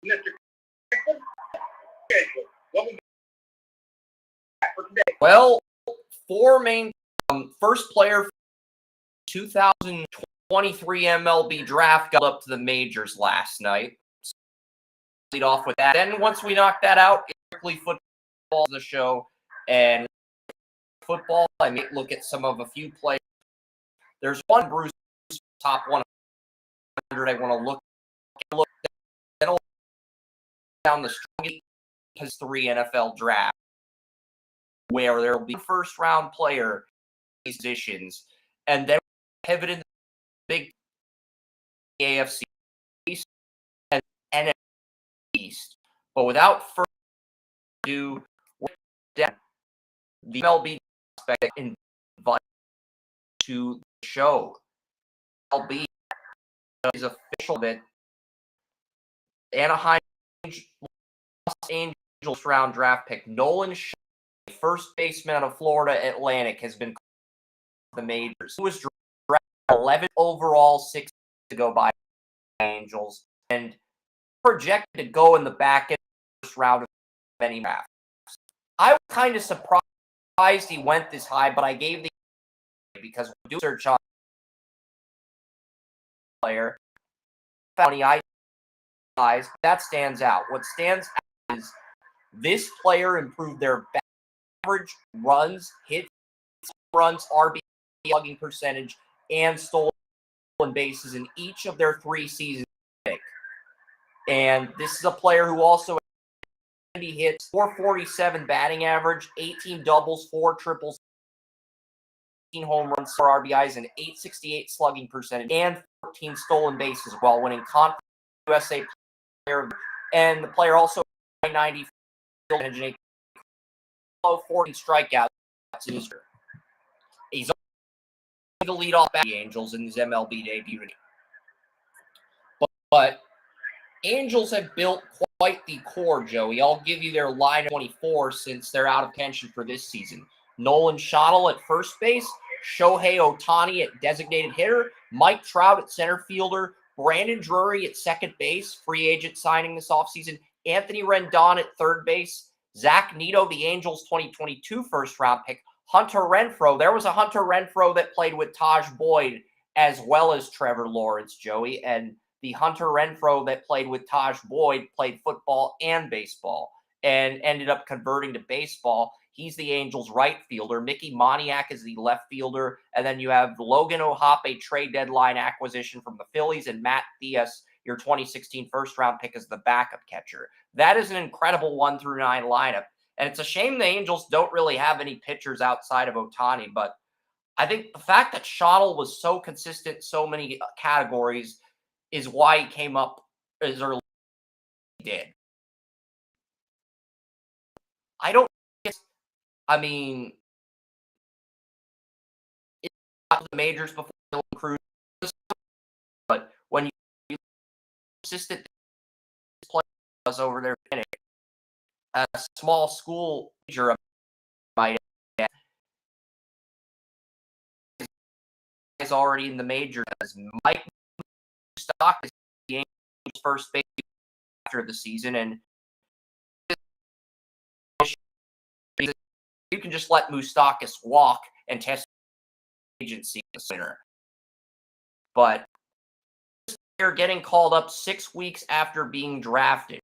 Mr. What we got for today? Well, four main first player 2023 MLB draft got up to the majors last night. So lead off with that. Then once we knock that out, strictly football the show and football. I may look at a few players. There's one Bruce top 100 I want to look then down the strongest 3 NFL draft where there will be first round player positions, and then pivot in the big AFC East and NFC East. But without further ado, the MLB prospect invite to the show. MLB is official that Anaheim Los Angeles round draft pick Nolan Shaw, first baseman out of Florida Atlantic, has been the majors. He was drafted 11 overall, 6 to go by Angels, and projected to go in the back end of the first round of any draft. I was kind of surprised he went this high, but I gave the because we do search on player. Funny eyes, that stands out. What stands out is this player improved their average runs, hits, runs, RBI slugging percentage, and stolen bases in each of their 3 seasons. And this is a player who also hits 447 batting average, 18 doubles, 4 triples, 18 home runs, 4 RBIs, and 868 slugging percentage, and 14 stolen bases while winning Conference USA Player. And the player also 90 and 14 strikeouts in his career. He's the leadoff back the Angels in his MLB debut. But Angels have built quite the core, Joey. I'll give you their line of 24 since they're out of pension for this season. Nolan Schottel at first base, Shohei Ohtani at designated hitter, Mike Trout at center fielder, Brandon Drury at second base, free agent signing this offseason, Anthony Rendon at third base, Zach Neto, the Angels 2022 first-round pick, Hunter Renfroe. There was a Hunter Renfroe that played with Taj Boyd as well as Trevor Lawrence, Joey, and the Hunter Renfroe that played with Taj Boyd played football and baseball and ended up converting to baseball. He's the Angels' right fielder. Mickey Moniak is the left fielder. And then you have Logan O'Hoppe, trade deadline acquisition from the Phillies, and Matt Diaz, your 2016 first-round pick, as the backup catcher. That is an incredible 1-9 lineup. And it's a shame the Angels don't really have any pitchers outside of Ohtani. But I think the fact that Schottel was so consistent in so many categories is why he came up as early as he did. It's not the majors before Cruz, but when you consistent players over there, a small school major might is already in the majors. Mike Stock is the Angels' first base after the season, and you can just let Moustakas walk and test agency center. But they're getting called up 6 weeks after being drafted.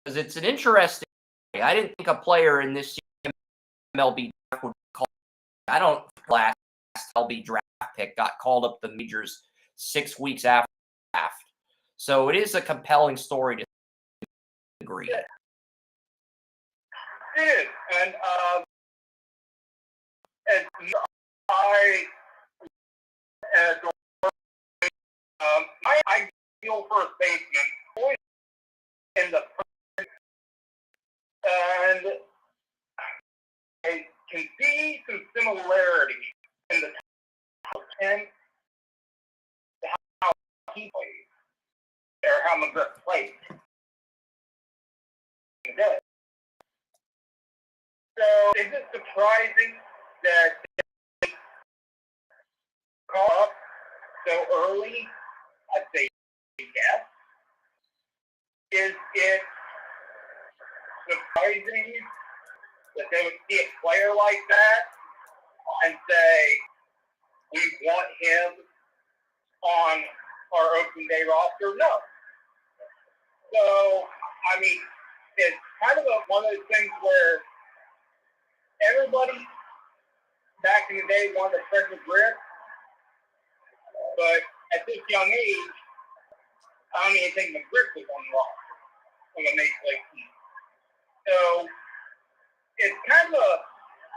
Because it's an interesting I didn't think a player in this MLB draft would call. I don't last MLB draft pick got called up the majors 6 weeks after draft. So it is a compelling story to agree. It is, and I, as my ideal first baseman in the first, and I can see some similarities in the top 10 to how he plays, or how McGriff plays. So, is it surprising that they call up so early? I'd say yes. they would see a player like that and say, we want him on our opening day roster? No. So, I mean, it's kind of one of those things where everybody back in the day wanted to spread the grip, but at this young age, I don't even think McGriff was on the roster on the Major League team. So it's kind of a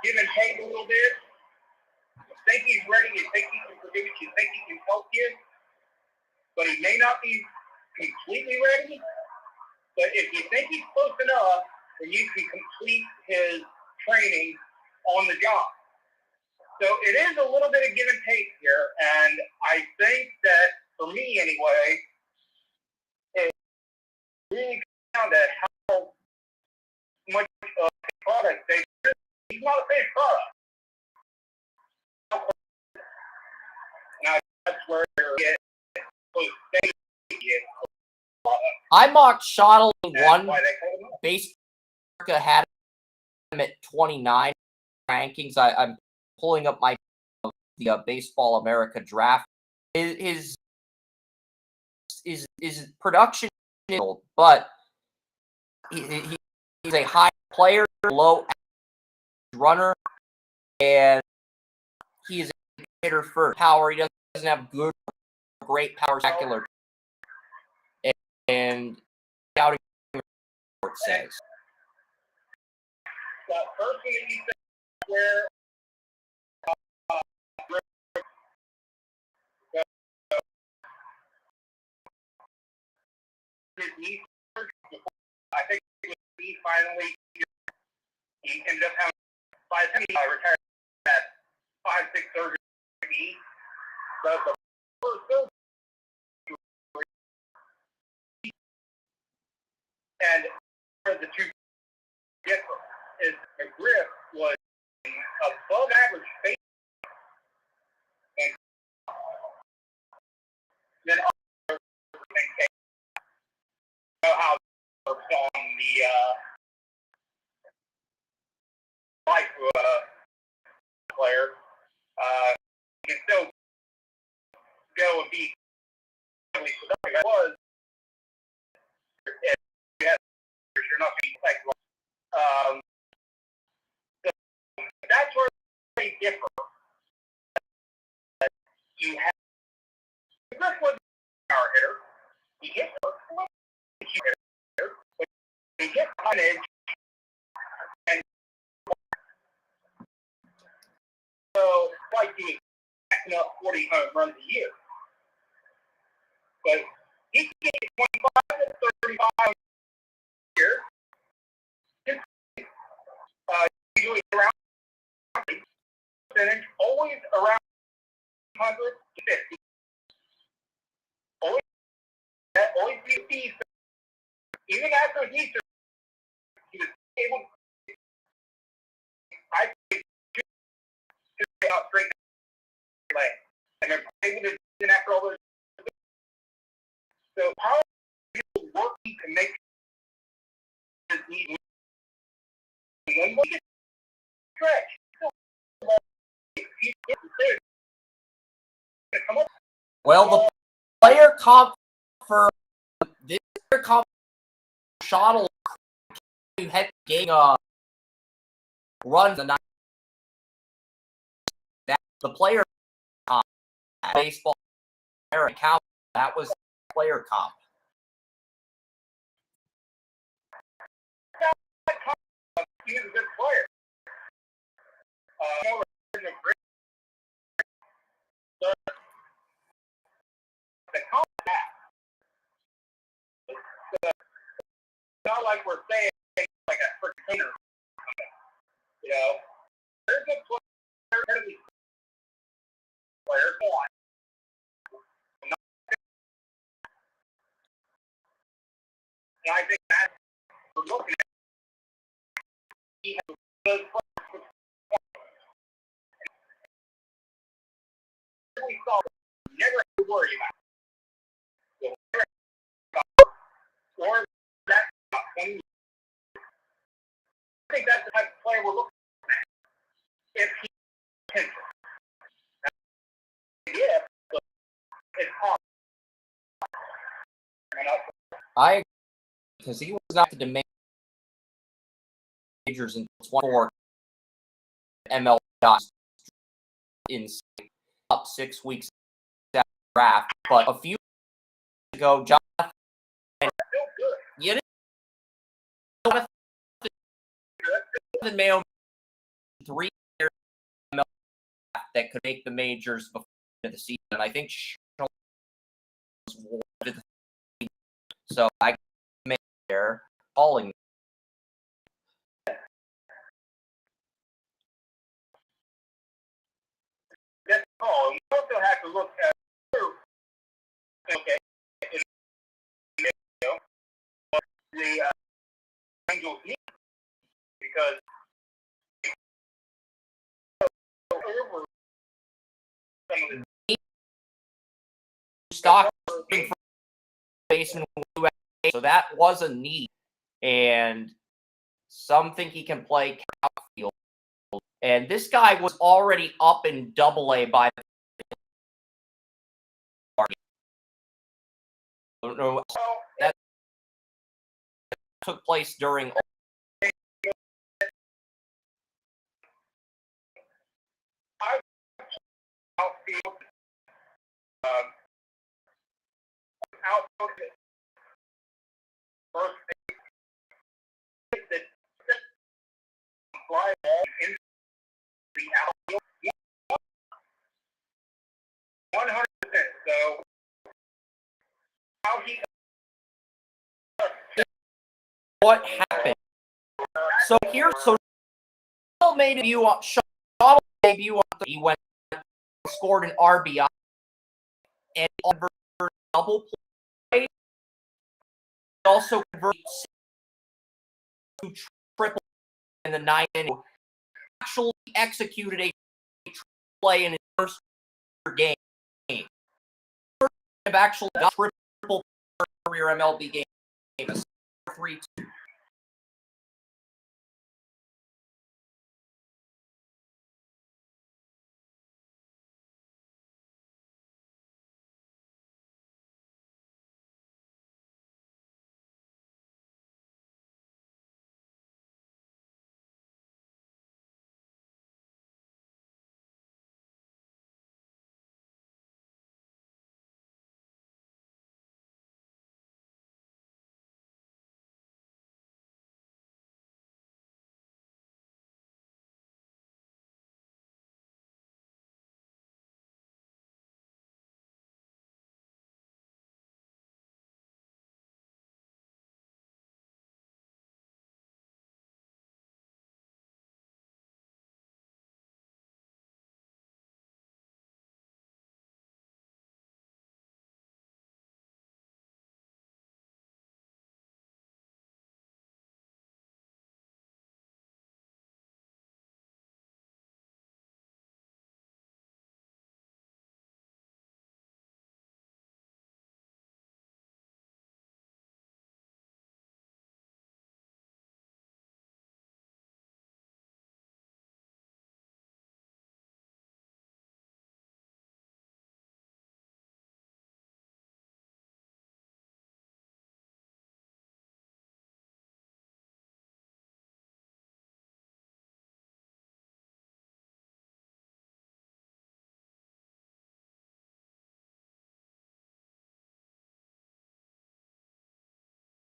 give and take a little bit. You think he's ready, you think he can produce, you think he can help you, but he may not be completely ready. But if you think he's close enough, then you can complete his training on the job. So it is a little bit of give and take here, and I think that, for me anyway, it really comes down to how much of a product they do. He's not a finished product. Now, that's where you get close to I mocked Schottle in one. Baseball America had him at 29 rankings. I'm pulling up the Baseball America draft. His production, but he's a high player, low runner, and he is a hitter for power. He doesn't have great power spectacular. And scouting report says. The first thing that you said where his knee surgery, I think he finally he ended up having by the time he retired at 5-6 surgery knee. So the first surgery and the two differ is McGriff was above average face and then everything came. You know how it works on the life of a player. You can still go and be really productive. That was if you have you're not being flexible. So that's where they differ. You have this was a power hitter. He hit he hit tonnage and so it's like he was backing up 40 home runs a year. But he can get 25 to 35 a year. Usually around percentage, always around 150. Always be even after he was able to I think to out straight leg. And they're able to do after all those. So how are you working to make his knee when we get stretch? Well, the player comp for this player comp Schottle had getting runs the night. That the player comp baseball account that was player comp. He was a good player. The compact. It's not like we're saying like a freaking cleaner. You know, there's a player, players on. And I think that's what we're looking at. He has good players. We saw never have to worry about. Or that 20 years. I think that's the type of player we're looking I agree, because he was not the majors in 24 ML guys in up 6 weeks after the draft. But a few years ago, Jonathan, you know, Jonathan Mayo 3 years ML that could make the majors before the end of the season. I think Sean was awarded. So I made there calling. That's all. We also have to look at the Angels need, because over some of the Stock baseman, so that was a need, and some think he can play outfield. And this guy was already up in Double-A by the no, that took place during outfield, first base, that fly ball in the outfield, 100%. So how he what happened. So Sean made a debut on he went scored an RBI and double play. Also converted to triple in the 9th inning. Actually executed a play in his first game. Have actually got triple career MLB game. 3-2.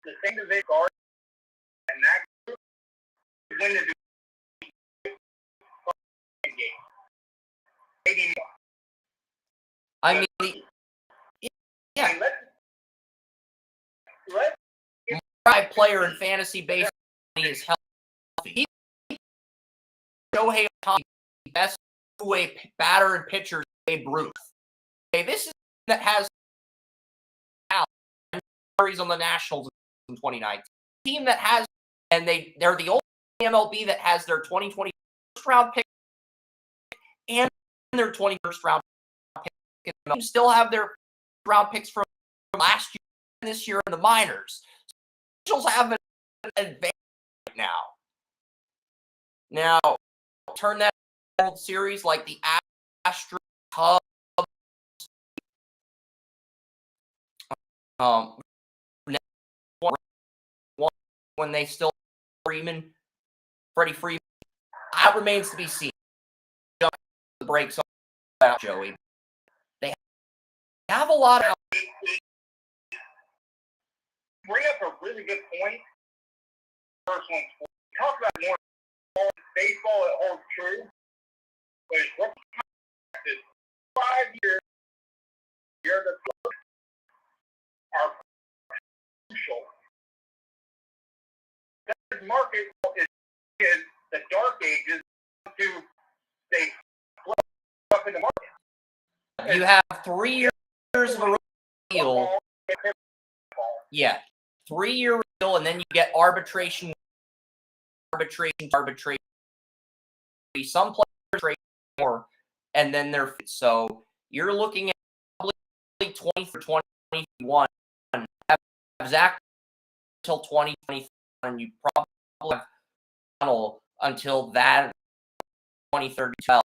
the thing that they guard and that group is when to do game. Maybe more. I mean, yeah. Let's player in fantasy baseball is healthy. Shohei Ohtani, best two-way batter and pitcher, Babe Ruth. Okay, this is that has carries on the Nationals in 2019. Team that has, and they're the only MLB that has their 2020 first round pick and their 21st round pick. They still have their round picks from last year and this year in the minors. So Angels have an advantage now. Now, turn that World Series like the Astros, Cubs, when they still Freddie Freeman. That remains to be seen. The brakes on Joey. They have a lot of. Bring up a really good point. First one, talk about more baseball that holds true, but it's what 5 years the club are crucial. This market is the dark ages to stay up in the market. You have 3 years of a deal. Yeah, 3-year deal, and then you get arbitration. Some players trade more, and then they're so you're looking at probably 20 for 2021. Have Zach until 2023, and you probably have Donald until that 2032.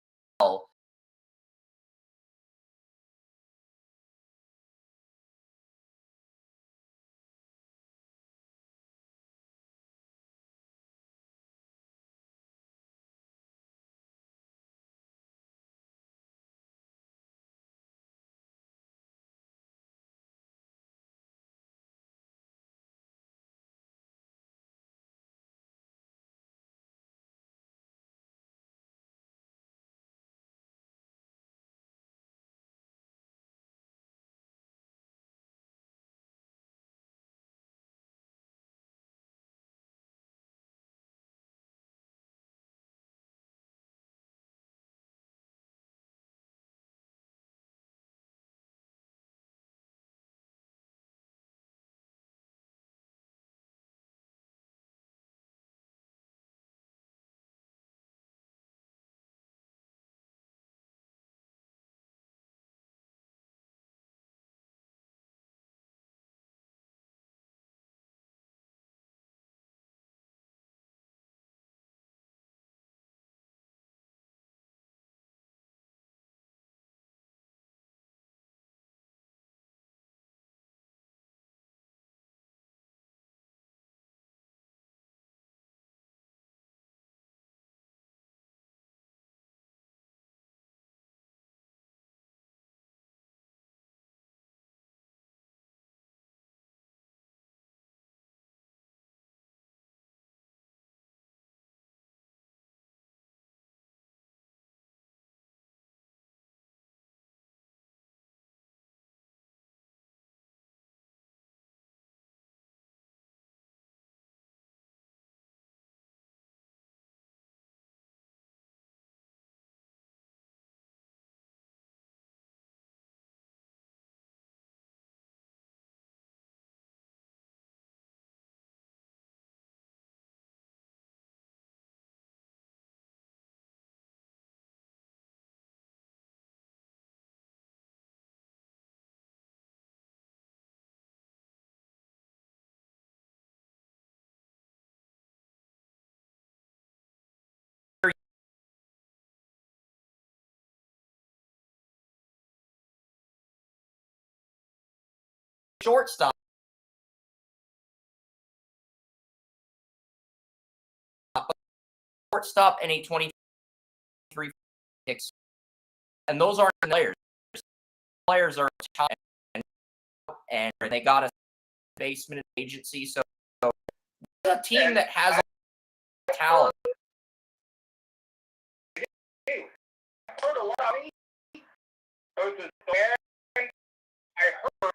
Shortstop. And a 23 picks. And those aren't players. Players are talented, and they got a basement agency. So a team that has talent. I heard a lot of I heard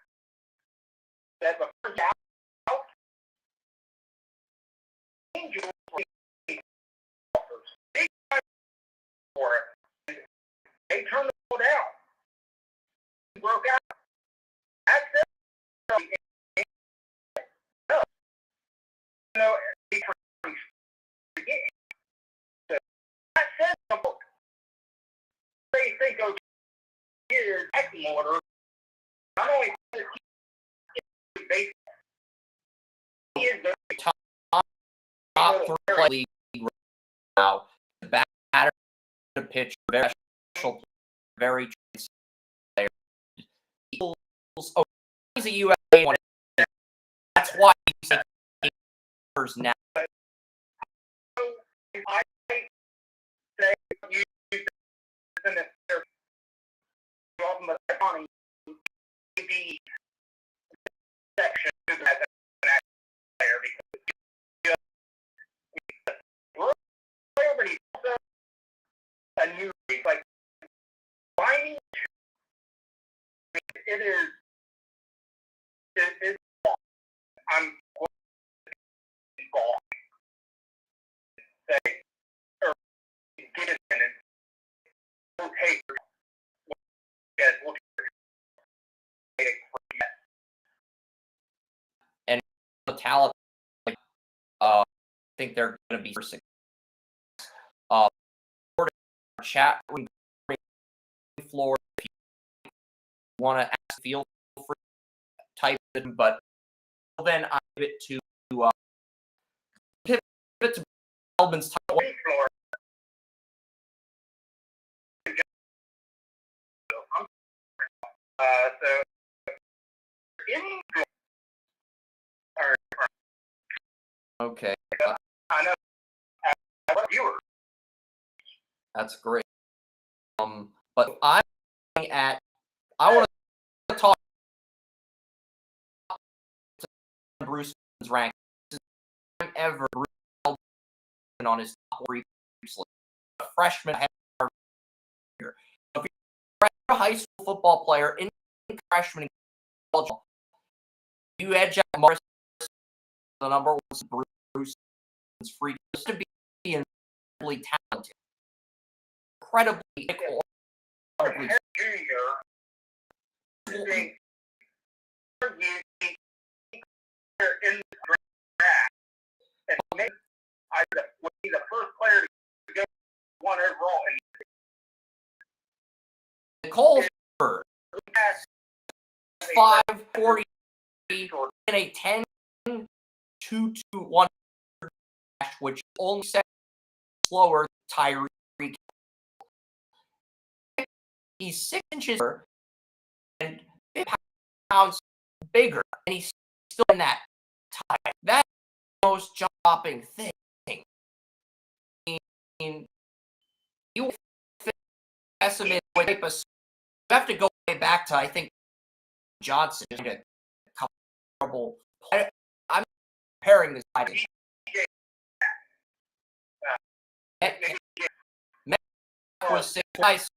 that the first out Angels for it. They turned it out. Broke out. That's it. No, that says something. They think of years acting order. Not only baseball, he is the top 3 league now. The batter, the pitcher, very special, very player. Oh, he's a USA one. That's why he's now. I say you in the section as an player because player, but he's also a new like finding it's I'm involved say or get it in it okay guys look and Metallica I think they're going to be for success. Chat room floor if you want to ask feel free type it, but then I give it to pivot to Melbourne's title. Okay. I know. Viewer. That's great. But I'm looking at. I want to talk to Bruce's rank. This is the time ever Bruce on his top three list. A freshman here. If you're a high school football player in freshman college, you had Jack Morris, the number one Bruce is free just to be incredibly talented, incredibly in the draft, and maybe I would be the first player to go one overall. And Nicole 540 in a 10-2-2-1 which only set slower than Tyreek. He's 6 inches and 50 pounds bigger, and he's still in that time. That's the most jaw-dropping thing. I mean, you estimate you have to go way back to, I think, Johnson. A couple. I'm comparing this guy to was 6'5".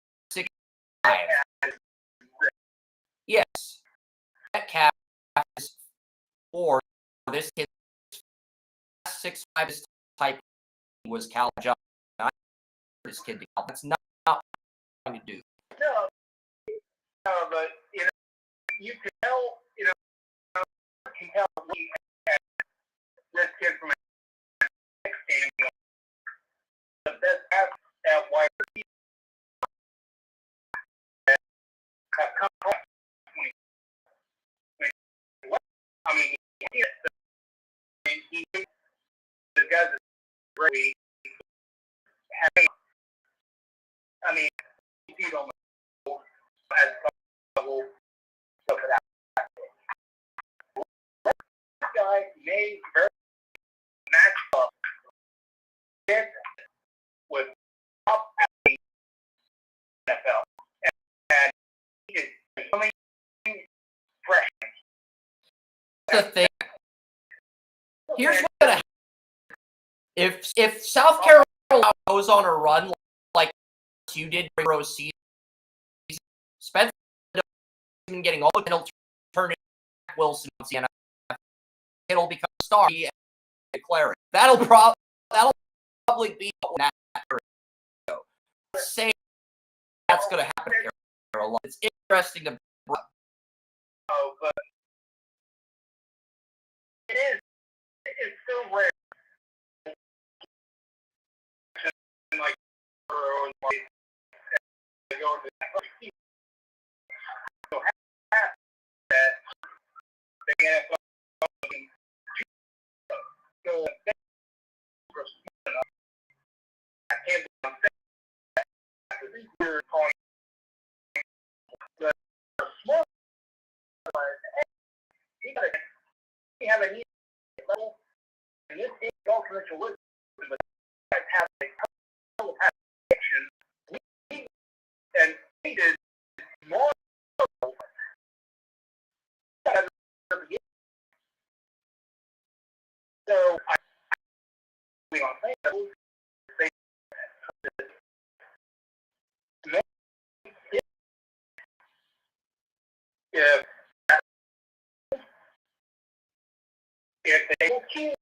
Yes, Metcalf is 4. This kid 6'5" this type was Cal Johnson. This kid, that's not what I'm going to do. No, but you can tell, can tell this kid from a standpoint. The best at wide receiver have come from. I mean, he the guys that great having. I mean, you don't know as level stuff like that. This guy may very match up with top athletes in the NFL, and he is becoming fresh. The thing. Here's what's gonna happen. If South Carolina goes on a run like you did during Rose season, Spencer getting all the he'll turn into Wilson on the NFL. It'll become a star and declare it. That'll probably be that. Say that's gonna happen here a lot. It's interesting to. Oh, but it's so rare. Like they go to so that they have so we're calling the small he have a level And this is alternate wisdom, but have a couple of actions and needed more. So I if they will keep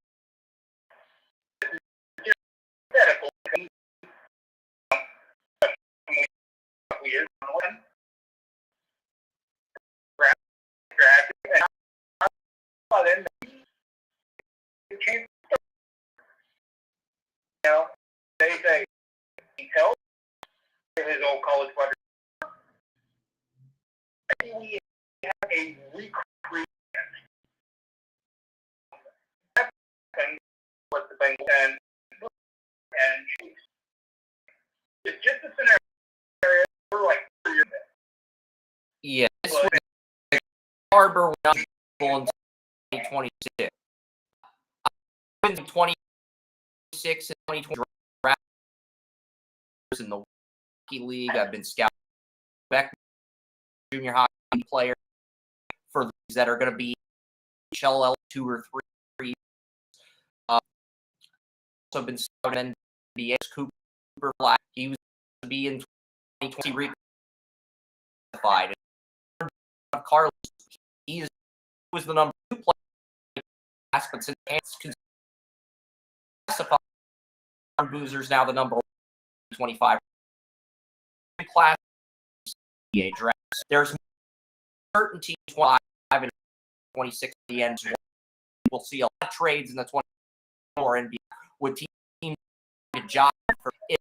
medical years on and then you change. You know, they say he tells his old college brother. We have a recruit with the Bengals and Chiefs. It's just a scenario we're like 3 years ago. Yeah, this was Harbor was not in 2026. In 2026 and 2020 in the hockey league, I've been scouting back junior hockey player for these that are going to be HLL 2 or 3. Also been scouting NBA Cooper Black. He was to be in 2020 reclassified. Carlos, he was the number 2 player, but since it's classified, Boozer's now the number 25 class draft. There's certainty 25 and 26 at the end. We'll see a lot of trades in the 24 NBA with teams job for it.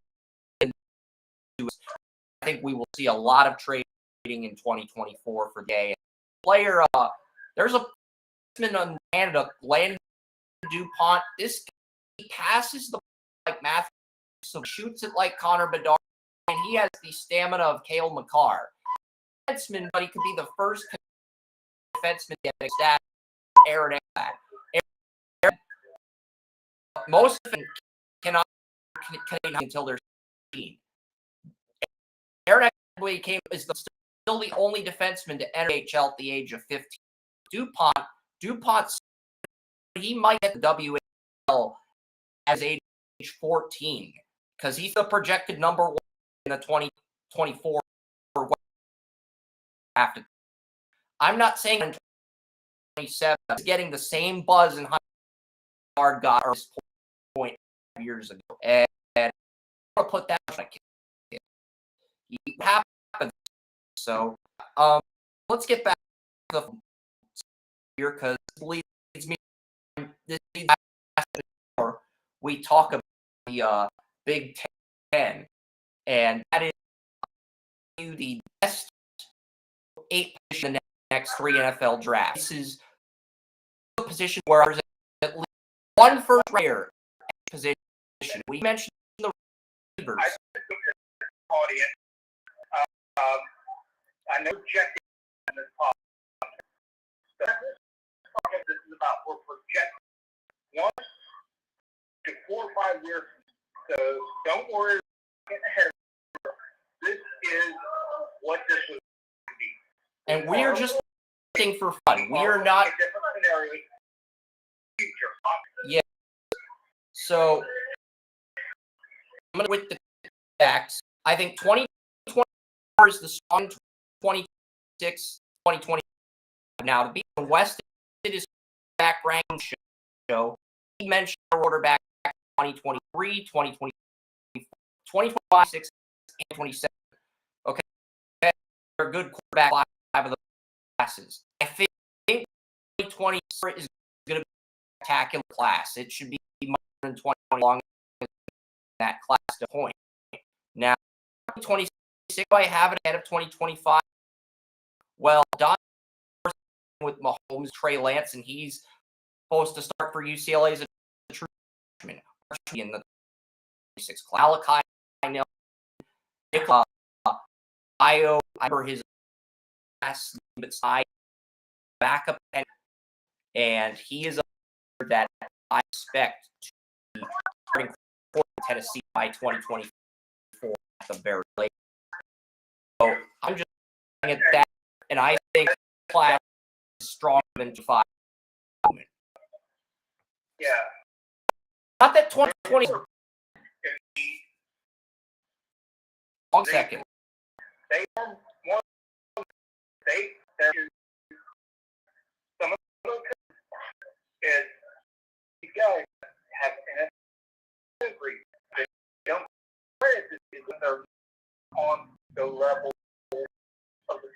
I think we will see a lot of trading in 2024 for Gay. Player, there's a man on Canada, Landon DuPont. This he passes the like Matthew, so shoots it like Connor Bedard, and he has the stamina of Cale Makar. Defenseman, but he could be the first defenseman to get a stat. Aaron Ekblad. Most of them cannot until they're 16. Aaron Ekblad is still the only defenseman to enter HL at the age of 15. DuPont, he might get the WHL as age 14 because he's the projected number 1 in the 2024 after. I'm not saying in 27 he's getting the same buzz and hard got at this point years ago, and I'm gonna put that on a it happens. So let's get back to the here because leads me this we talk about the Big Ten, and that is the best 8 position in the next 3 NFL drafts. This is a position where there's at least one first player position. We mentioned the receivers. Audience. I know Jack in this podcast. This is about we're projecting 1 to 4 or 5 years. So don't worry about getting ahead of it. This is what this would be. And we are just looking for fun. We are not. Yeah. So I'm going to with the facts. I think 2024 is the strong 26, 2020. Now, to be the West, it is back ranking show. He mentioned our quarterback 2023, 2024, 2025, 6, and 27. Okay. They're a good quarterback 5 of the classes. I think 2024 is going to be a spectacular class. It should be more than 20 long as that class to point. Now, 2026, I have it ahead of 2025. Well, Don with Mahomes, Trey Lance, and he's supposed to start for UCLA as a true freshman in the 26 class. Malachi, I know, I remember his last but side backup, and he is a that I expect to start Tennessee by 2024 at the very latest. So I'm just looking at that, and I think class is stronger than 5. Yeah. Not that 2020. 1 second. They are one state that is some of those is these guys have an degree. They don't credit this because they're on the level of the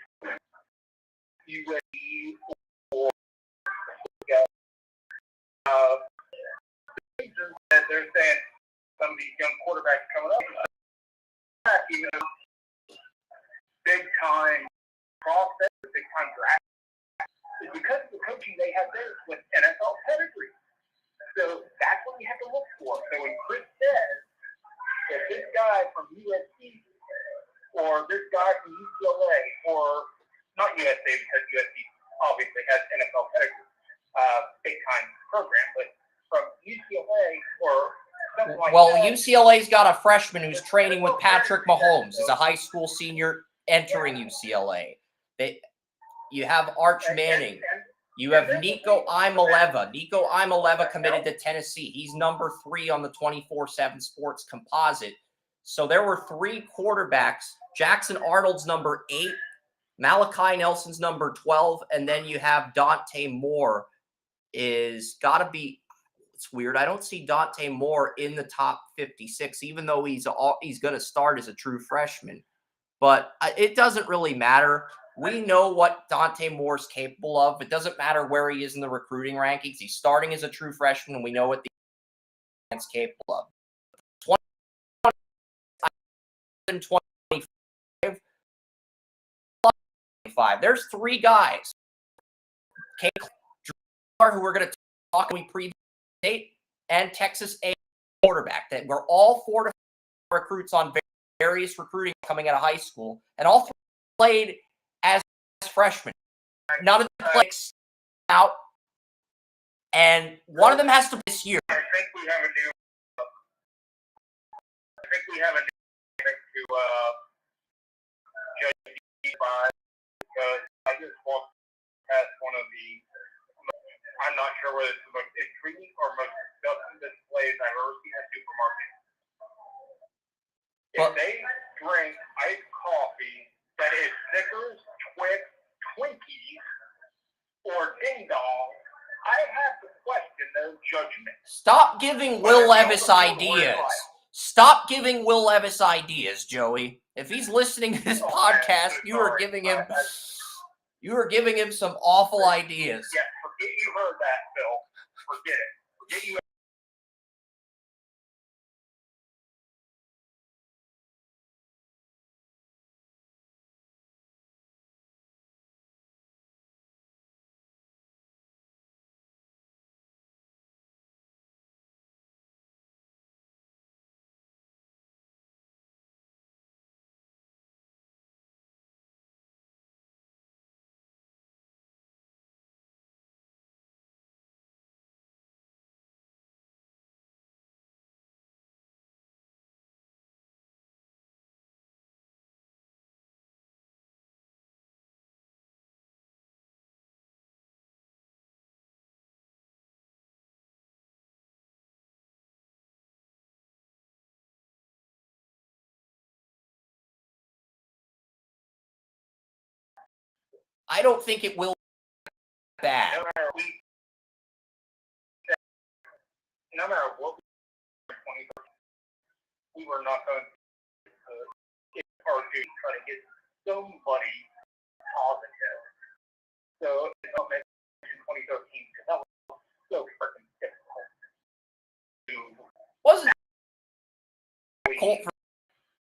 UAE or the reason that they're saying some of these young quarterbacks coming up, even though big time prospects, big time draft, is because of the coaching they have there with NFL pedigree. So that's what you have to look for. So when Chris says that this guy from USC or this guy from UCLA, or not USC because USC obviously has NFL pedigree, big time program, but from UCLA or something like well, that. UCLA's got a freshman who's training with Patrick Mahomes. He's a high school senior entering UCLA. You have Arch Manning. You have Nico Imaleva. Nico Imaleva committed to Tennessee. He's number 3 on the 24/7 Sports composite. So there were 3 quarterbacks. Jackson Arnold's number 8. Malachi Nelson's number 12. And then you have Dante Moore is got to be – it's weird. I don't see Dante Moore in the top 56, even though he's going to start as a true freshman. But it doesn't really matter. We know what Dante Moore's capable of. It doesn't matter where he is in the recruiting rankings. He's starting as a true freshman, and we know what the man's capable of. 2025. There's 3 guys. Who we're going to talk when we preview State and Texas A quarterback. That we're all 4 to 5 recruits on various recruiting coming out of high school, and all 3 played as freshmen. None of them played out, and one of them has to play this year. I think we have a new to judge by because I just walked past one of the. I'm not sure whether it's the most intriguing or most disgusting displays I've ever seen at a supermarket. If they drink iced coffee that is Snickers, Twix, Twinkies, or Ding Dong, I have to question their judgment. Stop giving Will Levis ideas. Stop giving Will Levis ideas, Joey. If he's listening to this podcast, you are giving him some awful ideas. Yeah, forget you heard that, Phil. Forget it. Forget you. I don't think it will be bad. No matter what we were not going to get or do try to get somebody positive. So it's not mentioned in 2013 because that was so freaking difficult. Wasn't Colt for,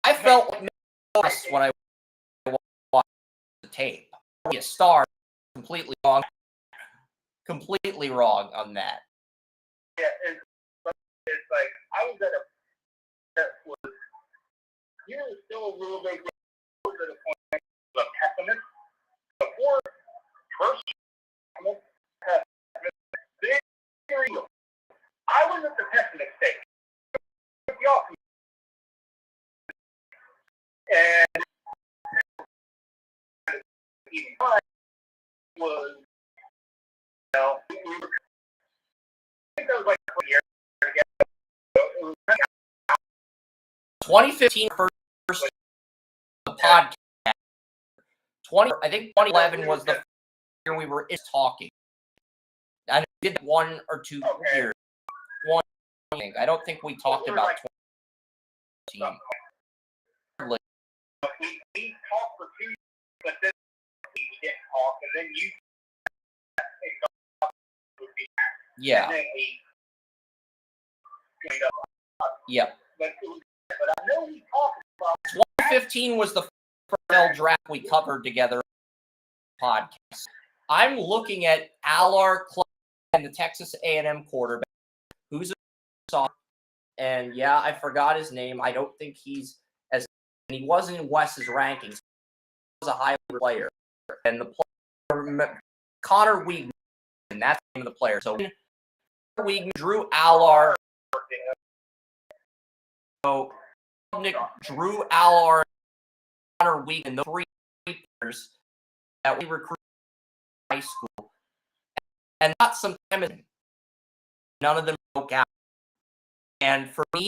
I felt when I watched the tape. Be a star, completely wrong on that. Yeah, it's like I was at a that was you were still a little bit at a point of a pessimist before first pessimist very real. And even was, we were, I think that was like 1 year ago. It was 2015 first podcast. I think 2011 was the year we were talking. I did 1 or 2 years. One, I don't think we talked about 2015. We talked for 2 years, but then we didn't talk, and then you yeah. And then we cleaned up. Yeah. But I know we talked about 2015 was the first draft we covered together podcast. I'm looking at Alar and the Texas A&M quarterback, who's a sophomore, and yeah, I forgot his name. I don't think he's as he wasn't in Wes's rankings. He was a high player, and the player Connor Weigman, and that's the name of the player. So Weigman, Drew Alar. So Nick, Drew Alar, Connor Weigman, the 3 players that we recruited in high school, and not some time none of them broke out. And for me,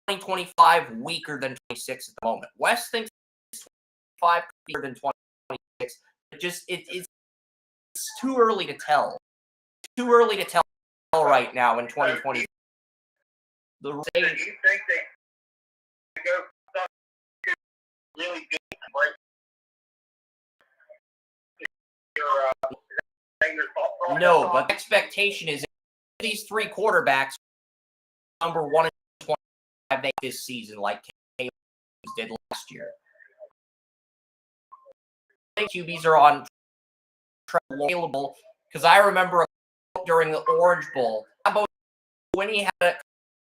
2025 weaker than 26 at the moment. Wes thinks 25 weaker than 26. It's too early to tell. Too early to tell right now in 2020. Do you think they go something really good break? No, but the expectation is these 3 quarterbacks number 1 and 25 this season, like Caleb did last year. I think QBs are on available because I remember during the Orange Bowl when he had a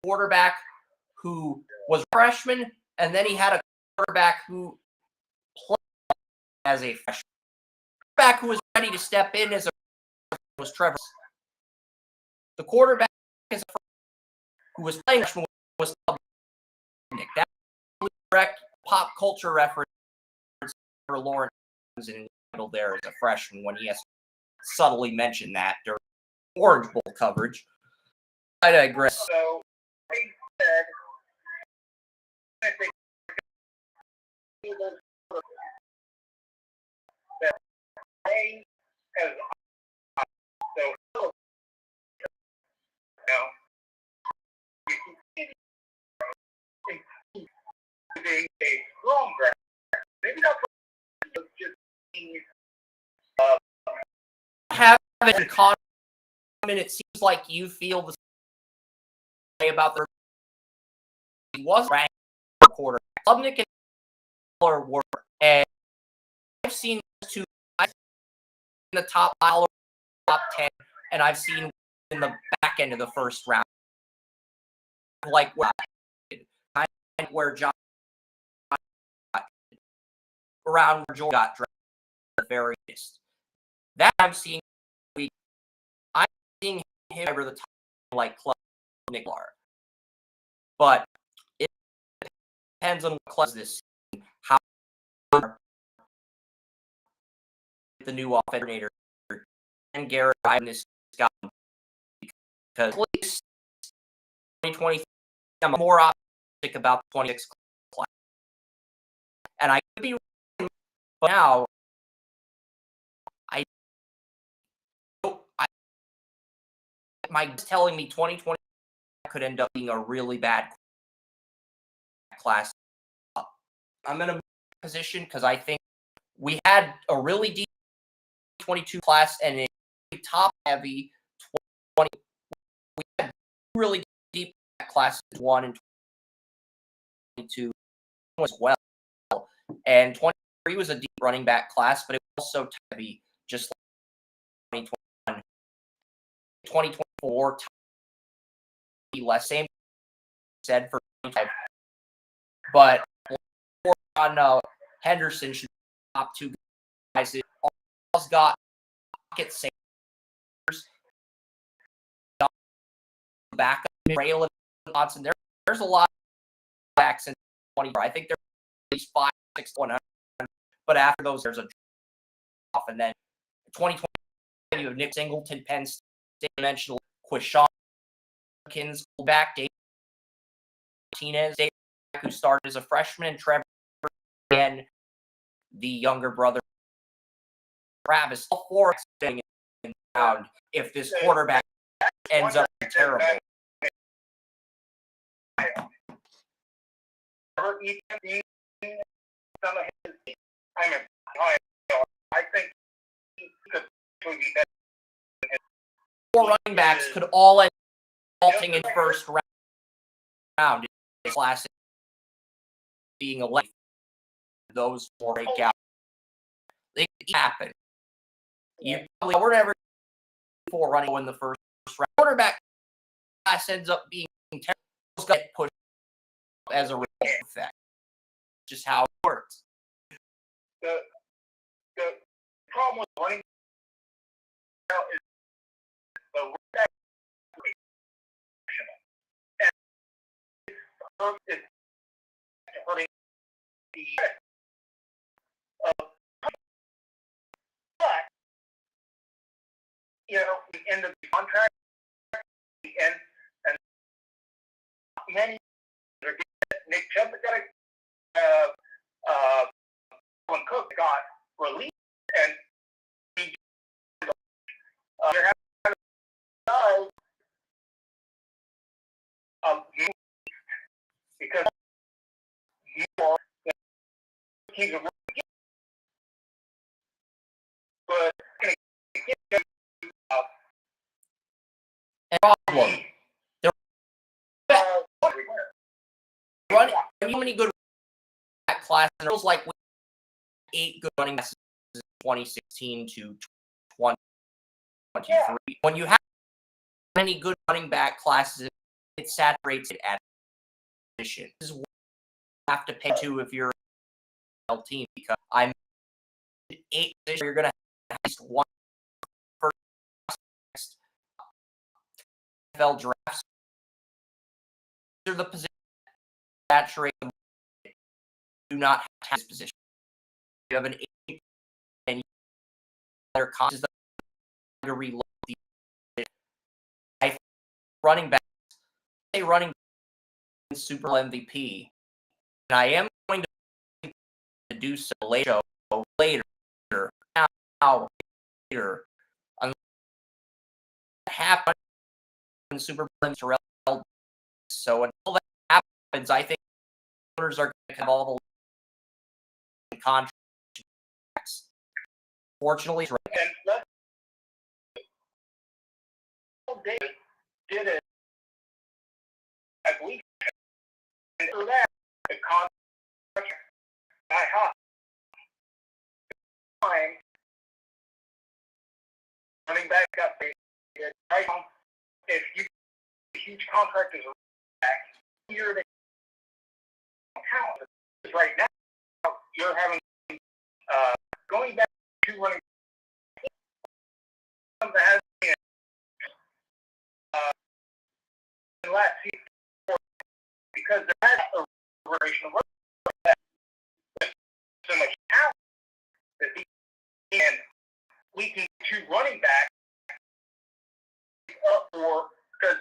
quarterback who was a freshman, and then he had a quarterback who played as a freshman. The quarterback who was ready to step in as a freshman was Trevor. The quarterback who was playing freshman was Nick. That's a correct pop culture reference for Lawrence in the middle there as a freshman when he has subtly mentioned that during Orange Bowl coverage. I digress. So, he said, that they as so being a strong draft. Maybe not just being have it in common. It seems like you feel the same way about the he was ranked quarterback. Klubnik and Miller were, and I've seen two in the top 10, and I've seen in the back end of the first round, like where John around where George got drafted the very least. That I'm seeing him over the top like Klubnik, but it depends on what class this season, how the new offensive coordinator and Garrett driving this guy, because at least 2020 I'm more optimistic about the 26 class. And I could be wrong, but now my telling me 2020 could end up being a really bad class. I'm in a position because I think we had a really deep 22 class and a top heavy 20. We had really deep classes 1 and 22 as well. And 23 was a deep running back class, but it was also heavy, just like 2021. 2024, less, same said for 25. But on Henderson should be top 2 guys. It all got pocket savers, backup, Braylon Johnson. There's a lot of backs in 24. I think they're least 5, 6, 100. But after those, there's a drop. And then 2020, you have Nick Singleton, Penn State, mentioned Quishon Kins back, Dave Martinez, who started as a freshman, and Trevor again, the younger brother, Travis. All 4 staying in the round if this quarterback ends up terrible. I think he could be better. 4 running backs could all end vaulting in first round. It's classic being a late. Those 4 break out. They happen. You probably were never 4 running in the first round. Quarterback class ends up being terrible. Get pushed as a result effect. Just how it works. The problem with running is the running back is hurting the but you know the end of the contract, the end, and many Nick Chubb got when Cook got released, and he they're having guys because more he's a rookie, but problem. Running many good class, and it feels like we had 8 good running backs in 2016 to 2023. When you have many good running back classes, it saturates it at position. This is what you have to pay to if you're a team, because I'm 8 positions where you're going to have at least 1 first NFL drafts. These are the positions that saturate the market. Do not have this position. You have an 8 and their cost is to reload the running back. A running back Super Bowl MVP, and I am going to do so later. Now, later, half Super Bowl MVP. So until that happens, I think owners are going to have all the contracts. Fortunately, David did it at least, and for that, the contract I have time running back got paid. Right now, if you a huge contract as a running back, you're the count. Right now, you're having going back to running that has been last season because there has a generation of running back so much talent that he can leaking to running back up for because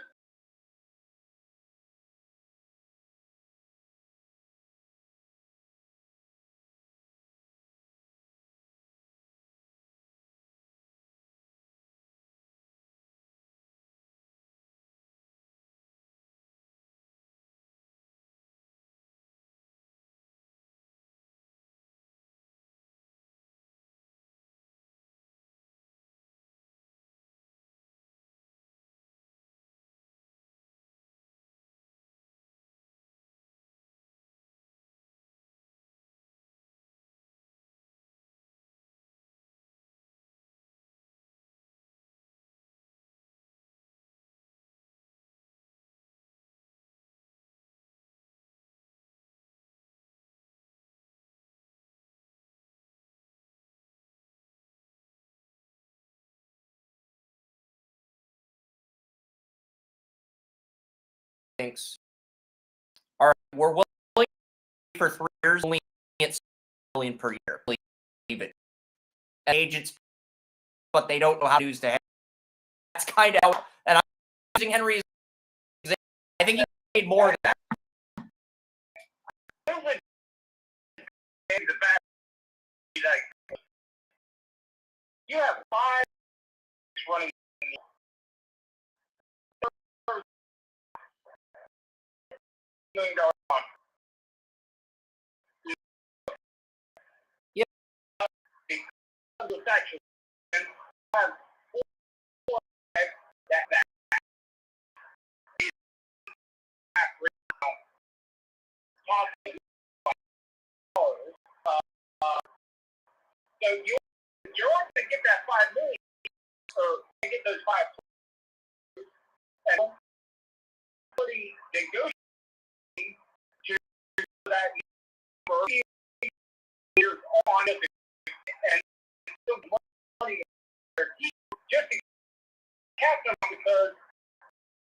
thanks. All right, we're willing for 3 years. at $6 million per year. Believe it. Agents, but they don't know how to use the Henry. That's kind of out. And I'm using Henry. I think he paid more than that. You have 5 running. $1 million contract. Yeah. Because it's actually have 4 that so you're only going to get that $5 million, or get those 5 and somebody negotiating to that for years on, and still money just to cap them because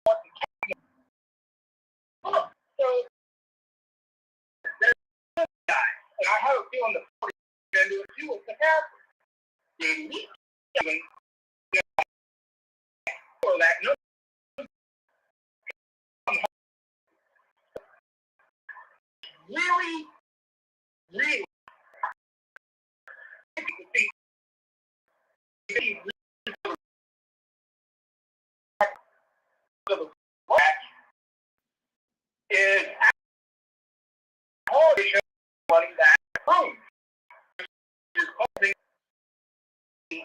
what the cap. So there's this guy, and I have a feeling the 40 are going to do it too with the cap. They need even for that no. Really, really, is running that home. Is causing to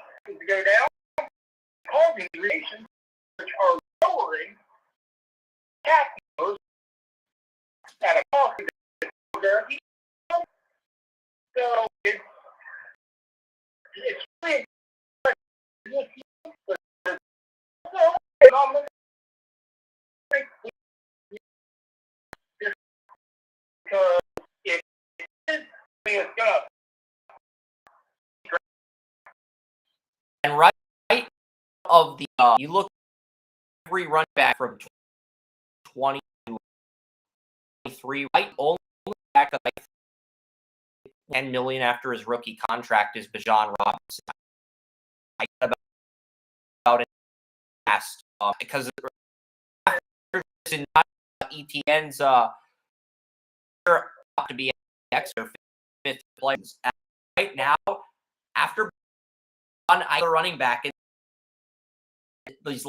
go down, causing relations which are lowering cap numbers at a cost of guarantee. So it's really because it is gonna. And right of the you look every run back from 20 to 23, right? Only back up like $10 million after his rookie contract is Bijan Robinson. I got about it last because in ETN's to be extra 5th players right now after on either running back in these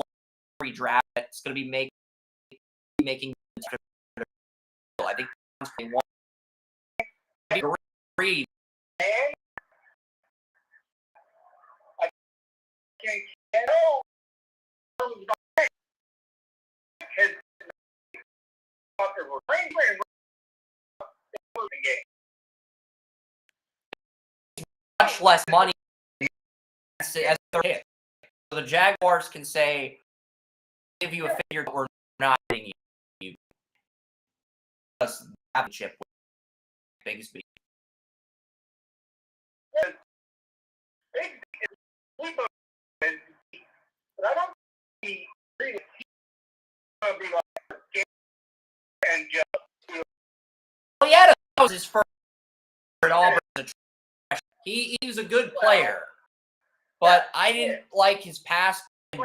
redraft it's going to be making I think one three. I can't know. Much less money as their hit. So the Jaguars can say, give you a figure that we're not getting you. Plus, have a chip with biggest beat. But I don't see really going to be like and just. Well, yeah, that was his first at Auburn. He was a good player, but I didn't like his pass in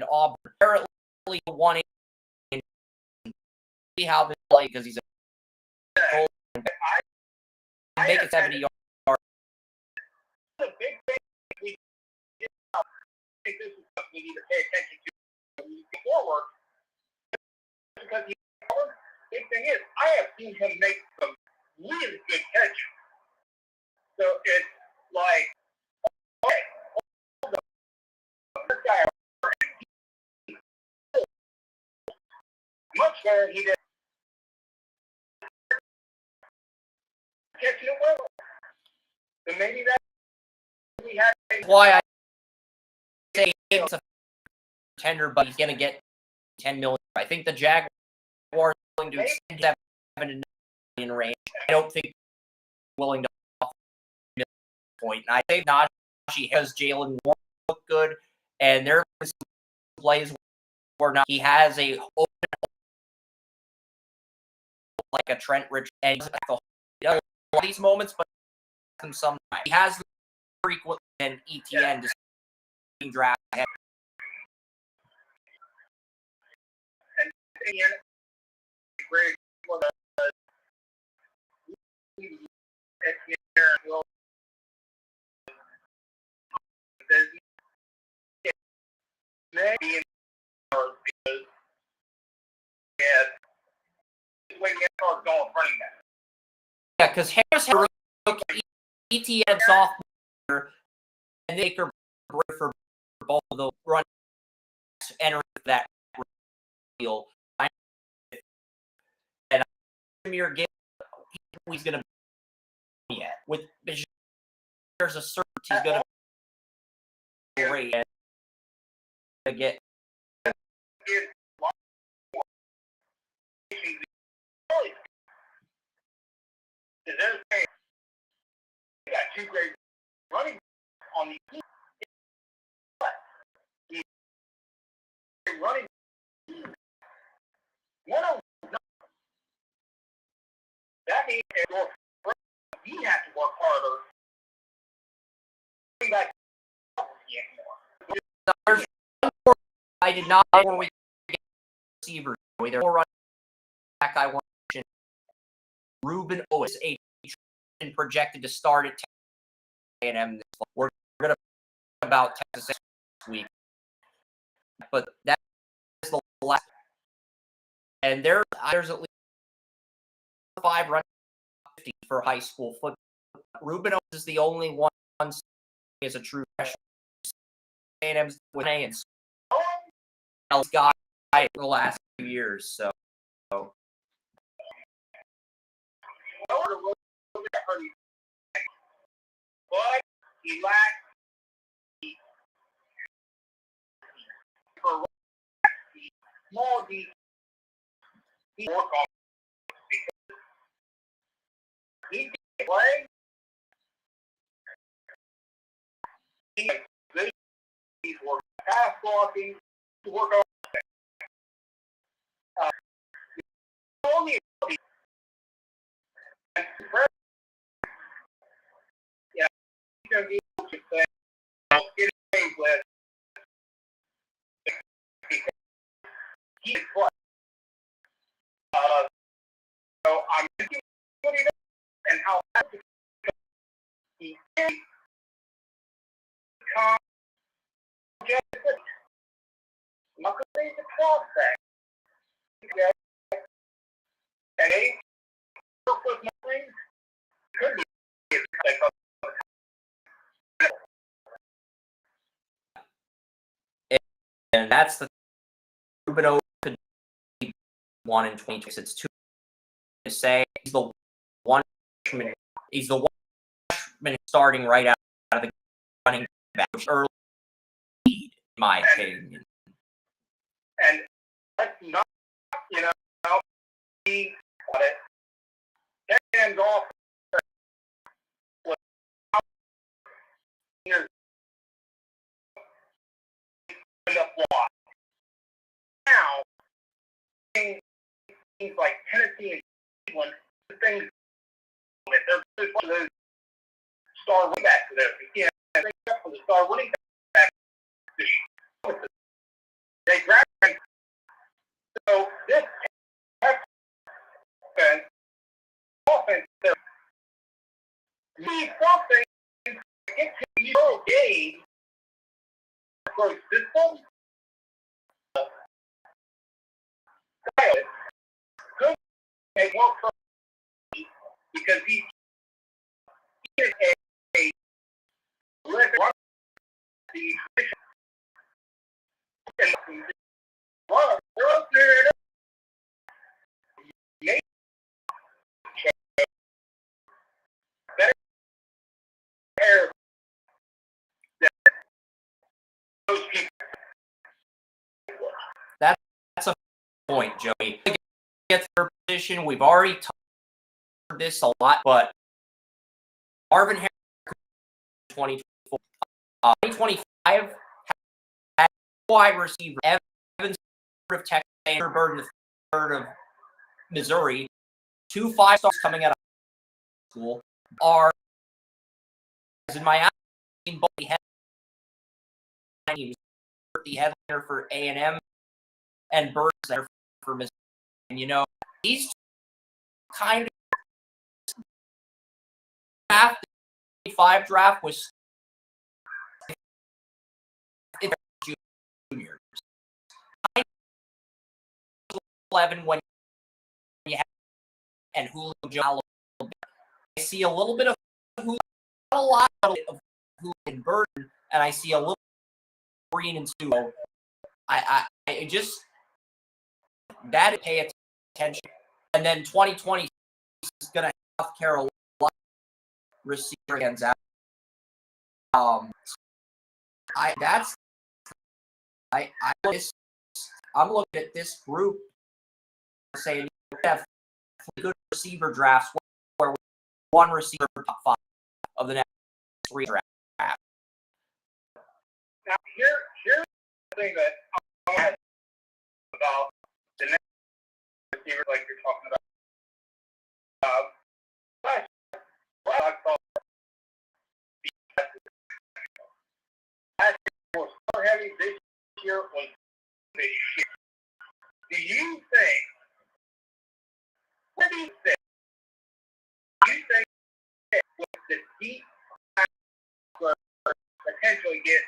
Auburn. Apparently, one see how they play because he's a goal and make it 70 yards. The big thing we did, I think this is something we need to pay attention to forward because the big thing is I have seen him make some really good catches. So it's like, okay, this guy much better than he did catching it well. So maybe that we had. Why I say it's a contender, but he's going to get $10 million. I think the Jaguars are willing to extend $7 to $9 million range. I don't think they're willing to offer $1 million. And I think Najee has Jalen Warren look good, and there are some plays where not he has a open like a Trent Rich and these moments, but some he has the frequent and ETN just draft ahead. And great for the maybe because when you start going running back. Yeah, because Harris had a ETN sophomore and they could break for both of the run entering that deal. And Premier game he's going to be yet. With there's a certainty he's going to be great to get. You got two great running on the team. Running one on that means he has to work harder. I did not before we get receivers. There's more running back I want to mention. Ruben Owens, projected to start at A&M this fall. We're going to talk about Texas this week. But that is the last. And there's at least 5 running 50 for high school football. Ruben Owens is the only one as a true freshman. A&M's winning and guy the last few years. So. But he lacked the small D. He worked on because he didn't play. He's working pass blocking. He worked on only yeah, he's going to be able to say, get away with because he can play. So I'm thinking what he does and how he can come get it. I'm not going to say the cross back. Okay. And they work with nothing. Could be and that's the Ruben Owens could be 1 in 26. It's too to say he's the one freshman starting right out of the running back early lead, in my opinion. And that's not, he got it. That man's off. Now, things like Tennessee and Cleveland, the things there's one of those star running backs there. You know, for the star running back position. They grab him. So this offense needs something to get to your game. So system could make work for me because he is a left run the position. Well, they're up there. That's a point, Joey. To get their position, we've already talked about this a lot, but Marvin Harris 2024, 2025 had wide receiver Evans of Texas, Burden the third of Missouri, 2 5-stars coming out of school are in my team, both the headliner for A&M and Burns there for Missouri. And, you know, these kind of draft, the 5 draft was juniors. 11 when you have and Julio Jones. I see a little bit of Julio, not a lot of Julio and Burton, and I see a little Green and Stu. I just that pay attention. And then 2020 is going to have South Carolina receiver hands out. I'm looking at this group saying you have good receiver drafts where one receiver top 5 of the next 3 drafts. Now here's the thing that I want about the next receiver, like you're talking about. I thought last year was so heavy. This year was the shit. Do you think? What do you think? Do you think with the deep potentially get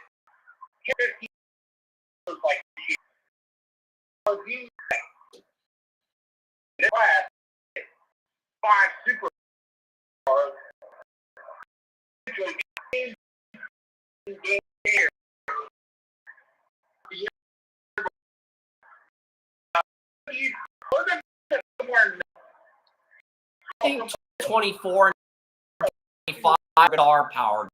15 like shit? Or do you think this class 5 superstars potentially get game here? I think 24 and 25 are powered,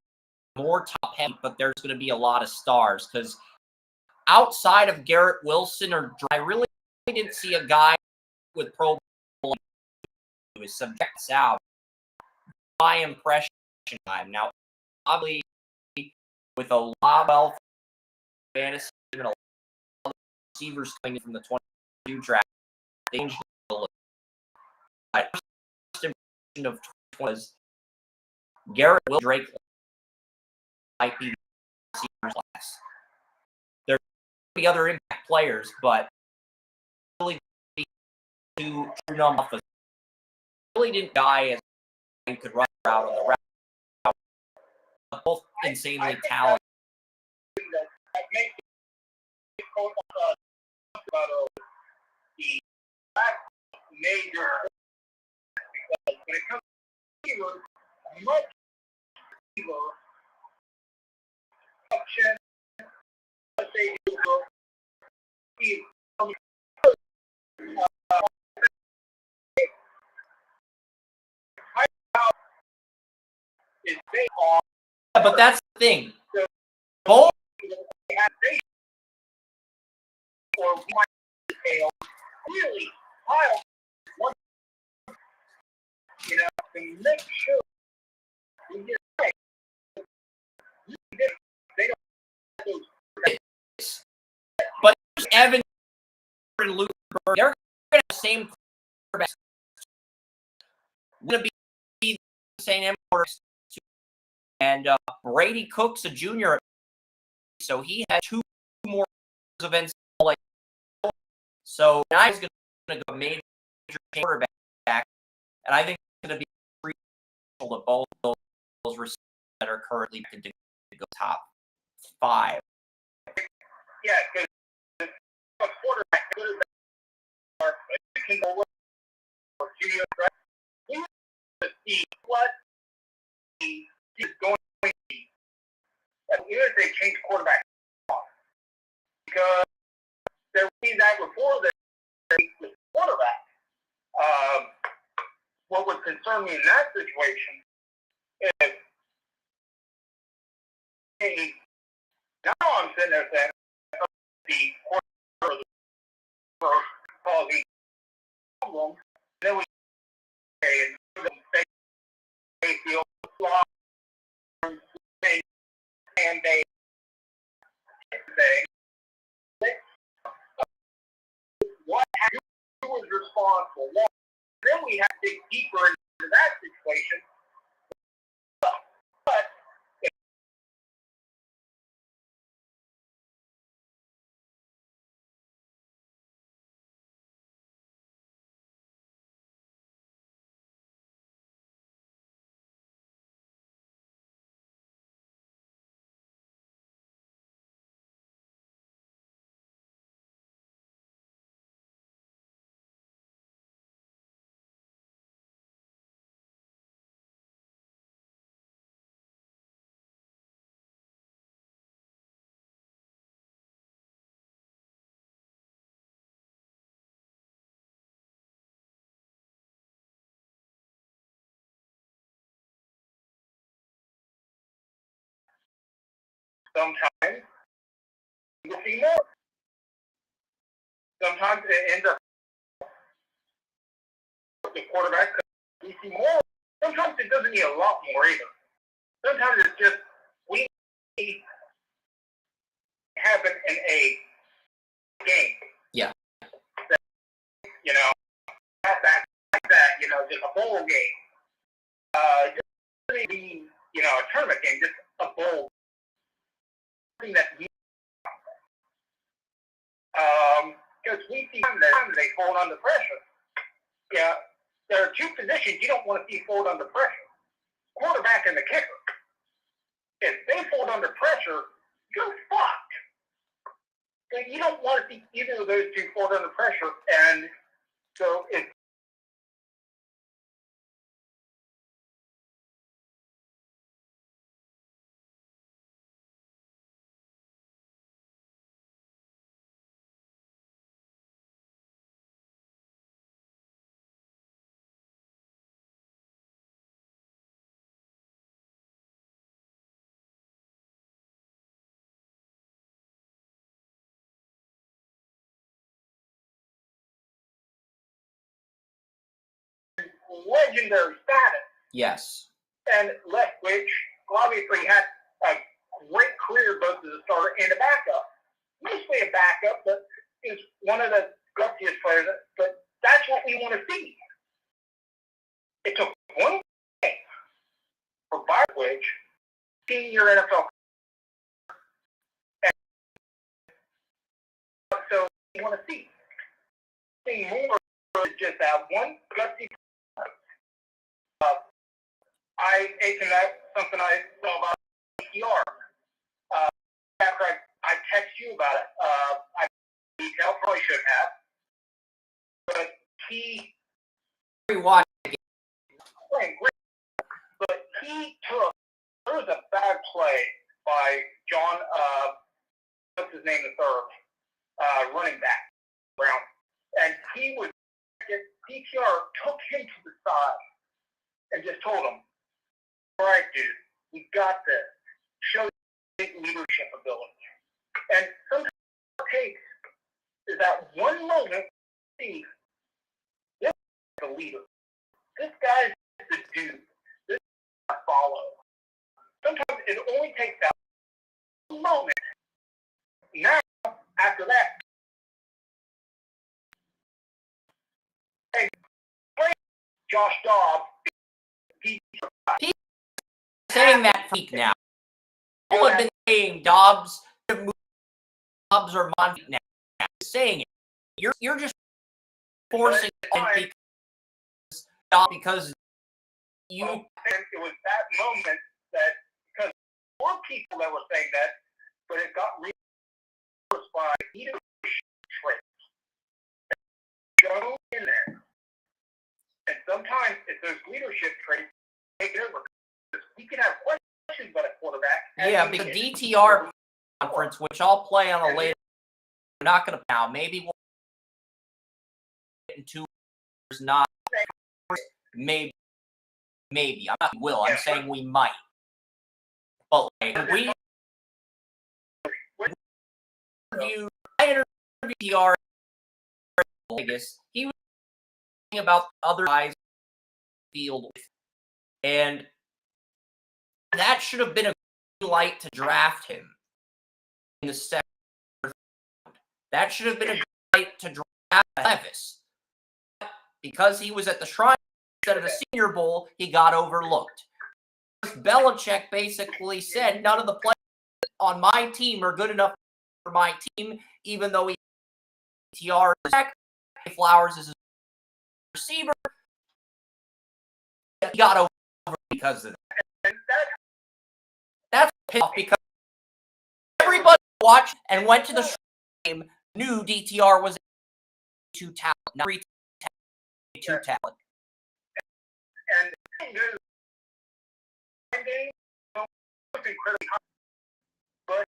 more top heavy, but there's going to be a lot of stars because outside of Garrett Wilson or I really didn't see a guy with Pro Bowl who is subject out. My impression time now, obviously, with a lot of fantasy and a lot of receivers coming in from the 22 draft, they changed a little. My first impression of 20 was Garrett Will Drake might be the receivers class. There could be other impact players, but really two true numbers really didn't die as he could run out on the route. Both insanely talented. That makes it about the last major because when it comes to receivers, much receiver option, let's say is based on. But that's the thing. Both or really pile one, you know, to make sure we get right. They don't have those. But Evan and Luke, they're going to have the same quarterbacks. Going to be the same quarterbacks. And Brady Cook's a junior, so he had 2 more events. So now he's going to go major quarterback, and I think it's going to be crucial to both those receivers that are currently to go top 5. Yeah, because a quarterback can go or junior, right? We have to see what he is going to be. Even if they change quarterback, because there was that before the quarterback. What would concern me in that situation is, hey, now I'm sitting there saying the quarterback causing problems. Then we say the and they what was responsible. Then we we have to dig deeper into that situation. But sometimes you see more. Sometimes it ends up the quarterback. We see more. Sometimes it doesn't need a lot more either. Sometimes it's just we need happen in a game. Yeah. That, you know, that like that. You know, just a bowl game. Just maybe a tournament game, just a bowl. Something that we because we see them they fold under pressure. Yeah, there are two positions you don't want to see fold under pressure: quarterback and the kicker. If they fold under pressure, you're fucked. You don't want to see either of those two fold under pressure, and so it's legendary status. Yes. And Leftwich obviously had a great career both as a starter and a backup. Mostly a backup, but is one of the gutsiest players. But that's what we want to see. It took one game for Leftwich, senior NFL. And so we want to see. Seeing more is just that one gutsy. I taken that something I saw about PCR. After I text you about it, I detail probably should have, but he Rewatch. playing great. But he took there was a bad play by John. What's his name? The third running back, Brown, and he was PCR took him to the side and just told him, "All right, dude, we got this. Show leadership ability." And sometimes what it takes is that one moment see this is the leader. This guy's the dude. This is I follow. Sometimes it only takes that one moment. Now, after that, hey, Josh Dobbs. He's saying that week now. People have been saying Dobbs or Monty now. Saying it. You're just forcing it because you. Well, it was that moment that because there were people that were saying that, but it got reinforced by leadership traits shown in there. And sometimes if those leadership traits take it over, we can have questions about a quarterback. Yeah, the DTR conference, which I'll play on a later. We're not going to now. Maybe we'll get in 2 years. Not maybe. I'm not will. I'm saying we might. But like, I interviewed DTR in Vegas. He was talking about other guys field with, and that should have been a green light to draft him in the second round. That should have been a green light to draft Levis. Because he was at the Shrine instead of the Senior Bowl, he got overlooked. Belichick basically said none of the players on my team are good enough for my team, even though he TR is Flowers is a receiver. He got over because of that. That's off because everybody watched and went to the game knew DTR was two talent, not two talent. And game was incredibly hard, but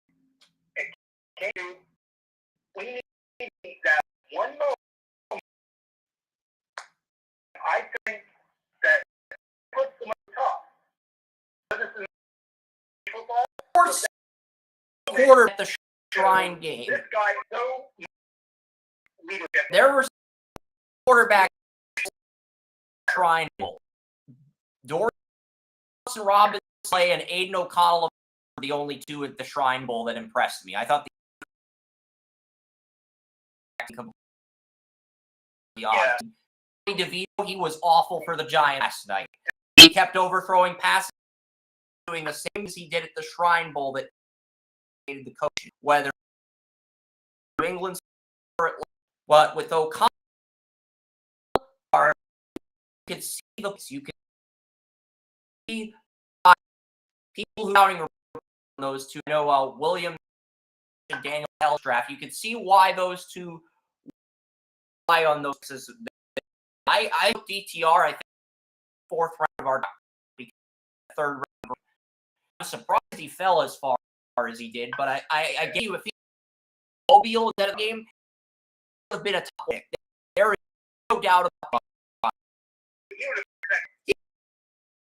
it came. We need that one moment. I think that puts them on top. This is football. Quarter at the Shrine game. This guy so leadership. There were quarterback Shrine Bowl. Dorian Robinson and Aiden O'Connell were the only two at the Shrine Bowl that impressed me. I thought DeVito, he was awful for the Giants last night. He kept overthrowing passes, doing the same as he did at the Shrine Bowl that the coach, whether New England's but with O'Connell, you could see people who are those two. William and Daniel Hellstraff. You could see why those two rely on those. I DTR. I think fourth round of our third round. I'm surprised he fell as far as he did, but I give you if he Mobile is at a game, it would have been a top pick. There is no doubt about it. He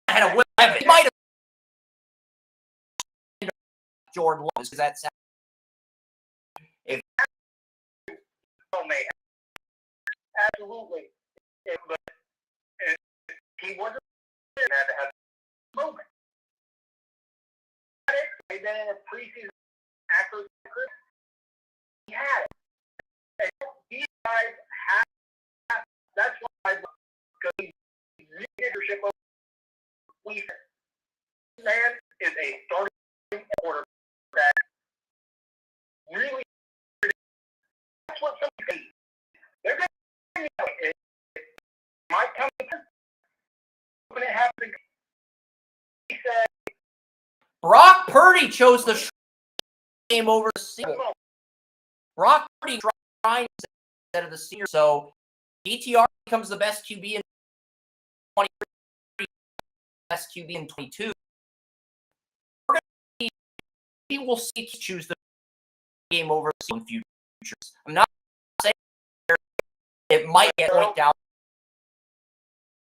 had a win. He might have Jordan Love because that's if absolutely, but he wasn't there to have a moment. Then in a preseason after he had it. And these guys have that's why because leadership of man is a starting quarterback that really that's what somebody they're going to it might come when it happens. He said Brock Purdy chose the game over the senior. Brock Purdy trying instead of the senior. So DTR becomes the best QB in 23, best QB in 22. We will see to choose the game over the futures. I'm not saying it might get linked down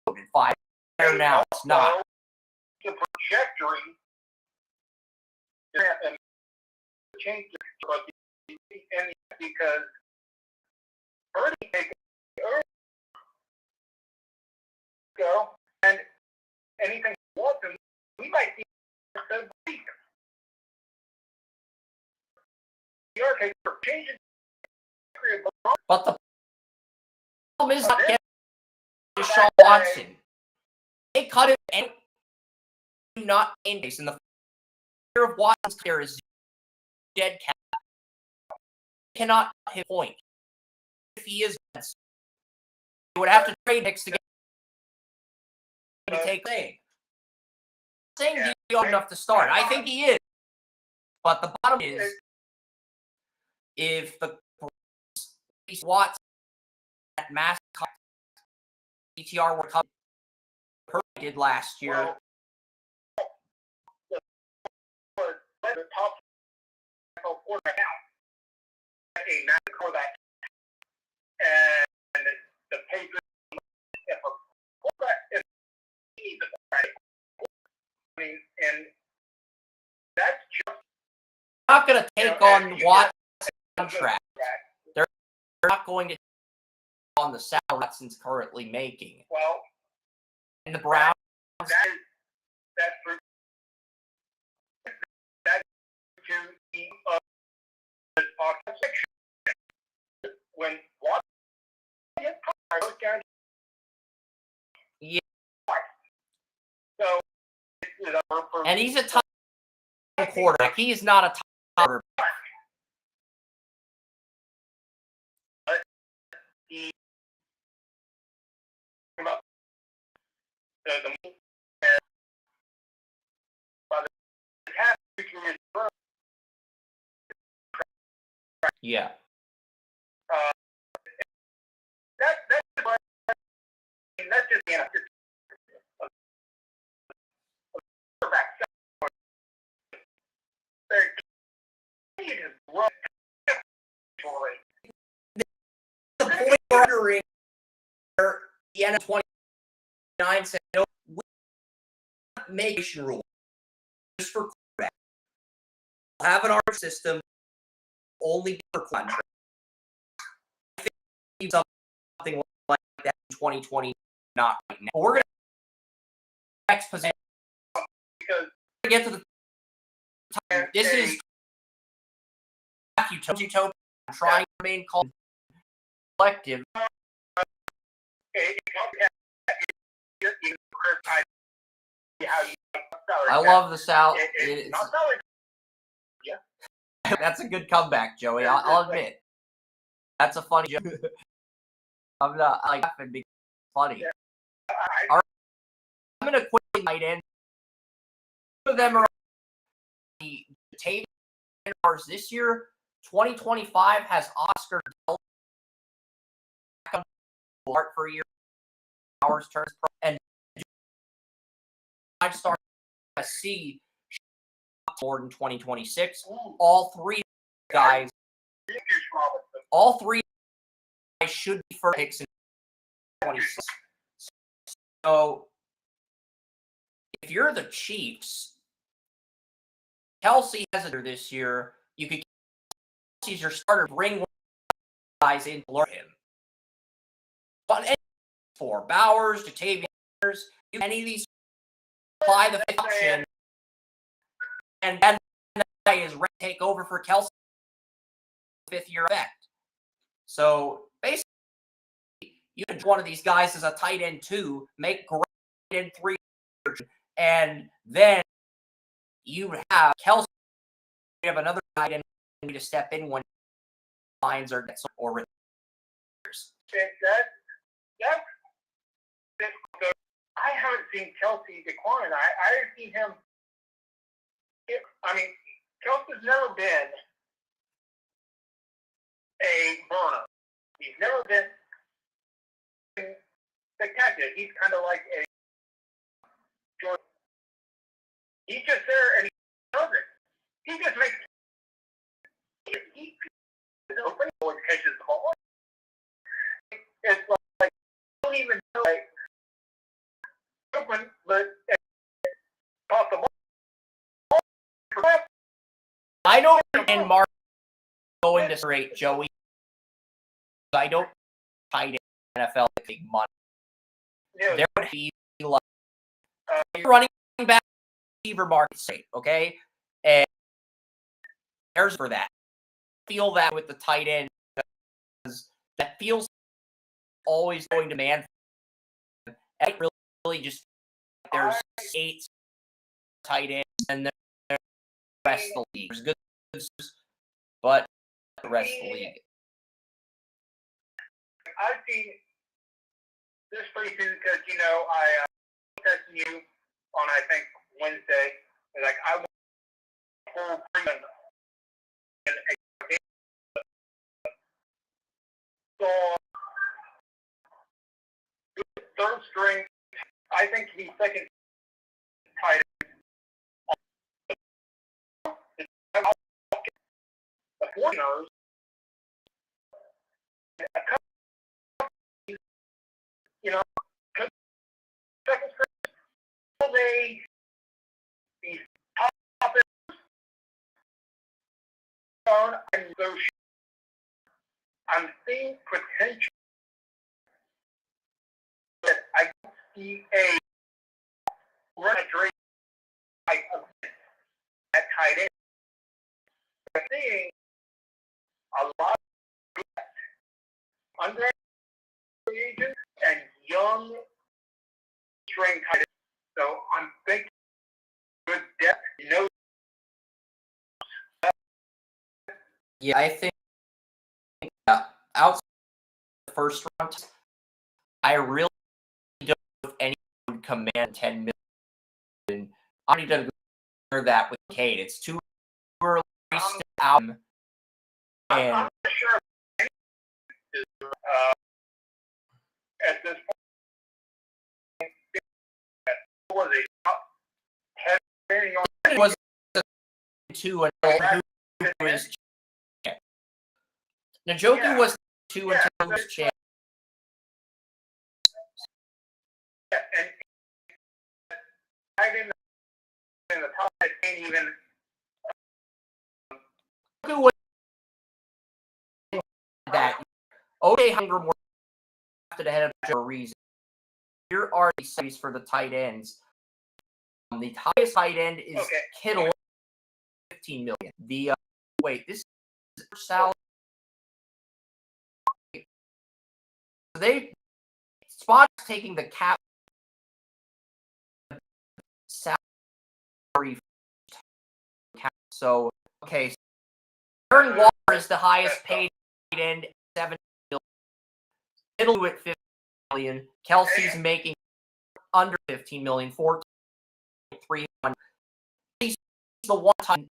in 5. Now it's not. The trajectory and change because early go and anything wants and we might see the week. But the problem is not getting Deshaun Watson. They cut it and do not increase in the fear of Watson's career is dead cat. Cannot hit point. If he is, he would have to trade picks to get to take thing. Saying he's good enough to start. I think he is. But the bottom is if the Watson at mass PTR were coming did last year. The top quarterback now, a massive quarterback, and the Patriots. If a quarterback is and that's just not going to take on Watson's contract. They're not going to take on the salary Watson's currently making. Well, and the Browns. That's true. That's to the when Watson And he's a top quarterback. He is not a top quarterback. Yeah. That's just the answer. The point ordering the end of 29 said, no, we make a rule just for quarterback. We'll have an art system only for contract. I think something like that in 2020, not right now. But we're going to next position because we're going to get to the time. This is Utopia. I'm trying to remain calm, collective. I love the South. That's a good comeback, Joey. I'll admit. That's a funny joke. I'm not laughing because it's funny. All right. I'm going to quickly light in. Two of them are the Tavian Stars this year. 2025 has Oscar Art for a year. Hours turns pro, and 5-star C more in 2026. All three guys should be first picks in 2026. So if you're the Chiefs, Kelsey has it this year. You could Kelsey's your starter, bring one guys in to learn him. But for Bowers, Jatavian, any of these apply the option, and then that is ready to take over for Kelsey 5th-year effect. So basically, you could one of these guys as a tight end 2, make great in 3, and then you have Kelsey. You have another tight end to step in when lines are or retires. I haven't seen Kelsey decline. I've seen him. I mean, Kelsey's never been a burner. He's never been spectacular. He's kind of like a Jordan. He's just there and he does it. He just makes he open or catches the ball. It's like I don't even know like open, but off the ball. I don't and Mark going to straight Joey. I don't tight end NFL big money. Yeah. There would be like running back receiver market state, okay? And there's for that. Feel that with the tight end because that feels always going to man. And it really just there's 8 tight ends and then the rest of the league. There's good, but the rest of the league. I've seen this pretty soon because I texted you on I think Wednesday. Like I want full freedom in a game. So third string, I think he's second tight end. The 49ers, second string, these top I'm seeing potential that I see a run rate like that tight end. I'm seeing a lot of underage agents and young string tight ends. So I'm thinking Yeah, I think outside the first round, I really don't know if anyone would command 10 million. I need to go that with Cade. It's too early out. And I'm not sure at this point was it was 2 until who was champ. Njoku was 2 until he was champ. And I didn't in the top 15 even. Njoku was that. O.J. Hungrim were drafted ahead of Joe for a reason. Here are the studies for the tight ends. The highest tight end is Kittle, 15 million. The wait, this is salary. They Spot's taking the cap salary. So okay, so Aaron Waller is the highest paid tight end, 7 million. Kittle at 15 million. Kelsey's making under 15 million, 14.3. He's the one time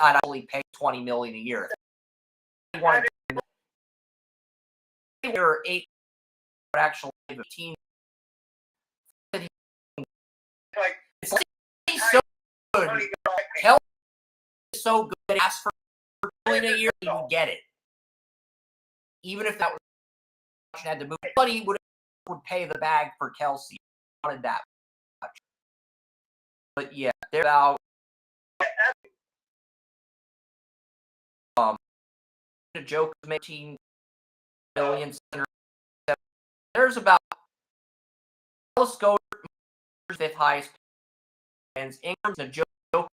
I'd only pay 20 million a year. They wanted to 8 actually 15. It's like he's so good. Kelsey is so good. Ask for $1 million a year, he would get it. Even if that was had to move, but he would pay the bag for Kelsey. He wanted that much. But yeah, they're about a joke of making millions. There's about let's go 5th highest and Ingram's a joke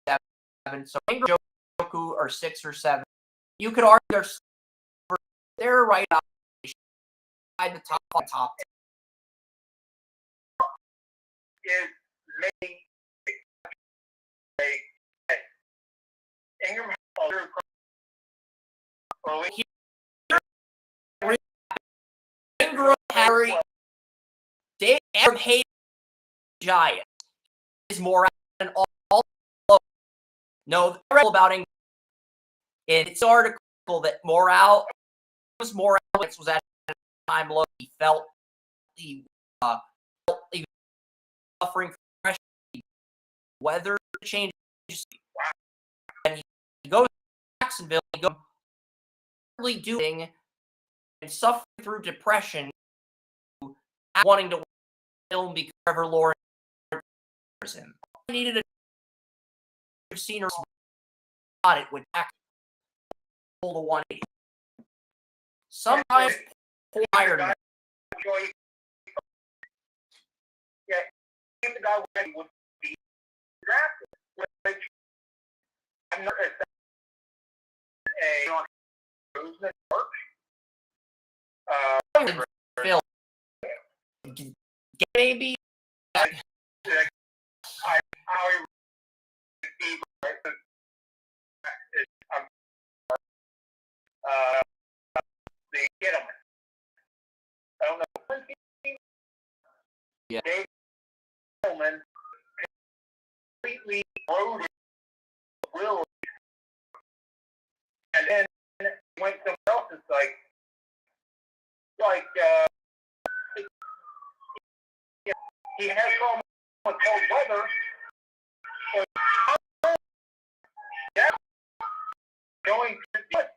7. So Ingram and Njoku are 6 or 7. You could argue they're right up by the top on top. Is making Ingram Ingram, Harry, Dave hate Giants is more than all. No, the article about Ingram. It's an article that Morales was at a time low. He felt he was suffering from pressure, weather changes, and he goes to Jacksonville. He goes really doing and suffering through depression, wanting to film because Trevor Lawrence him. He needed a receiver spot it with pull to 180. Sometimes poor Ironman. Yeah, the guy would be drafted. Which I'm not Phil, maybe. The gentleman. I don't know. Yeah. Dave Gentleman completely eroded will, and then went somewhere else. It's like he has problem with cold weather. Yeah, going to do it.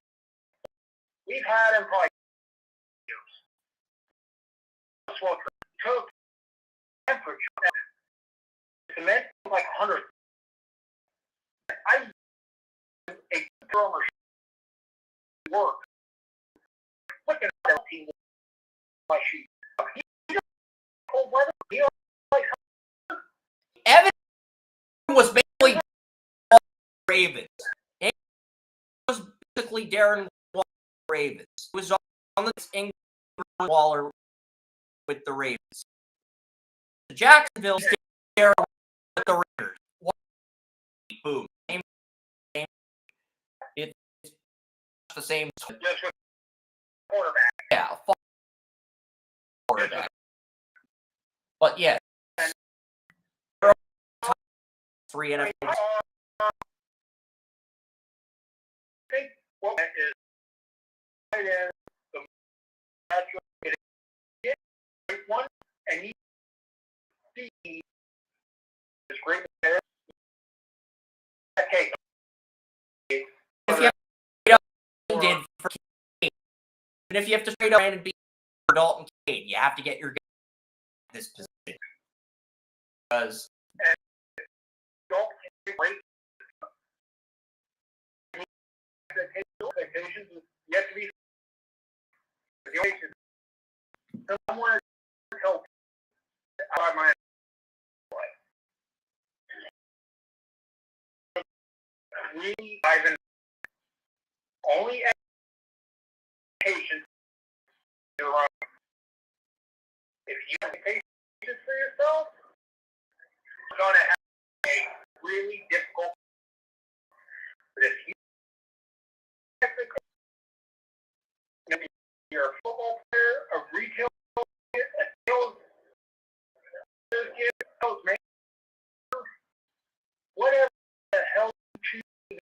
We've had him probably years. That's what took temperature. Cement was like 100. I a drummer work. Look at that team. Like she cold weather. He like Evan was basically Ravens. It was basically Darren Ravens. It was on the Ingram Waller with the Ravens. Jacksonville's Darren with the Raiders. Boom. It's the same. Just with quarterback. Yeah, quarterback. But yeah, 3 NFL. I think what is right in the natural great one, and you see this great player. Okay. If you have to trade up did for Cade, and if you have to trade up and be for Dalton Cade, you have to get your guy in this position. Because Dalton Cade, great. Expectations yet to be someone help out of my really Ivan only patience to run. If you have patience for yourself, you're gonna have a really difficult. But if you you're a football player, a retail player, a sales manager, whatever the hell you choose,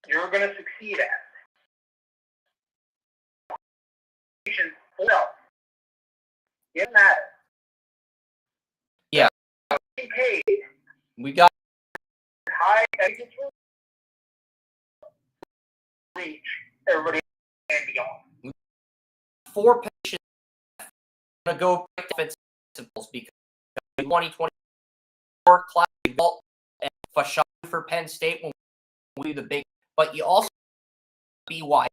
you're going to succeed at. Well, it matters. yeah, Paid we got high reach everybody and beyond. 4 positions going to go back to defensive principles because in 2024, Clyde Walt and Fashawn for Penn State will do the big. But you also BYU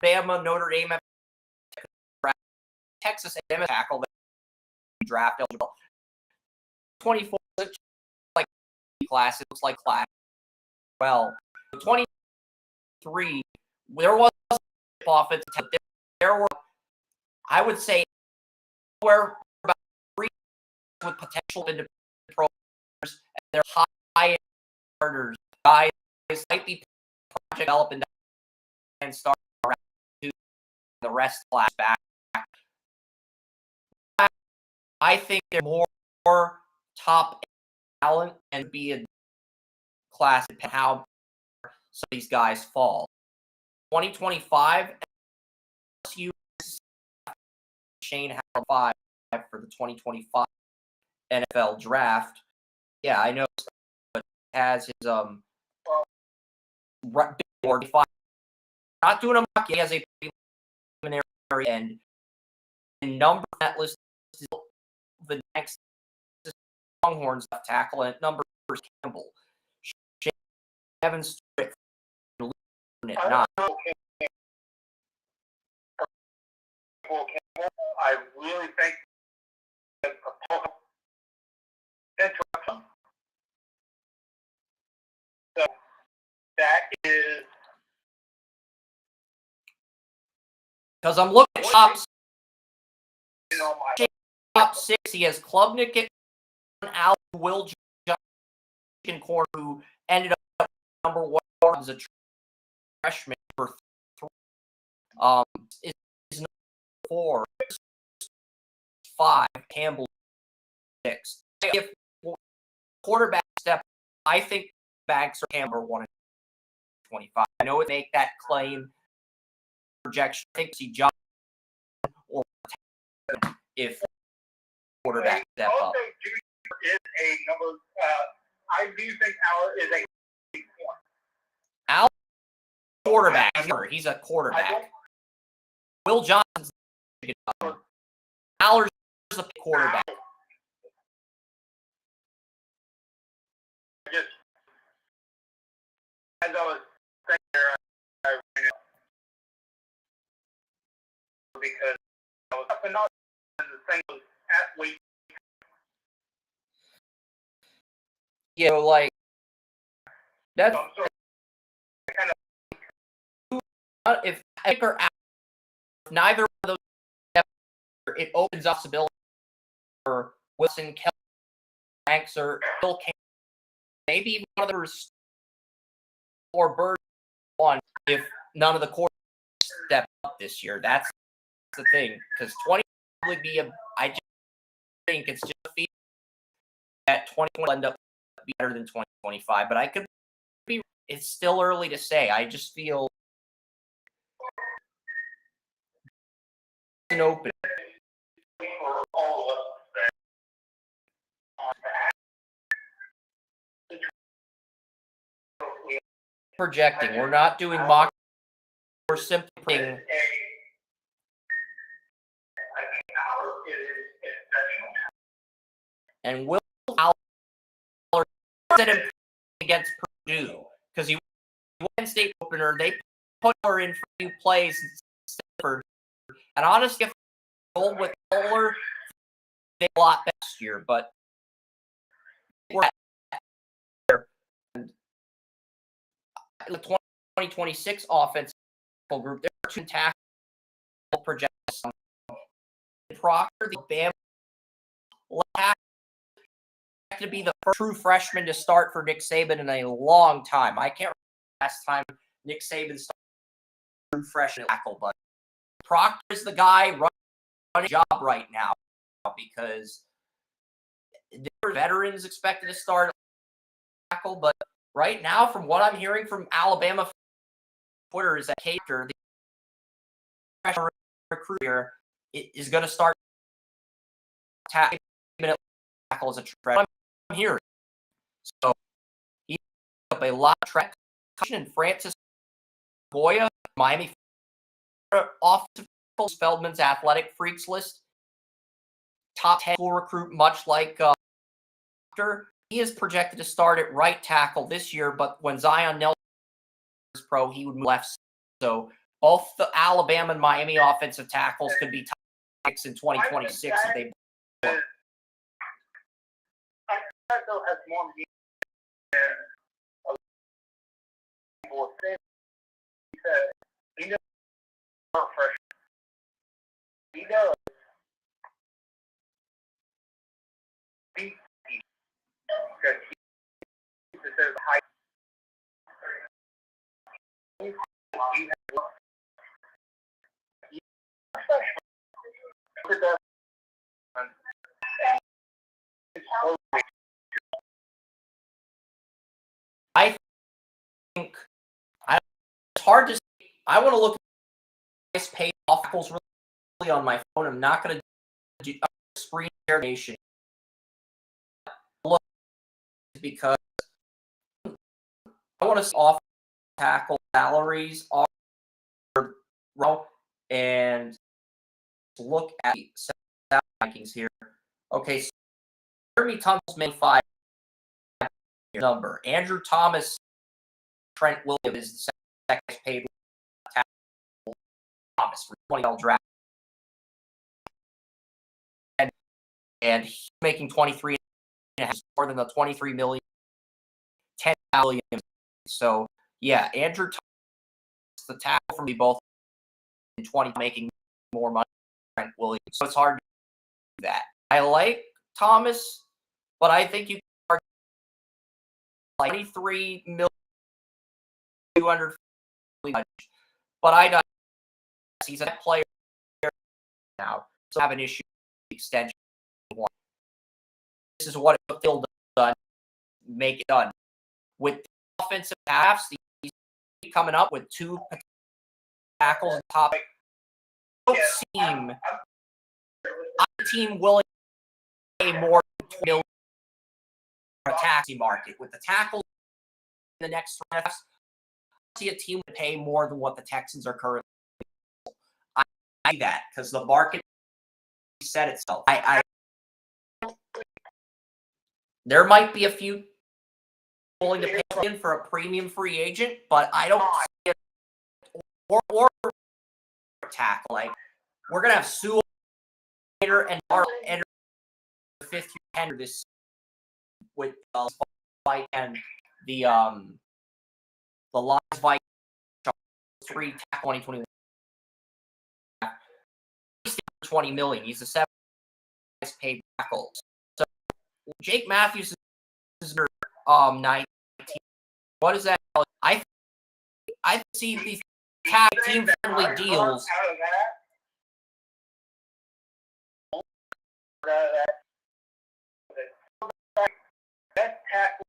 Bama, Notre Dame, Texas A&M tackle draft eligible. 24 like class, it looks like class. Well, 23, there was offense. There were, I would say, where about 3 with potential independent pros, and they're high starters, guys might be project developing and start around to the rest class back. I think they're more top talent and be a class and how some of these guys fall. 2025, LSU Shane Howard 5 for the 2025 NFL draft. Yeah, I know, but has his board 5. Not doing a mock. He has a preliminary and number that list is the next Longhorns left tackle and number is Campbell. Evans not. I really think that so that is because I'm looking at top 6. He has Klubnik at Al Will Johnson corner who ended up number 1 as a freshman for 3. Is number 4, 5 Campbell 6. If quarterback step, I think Bags or Campbell 1 and 25. I know it make that claim projection. I think see John or if quarterback step up. Is a number. I do think Aller is a big point. Al quarterback. He's a quarterback. Will Johnson's Aller's a quarterback. Just as I was saying there, because I was up and up, and the thing was at weight. You know, like that's kind of if I think or out, if neither one of those, it opens up possibility for Wilson, Kelly, Banks, or Bill King, maybe even one of those more birds on if none of the quarterbacks step up this year. That's the thing, because 20 will probably be I just think it's just a feeling that 2020 will end up better than 2025, but I could be. It's still early to say. I just feel an open. Projecting. We're not doing mock. We're simply putting. And Will Aller against Purdue because he won state opener. They put her in for a few plays and honestly, if roll with Aller, they a lot next year. But we're at and the 2026 offensive group. There are two tackle projections. Proctor, the Bama to be the first true freshman to start for Nick Saban in a long time. I can't remember the last time Nick Saban started true freshman tackle, but Proctor is the guy running the job right now because there are veterans expected to start tackle, but right now, from what I'm hearing from Alabama Twitter, is that Cater, the freshman recruit here, is going to start tackle as a freshman. I'm hearing. So he up a lot of track and Francis Goya, Miami offensive Feldman's athletic freaks list. Top 10 school recruit, much like he is projected to start at right tackle this year, but when Zion Nelson was pro, he would move left. So both the Alabama and Miami offensive tackles could be top 6 in 2026 if they. Still has more meaning than a people think. He knows fresh. He knows. Because he says high. I think it's hard to see. I want to look at price paid offers really on my phone. I'm not going to do screen share nation because I want to see off tackle salaries and look at the rankings here. Okay, so Jeremy Tunsil's made 5 number. Andrew Thomas, Trent Williams is the second paid tackle. Thomas for $20 draft, and he's making 23 and more than the 23 million, 10 million. So yeah, Andrew Thomas, the tackle from me both in 20, making more money than Trent Williams. So it's hard to do that. I like Thomas, but I think you are like 23 million, 200. But I know he's a player now, so I have an issue with the extension. This is what Phil done. Make it done with the offensive halves. He's coming up with 2 tackles and top. I'm a team willing to pay more than $20 million for a taxi market with the tackles in the next 3 drafts. I see a team would pay more than what the Texans are currently. I see that because the market set itself. There might be a few willing to pay in for a premium free agent, but I don't see it or tackle. Like we're gonna have Sewell and Marlon enter the 5th year tender this with fight and the Lions fight 3 tackle 2021. 20 million. He's the 7th highest paid tackle. So Jake Matthews is 19. What is that? I I see these team-friendly deals. Out of that. Best tackle.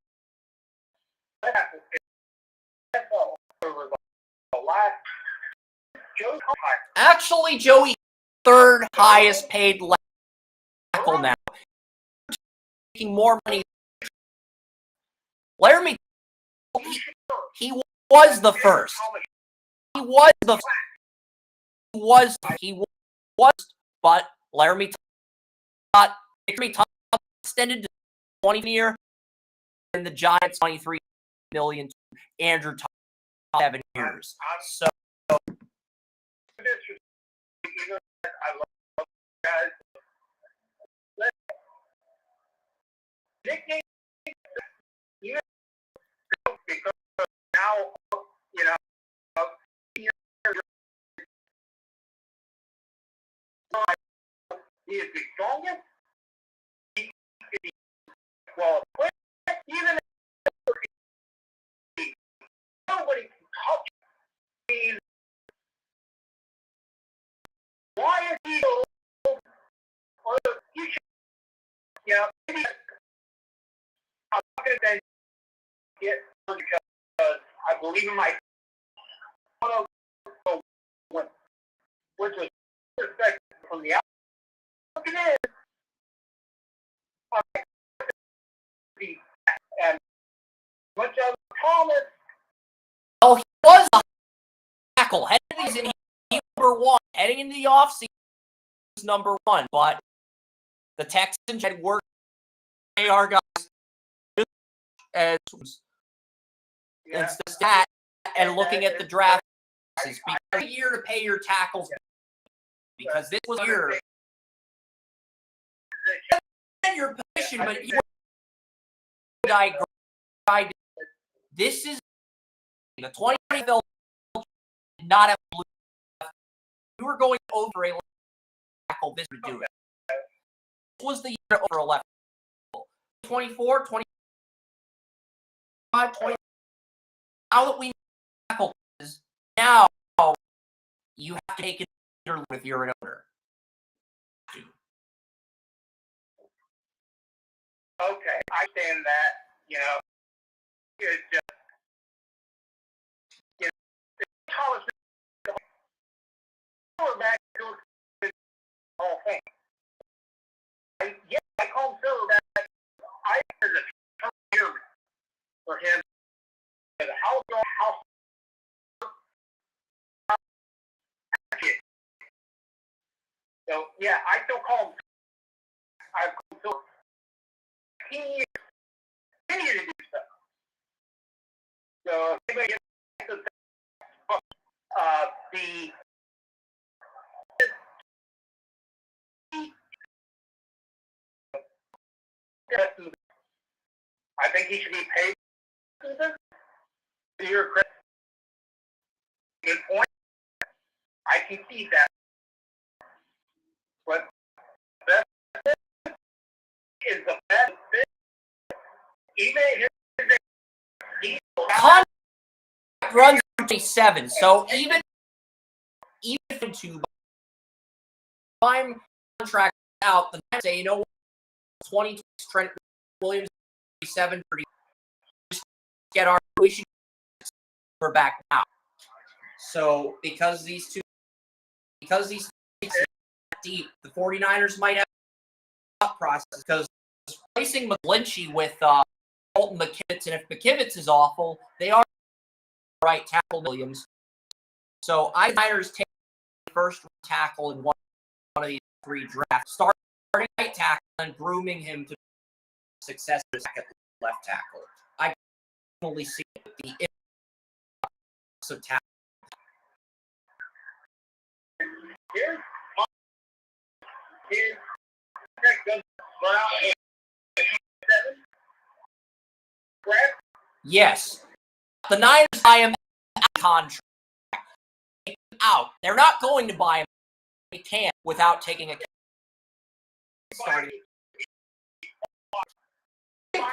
Over the last. Actually, Joey, third highest paid left tackle now. Making more money. Laramie, he was the first. He was, but Laramie extended to 20 year, and the Giants 23 million. Andrew 7 years. So. I love guys. Nickname, because now, he is the strongest. He is well equipped. Even if nobody can touch him. Why is he so? Or you should, maybe I'm not going to get because I believe in my which was respect from the outside. Looking in, and much of Thomas. Oh, he was a tackle. Heading number one. Heading into the offseason, number one. But the Texans had worked AR guys as that, and looking at the draft is because a year to pay your tackles, because this was a year in your position, but you this is the 2020 Phil did not have blue. You were going over a left tackle this to do it. This was the year over a left tackle. 24, 25, 20. Now that we tackle is now you have to take it if you're an owner. Okay, I stand that, it's just, college, back to the whole thing. I call him silverback. I there's a tough year for him. How so yeah, I still call him. I call him silver. He continued to do stuff. So anybody gets the I think he should be paid. To your credit, good point. I can see that. But the best is the best fit. Even his contract runs 27, so even to time contract out, the next day, 20 Trent Williams 37 for get our we should we're back now. So because these deep, the 49ers might have a process because replacing McGlinchey with Colton McKivitz, and if McKivitz is awful, they are right tackle Williams. So Niners take the first tackle in one of these three drafts, starting right tackle and grooming him to success as second left tackle. I can only see the of tackle. Yes. The Niners buy him contract. Out. They're not going to buy him. They can't without taking a starting.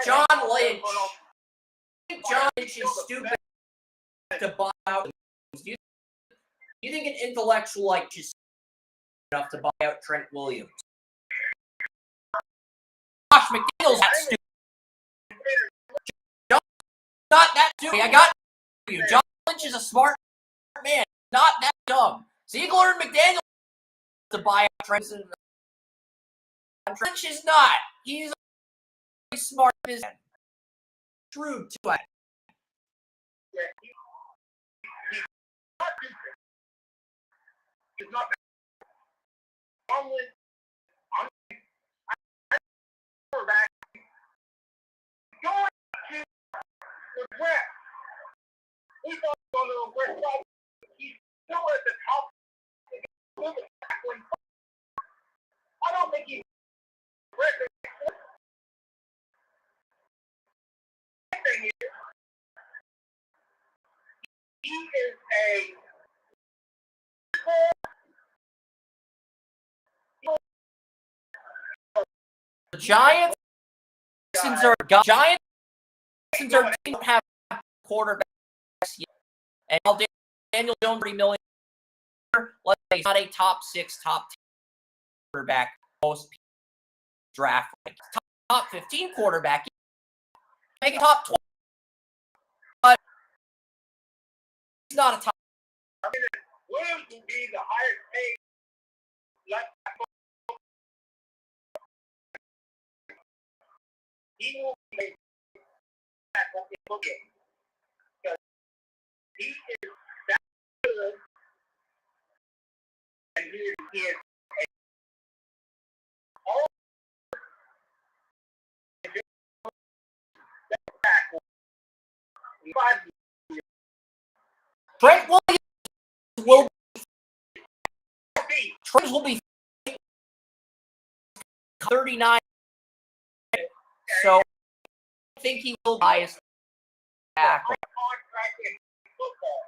John Lynch is stupid. to buy out. Do you think an intellectual like just enough to buy out Trent Williams? Josh McDaniels that stupid. Not that stupid. I got you. John Lynch is a smart man. Not that dumb. Ziegler and McDaniels to buy out Trent. Lynch is not. He's a smart businessman. True to it. He's not I'm back going to regret. He thought he was going to regret side. He's still at the top. I don't think he's regret. He is a the Giants don't have quarterbacks yet. And Daniel Jones, $3 million. Let's say he's not a top 6, top 10 quarterback. Most people draft top 15 quarterback. Make a top 20. But he's not a top. Williams will be the highest paid left tackle. He will make tackle in the game. Because he is that good. And he is all tackle. Trent Williams will be 39. So I think he will buy his tackle. Contract in football.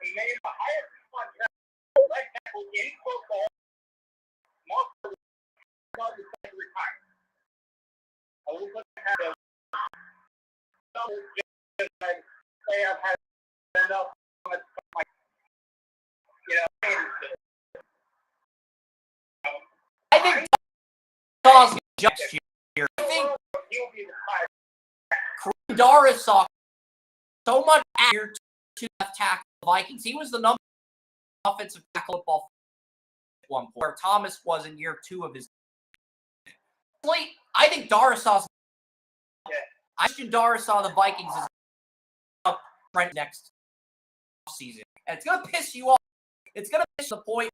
He made the highest contract right tackle in football. Most of the retired. I will look at the say I've had enough. I think Dawes next year. I think Kareem Doris saw so much year to left tackle the Vikings. He was the number one offensive tackle football at one point, where Thomas was in year 2 of his. I think Doris saw. I think Doris saw the Vikings is up Trent next season, and it's gonna piss you off. It's gonna piss the point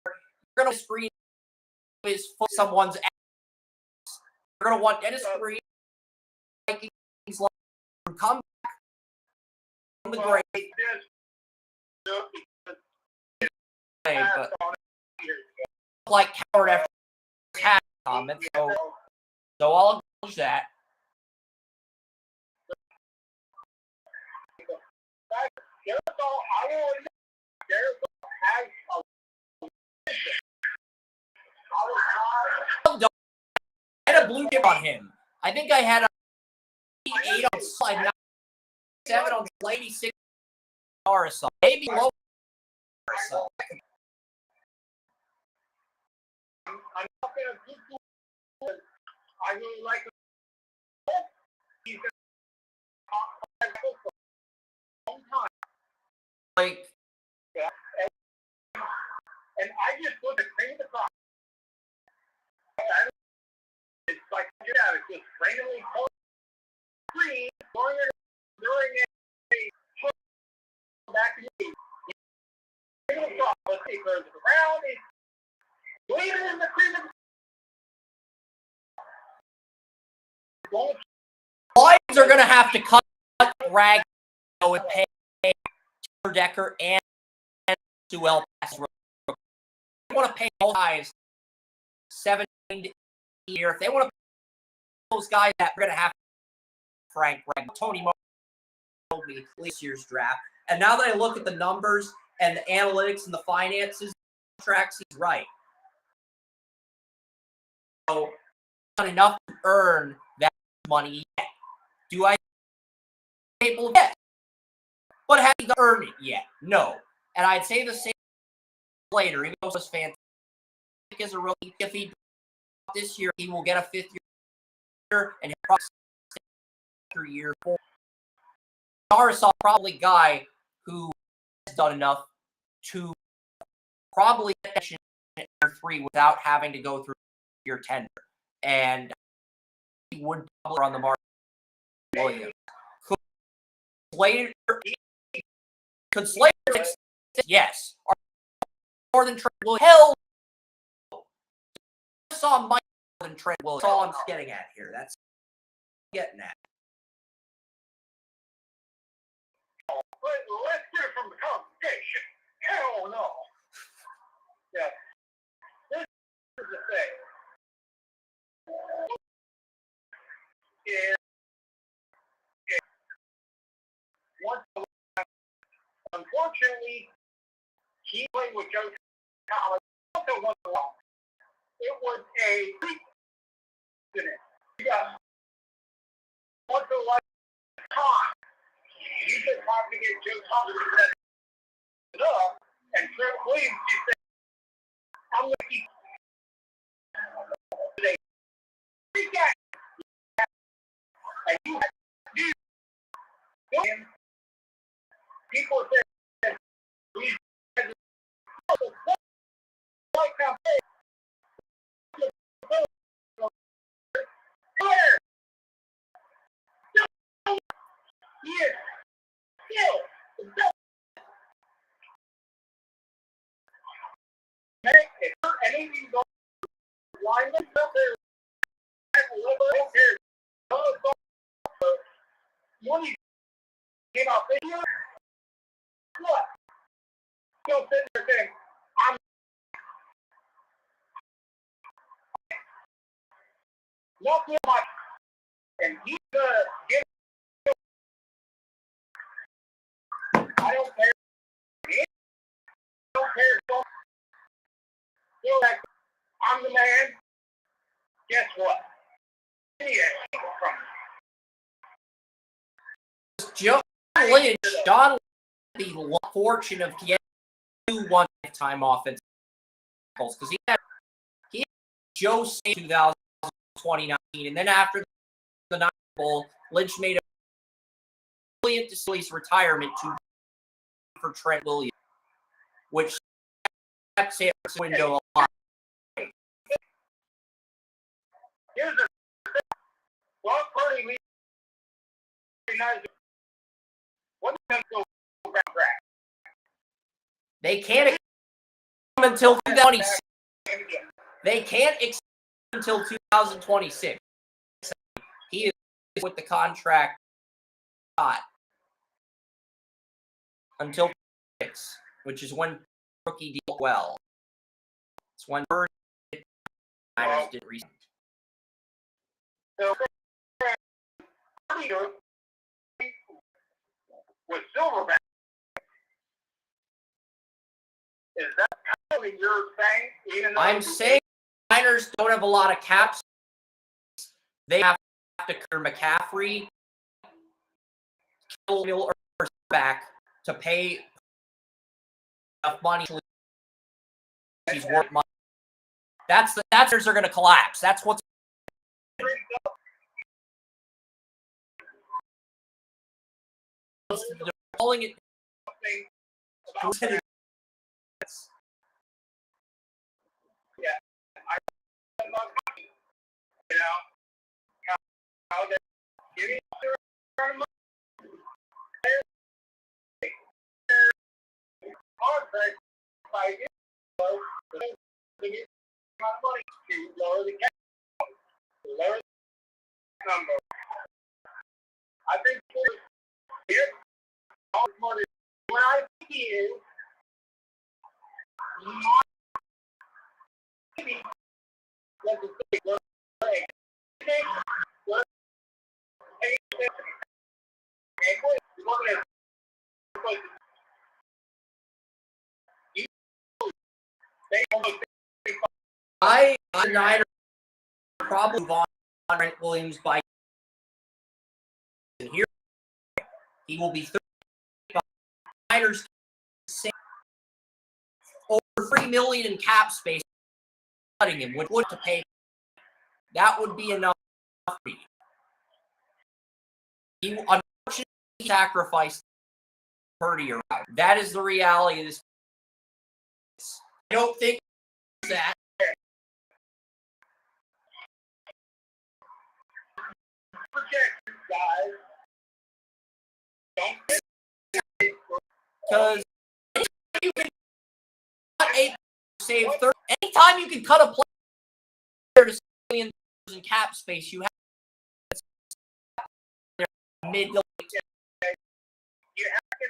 where you're gonna screen his foot someone's ass. You're gonna want Dennis Green, Vikings come back from the grave. But like Howard after had comments, so I'll acknowledge that. I had a blue chip on him. I think I had a 8 on slide 7 on 86 or so. Maybe low. So. I'm not going to do it. I really like him. He's going to for a long time. Like, yeah. And I just look at cream the top. It's like, yeah, it's just randomly green during a back to me. Let's see, goes around. Leave it in the cream of the Lions are going to have to cut Rag and pay Taylor Decker and Sewell. They want to pay those guys $17 a year. If they want to pay those guys that, we're going to have Frank Rag. Tony Moore told me this year's draft. And now that I look at the numbers and the analytics and the finances, contracts, he's right. So, not enough to earn that money yet. Do I able? Yes. earned it yet. No. And I'd say the same later. Even though he was fantastic as a rookie, if he this year, he will get a 5th year and he'll probably stay for year 4. Arisaw probably a guy who has done enough to probably get year 3 without having to go through year 10. And he would probably run the market. Williams. Could Slater yes. More than Trent Williams? Hell no. I saw Mike more than Trent Williams. That's all I'm getting at here. That's what I'm getting at. Let's hear from the competition. Hell no. Yeah. This is the thing. Unfortunately, he played with Joe Collins. Also won the long. It was a incident. You got once in a lifetime. You just have to get Joe Collins to set it up, and Trent Williams, you said, I'm going to keep today. And you have to do him. People said, he's like campaign. He is still the best. And if you go lineman up there, money came out there. What? Still sitting there saying, I'm not doing my, and he's get. I don't care. I don't care. Feel like I'm the man. Guess what? John the fortune of getting 2 one-time offensive tackles because he had Joe St. 2019, and then after the Ninth Bowl, Lynch made a brilliant decision retirement for Trent Williams, which kept San Francisco window alive. Here's the thing. Well, Purdy leaves. What's going to go back? They can't extend until 2026. They can't extend until 2026. He is with the contract until 6, which is when rookie deal well. It's when Purdy did recently. So, with Silverback, is that kind of your thing? Even though I'm saying Niners don't have a lot of caps. They have to clear McCaffrey, Kill or back to pay enough money. He's worth money. That's are going to collapse. That's what's. They're calling it. Yeah, you know how they're giving their money. Contract by to get money to lower the cap, lower the number. I think here, all money. What I think is, maybe let the thing go away. The Niners probably move on Trent Williams by here. He will be 35 Niners over $3 million in cap space cutting him, which would to pay. That would be enough for me. He unfortunately sacrificed Purdy around. That is the reality of this. I don't think that. Guys, don't because you can cut save 30. Anytime you can cut a player to $6 million in cap space, you have mid. you have to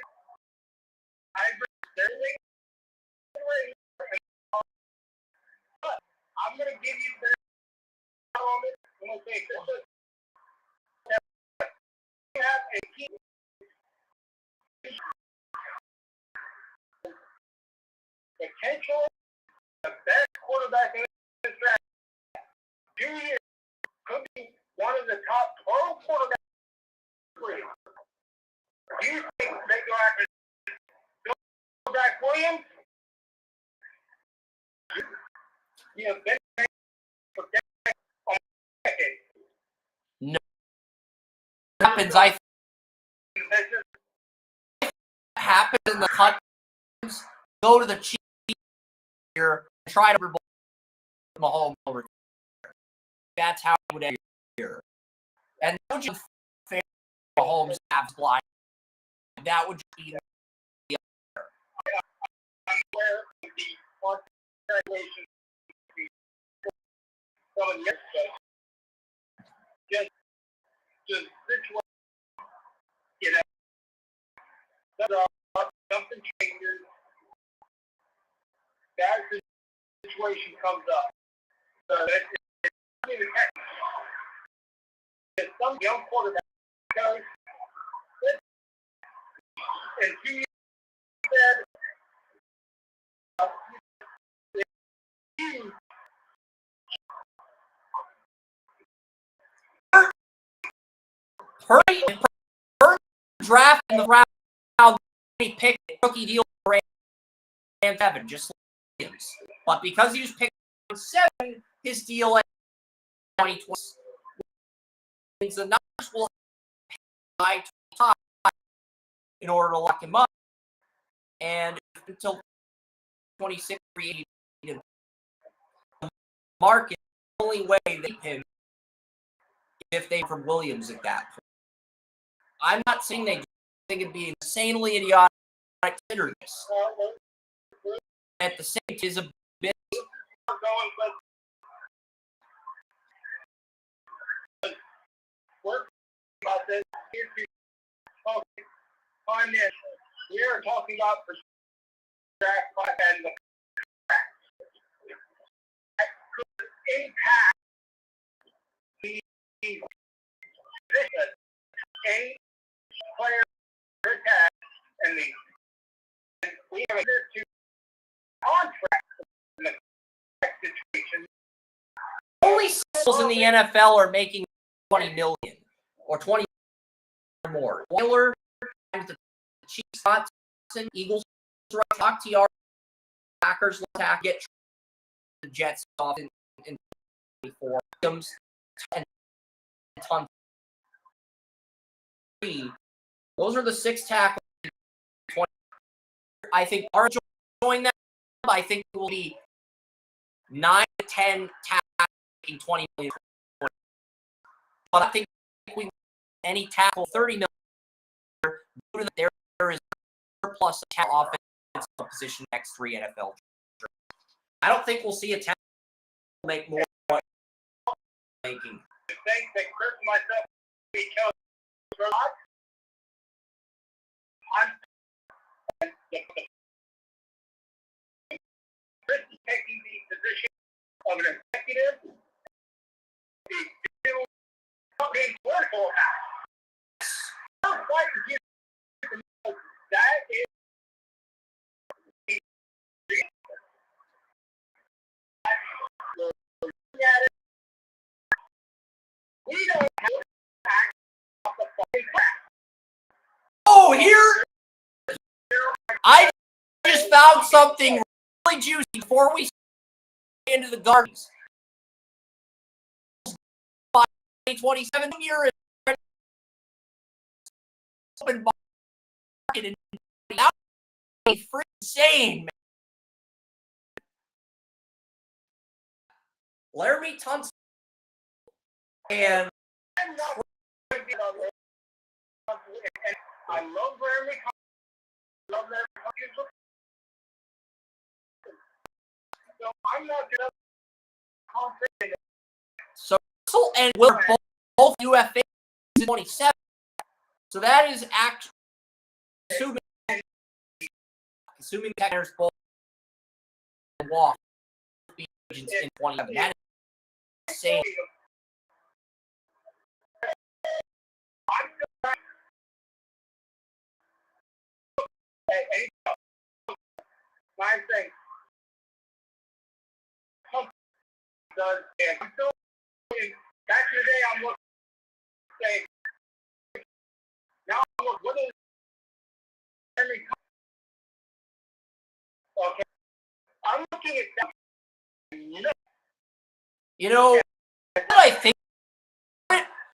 I'm going to give you the moment. I'm going to say this is you have a key potential the best quarterback in the draft. 2 years could be one of the top 12 quarterbacks. Do you think they go after quarterback Williams? You have been for decades. No. Happens. I happens in the cut. Go to the Chiefs here and try to revolt Mahomes over. That's how it would end here. And that would just fair Mahomes have blind. That would be the other. I'm aware of the congratulations from yesterday. Just situation, you know, something changes. That situation comes up. So it's some young quarterback goes, and he said, Purdy draft in the round he picked a rookie deal for and 7, just like Williams. But because he was picked 7, his deal at 2020 means the Niners will have high in order to lock him up. And until 26 free agent, the market, the only way they pin if they from Williams at that point. I'm not saying they think it'd be insanely idiotic to consider this. At the same time, is a bit work about this. We are talking about draft and the that could impact the position any player and we have a to contract in the situation. Only sales in the NFL are making $20 million or 20 or more. Oilers, the Chiefs, Watson, Eagles, talk to your Packers, attack, get the Jets off in 24. And tons. Those are the 6 tackles. I think are joining that. I think it will be 9 to 10 tackles making $20 million. But I think we any tackle $30 million. There is surplus offensive position next 3 NFL. I don't think we'll see a tackle make more making. I think that Chris and myself because I'm Chris is taking the position of an executive. He's still being political about it. I'm fighting you. That is we don't have to act off the fucking crap. Oh, here I just found something really juicy before we get into the Gardens. 2027 year is open market and that is freaking insane, man. Laramie Tunsil and I love Laramie. Love Laramie. So I'm not gonna confident. So and we're both UFA in 27. So that is actually assuming there's both walk agents in 27. That is insane. My thing does, and I'm still back in the day. I'm looking saying now. What is Henry? Okay, I'm looking at that. You know what I think?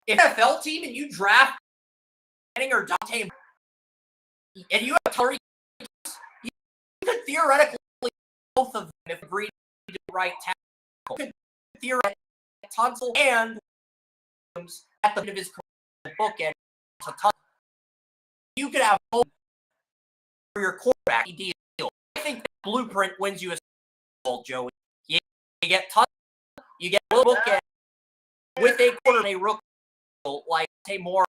If NFL team and you draft Manning or Dante, and you have Tariq, you could theoretically both of them if agreed to the right tackle. You could theoretically Tunsil and Williams at the end of his career bookend. You could have both for your quarterback deal. I think that blueprint wins you a Super Bowl, Joey. You get Tunsil, you get a bookend with a quarterback, a rookie like say more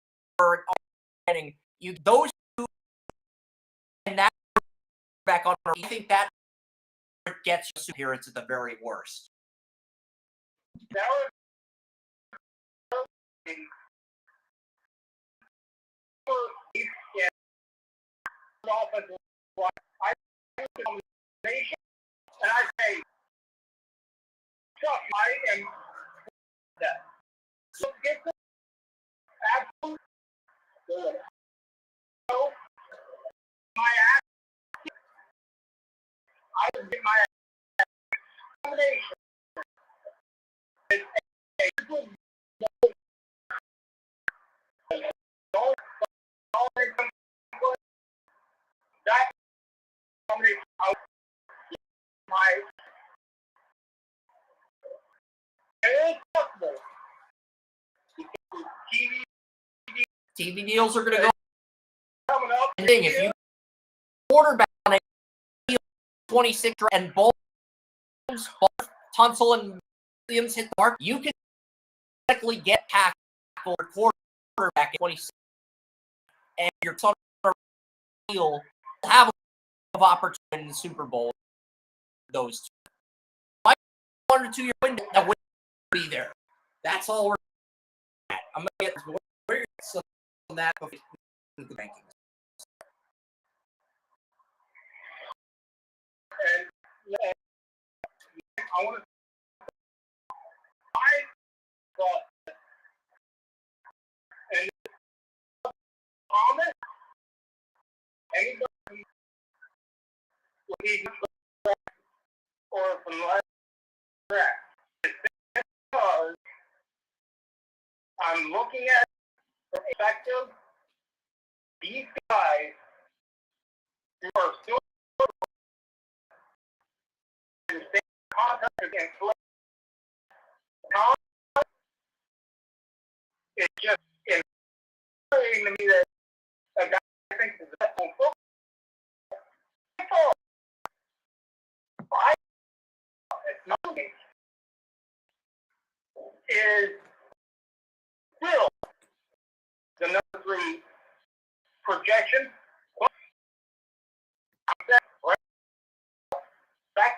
getting you those two and that back on. I think that gets you appearance at the very worst. That was offensive line. I combination, and I say, Chuck, I am that. So get the absolute good. So my ass, I would get my combination. It's a good that combination out my it is possible. TV deals are going to go. Coming up, If you quarterback on a 26 and both Tunsil and Williams hit the mark, you can technically get tackle quarterback at 26, and your son will have of opportunity in the Super Bowl. Those two, 1 or 2 year window that would be there. That's all we're at. I'm gonna get where some on that before the rankings. And I want to. I thought, and comment anybody would be or from last track. Because I'm looking at the perspective, these guys who are still in the same context against it's just infuriating to me that a guy thinks is that on football. It's not is still the number 3 projection. Back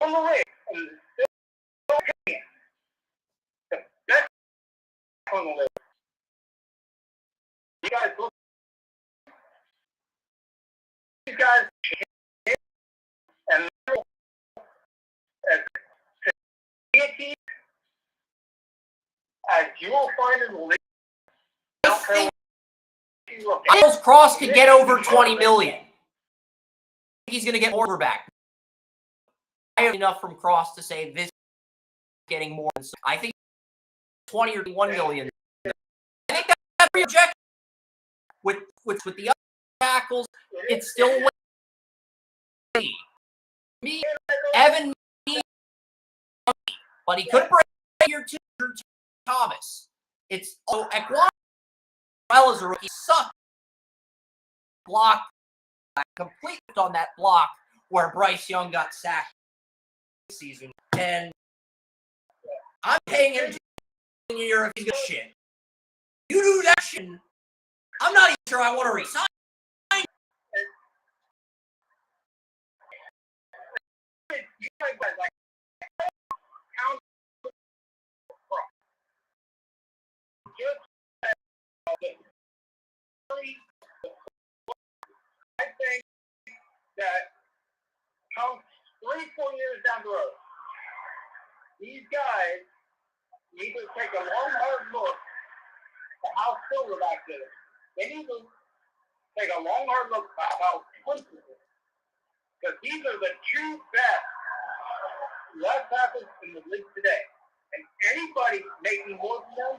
on the way and still the best on the list. You guys look. These guys and as deity as you will find in the league. Miles Cross could get over 20 million. he's going to get more back. I have enough from Cross to say this is getting more. I think 20 or 1 million. I think that's pretty objective. With the other tackles, it's still me, Evan, but he couldn't break your two Thomas. It's Ekwon well as a rookie sucked. Block complete on that block where Bryce Young got sacked this season, and I'm paying him a year if he's good shit. You do that shit, I'm not even sure I want to resign. You guys like count just I think that comes 3-4 years down the road. These guys need to take a long, hard look at how Silverback did it. They need to take a long, hard look at how Clemson did it. Because these are the two best left tackles in the league today. And anybody making more than them,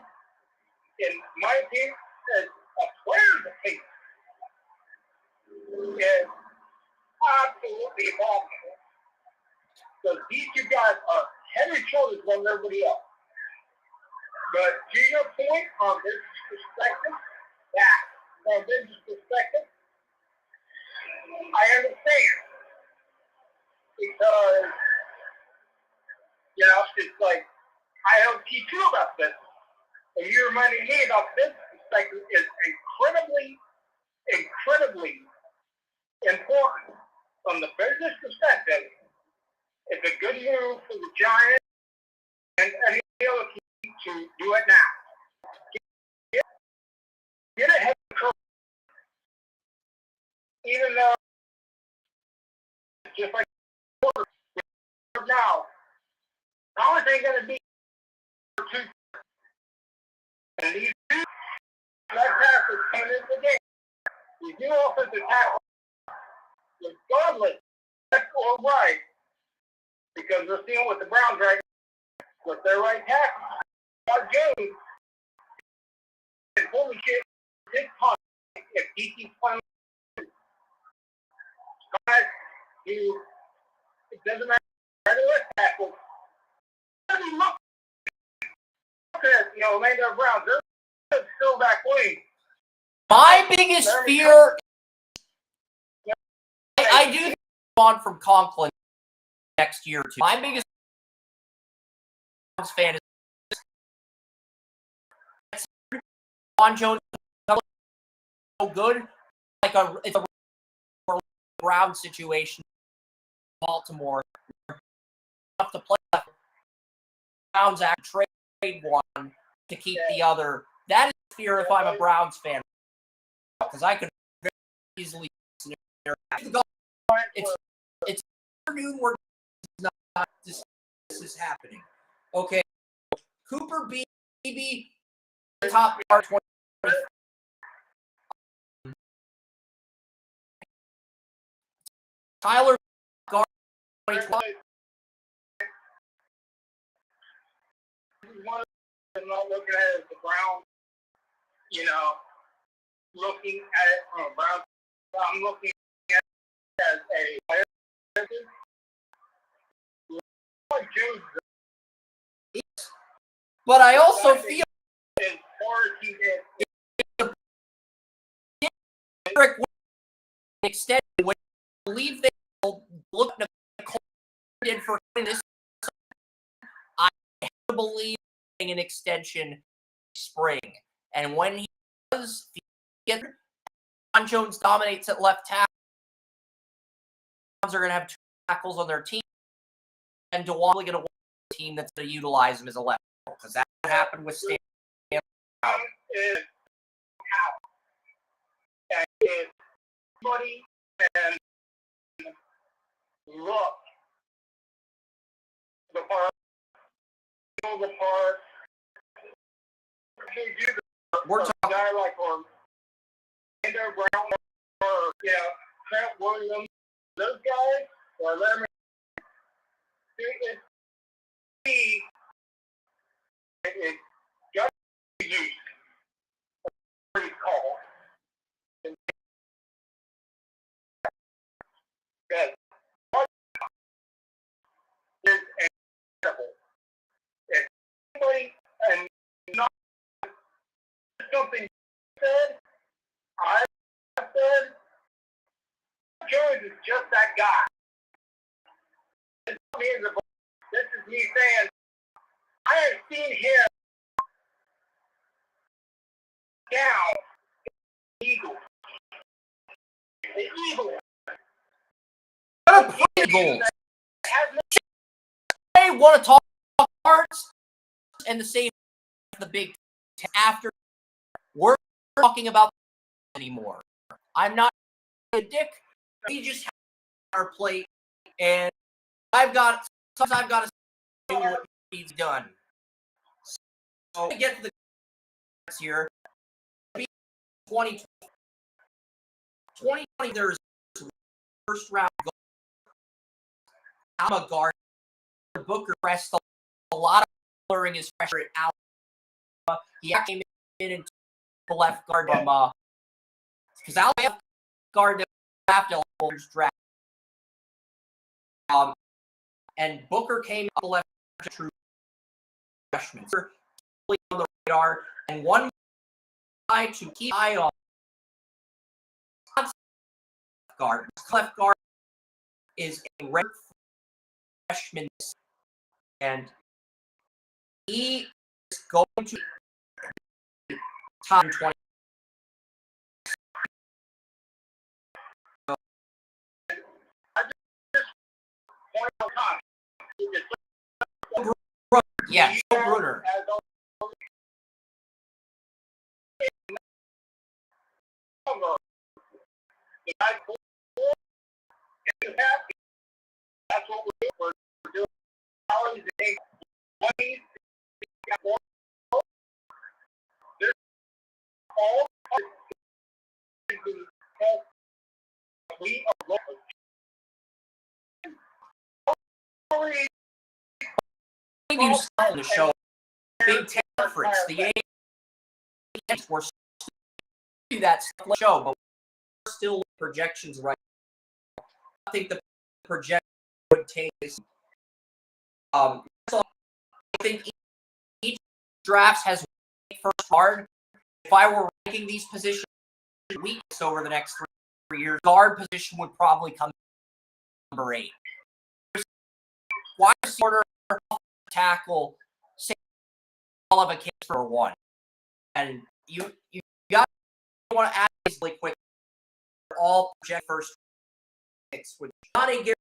in my opinion, as a player's opinion, is absolutely abominable. So these two guys are head and shoulders above everybody else. But to your point on this perspective, I understand. Because, it's like, I help teach you about this. And you reminded me about this perspective is incredibly, incredibly important. From the business perspective, it's a good move for the Giants and any other team to do it now. Get ahead of the curve. Even though it's just like now, Collins ain't going to be for 2. And these two left tackles coming into the game. These new offensive tackles, regardless, left or right, because we're seeing with the Browns right now, with their right tackle, our game, and holy shit, his punt, if he keeps playing, it doesn't matter. Right left tackle. Look at, Orlando Browns. They're still back wing. My biggest fear, I do think on from Conklin next year too. My biggest fan is Ron Jones so good, it's a Brown situation. Baltimore enough to play. Browns act trade one to keep the other. That is fear if I'm a Browns fan, because I could very easily. It's afternoon where this is happening. Okay, Cooper Beebe, top 20. Tyler Guard 2012. I'm not looking at it as the Browns, looking at it from a Browns. I'm looking at it as a player. But I also feel as far as he is, Eric extended. I believe they will look at did for this. I believe an extension spring, and when he does get Ron Jones dominates at left tackle, are going to have 2 tackles on their team, and DeWan's going to win a team that's going to utilize him as a left tackle, because that happened with Stan. Is how and if somebody can look the part, they do We're talking a guy like Orlando Brown or Trent Williams those guys, or let me it's got to be used. Pretty called. Because what is incredible. If anybody, and not something you said, I said, Jones is just that guy. This is me saying, I have seen him down the Eagles. The Eagles. What a Eagles. They want to talk cards and the same the Big Ten after we're talking about anymore. I'm not a dick. We just have our plate, and sometimes I've got to do what needs done. So to get to the here, 2020, there's first round goal. I'm a guard. Booker pressed a lot of blurring his pressure at Alabama. He actually came in the left guard from because Alabama guard after draft. And Booker came up the left true freshman. On the radar, and one guy to keep an eye on guard. Left guard is a red freshman, and he is going to top 20. Yeah, Joe Bruner. That's what we're doing. There's all we are local. You started the show. Big Ten Conference, the AFC we're do that show, but we're still projections right. I think the projection would take this. So I think each draft has first card. If I were ranking these positions weeks over the next 3 years, guard position would probably come number 8. Wide receiver, tackle, all of a case for 1, and you got to want to add these really quick. All project first picks, which not a guarantee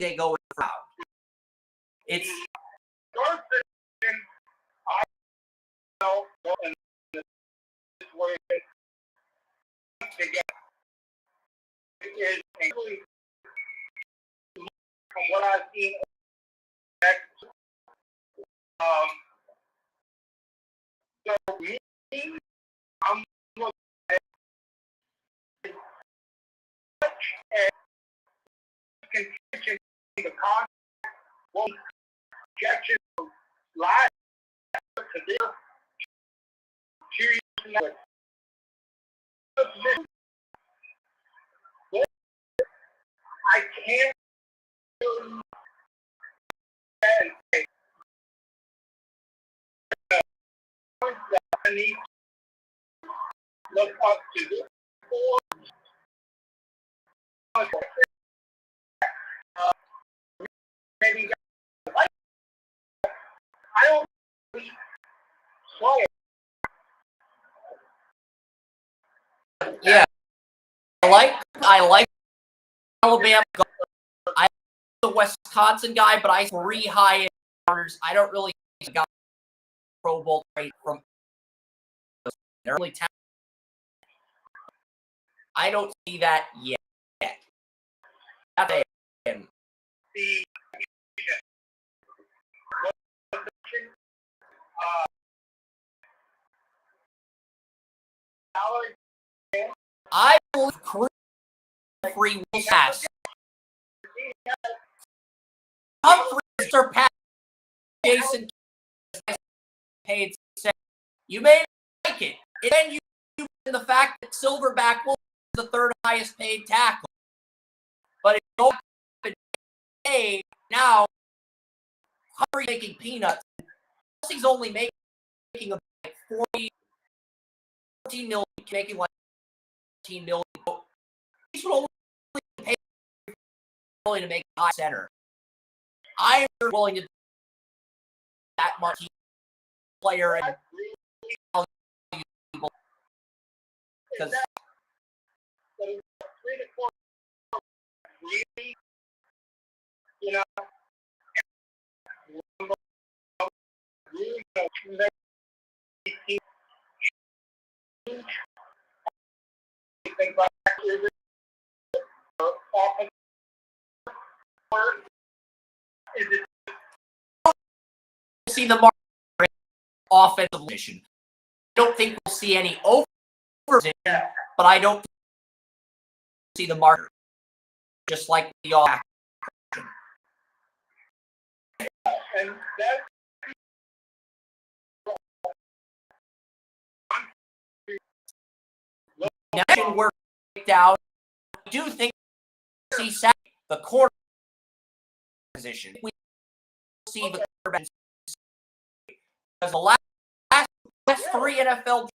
they go in the crowd. It's guard position. I know in this way together. It is actually from what I've seen. So me, I'm looking at contention the contract, well, projection live to this 2 years from now. I can't do that and say that I need to look up to this maybe I don't really slow. yeah. I like Alabama. I like the Wisconsin guy, but I 3 high corners. I don't really got Pro Bowl rate from they're really talented. I don't see that yet. That's him. I believe free will pass. surpass Jason paid. You may like it. And then you the fact that Silverback will be the third highest paid tackle. But if you don't pay now, how are you making peanuts? He's only making about 14 million, making like 14 million. He's only pay million to make a high center. I'm willing to do that much player and because 3 to 4 really, you know, think like often is it see the market offensive mission. I don't think we'll see any over, but I don't see the market just like the all. and that Now we're down. I do think we see the corner position. We see the quarterback because the last 3 NFL drafts,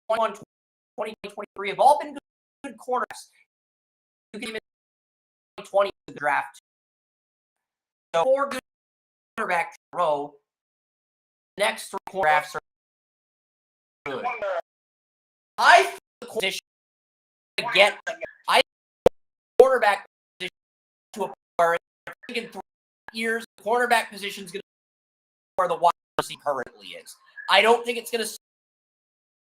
2023 have all been good quarterbacks. You can even 2020 draft. So 4 good quarterbacks in a row. The next 3 quarterbacks are good. I think the position to get quarterback position to a where in 3 years the quarterback position is going to be where the wide receiver currently is. I don't think it's going to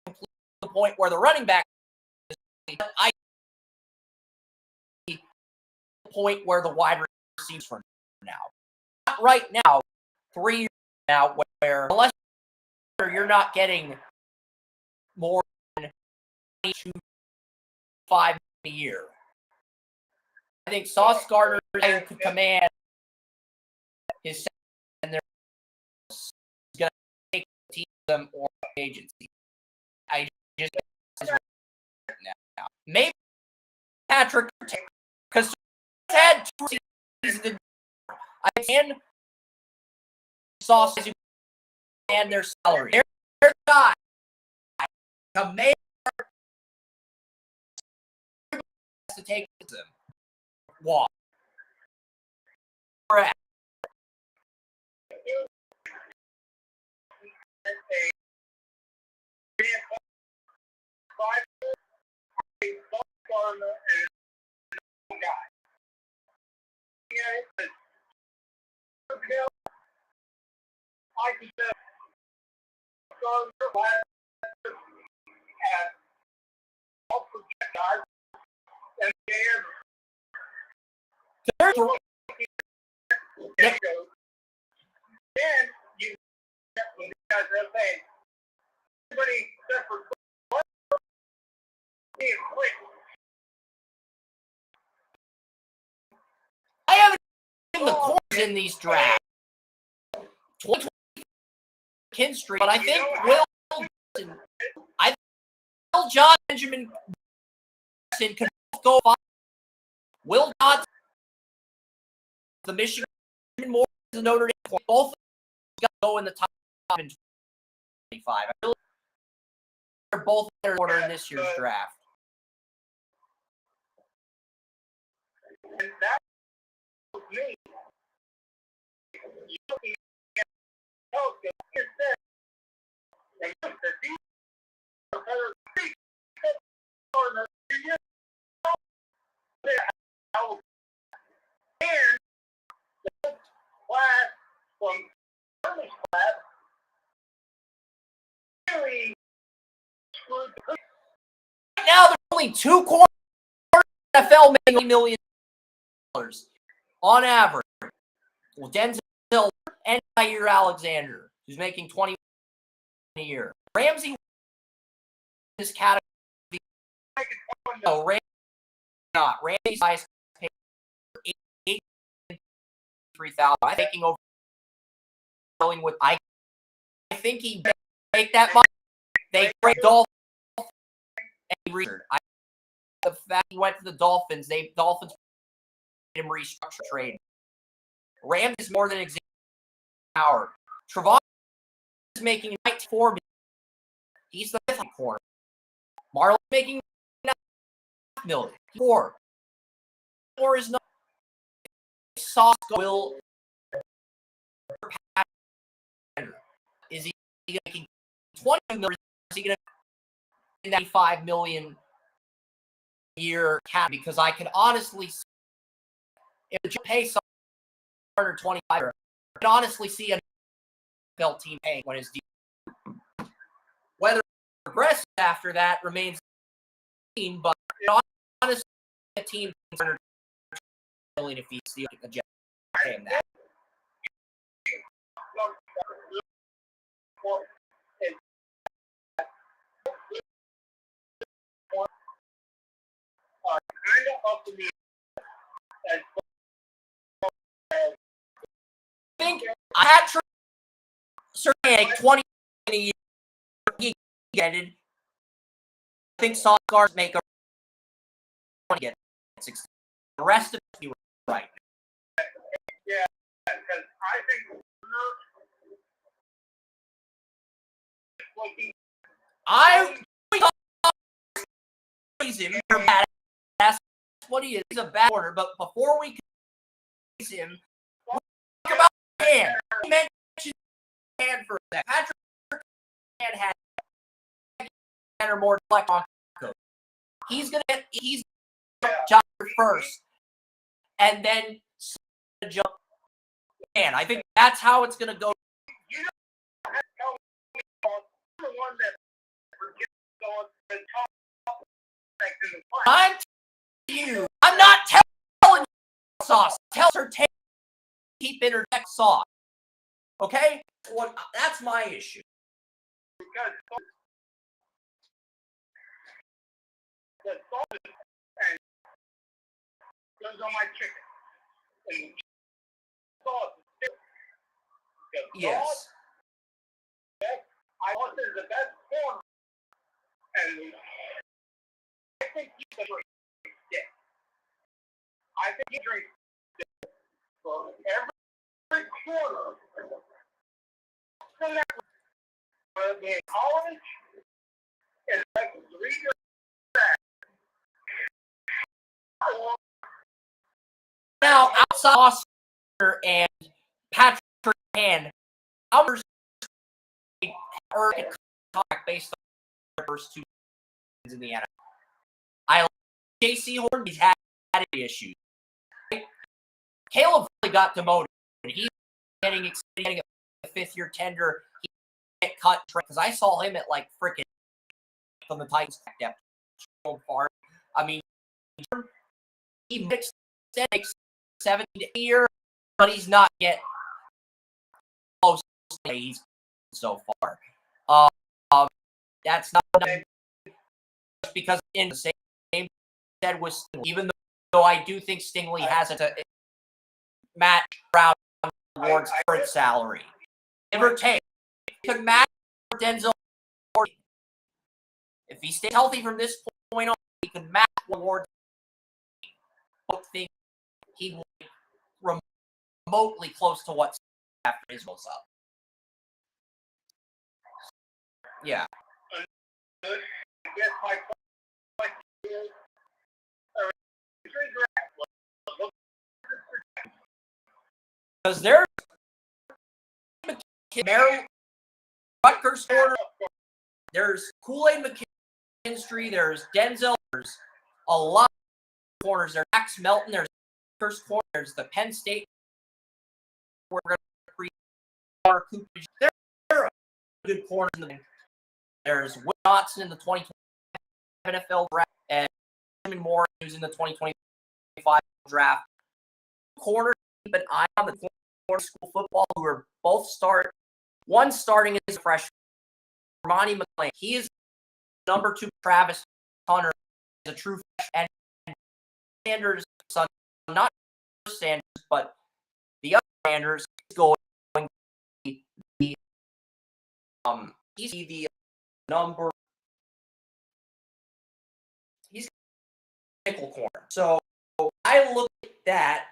complete the point where the running back is. I see the point where the wide receivers for now. Not right now, 3 years now, where unless you're not getting more than 5 a year. I think Sauce Gardner could command his and they're going to take the team them or agency. I just now. Maybe Patrick because had 2 seasons. I can Sauce and their salary. Their guy command to take them. Walk. Correct. Then you when these guys are saying everybody except for being quick. I haven't seen the corners in these drafts. 2020 Kinstry, but I think Will John Benjamin can go on. Will Johnson, the Michigan more the Notre Dame, both got to go in the top in 25. I really they're both in order in this year's draft. And that was me. You looking at Tulsa, you said, and you said, these are better than corner. And the class from Herman's class really screwed the now there's only 2 corners in the NFL making $1 million on average. Well, Denzel and Jair Alexander, who's making $20 a year. Ramsey this category. No, Ramsey's highest paid $3,000. I think over dealing with. I think he make that money. They trade Dolphins and Richard. The fact he went to the Dolphins, Dolphins made him restructure trade. Rams is more than example power. Trevon is making $94 million. He's the fifth corner. Marlon's making $9 million. Four is not. Sauce will. Is he making $20 million? Is he going to $95 million a year cap? Because I can honestly, if you pay someone $125, I can honestly see a NFL team paying when his deal. Whether it progresses after that remains seen, but honestly, a team $100 million if he's stealing the jet paying that. Kind of up to me. I think I had certainly like 20 in a year. He get it. I think soft guards make a 20 get 60. The rest of it, you were right. Yeah, because I think I praise him for bad. That's what he is. He's a bad corner. But before we praise him, talk about hand. He mentioned hand for a second. Patrick Hand had or more deflect on coach. He's gonna jump first, and then jump. And I think that's how it's gonna go. You know, the one that forgets on the top section of the play. I'm telling you, I'm not telling you Sauce. Tell her to keep interject Sauce. Okay? Well, that's my issue. Because the sauce and goes on my chicken. And sauce is different. Yes. I want this the best form. And I think he can drink it. I think he drinks it for every quarter. In college, it's like 3 years back. Now, outside Oscar and Patrick Hand, others are in contact based on the first two in the NFL. I like J.C. Horn. He's had issues. Caleb really got demoted. He's getting a fifth-year tender. He can't cut because I saw him at like freaking from the Titans depth so far. I mean, he makes 70 a year, but he's not yet close to he's so far. That's not just because in the same said with Stingley, even though I do think Stingley has a match Brown Ward's current salary. Give or take. He could match Denzel Ward. If he stays healthy from this point on, he could match Ward's. I don't think he will be remotely close to what's after Israel's up. Yeah. I guess my question is, because there's Rutgers corner, there's Kool-Aid McKinstry, there's Denzel, there's a lot of corners. There's Max Melton, there's Rutgers corner, there's the Penn State. We're going to there are good corners in the. There's Will Johnson in the 2020 NFL draft and Simon Moore who's in the 2025 draft. Corners keep an eye on the corner school football who are both one starting as a freshman. Monty McClain. He is number 2. Travis Hunter is a true freshman. And Sanders' son, not Sanders, but the Sanders is going to be he's the number. He's nickel corner. So I look at that.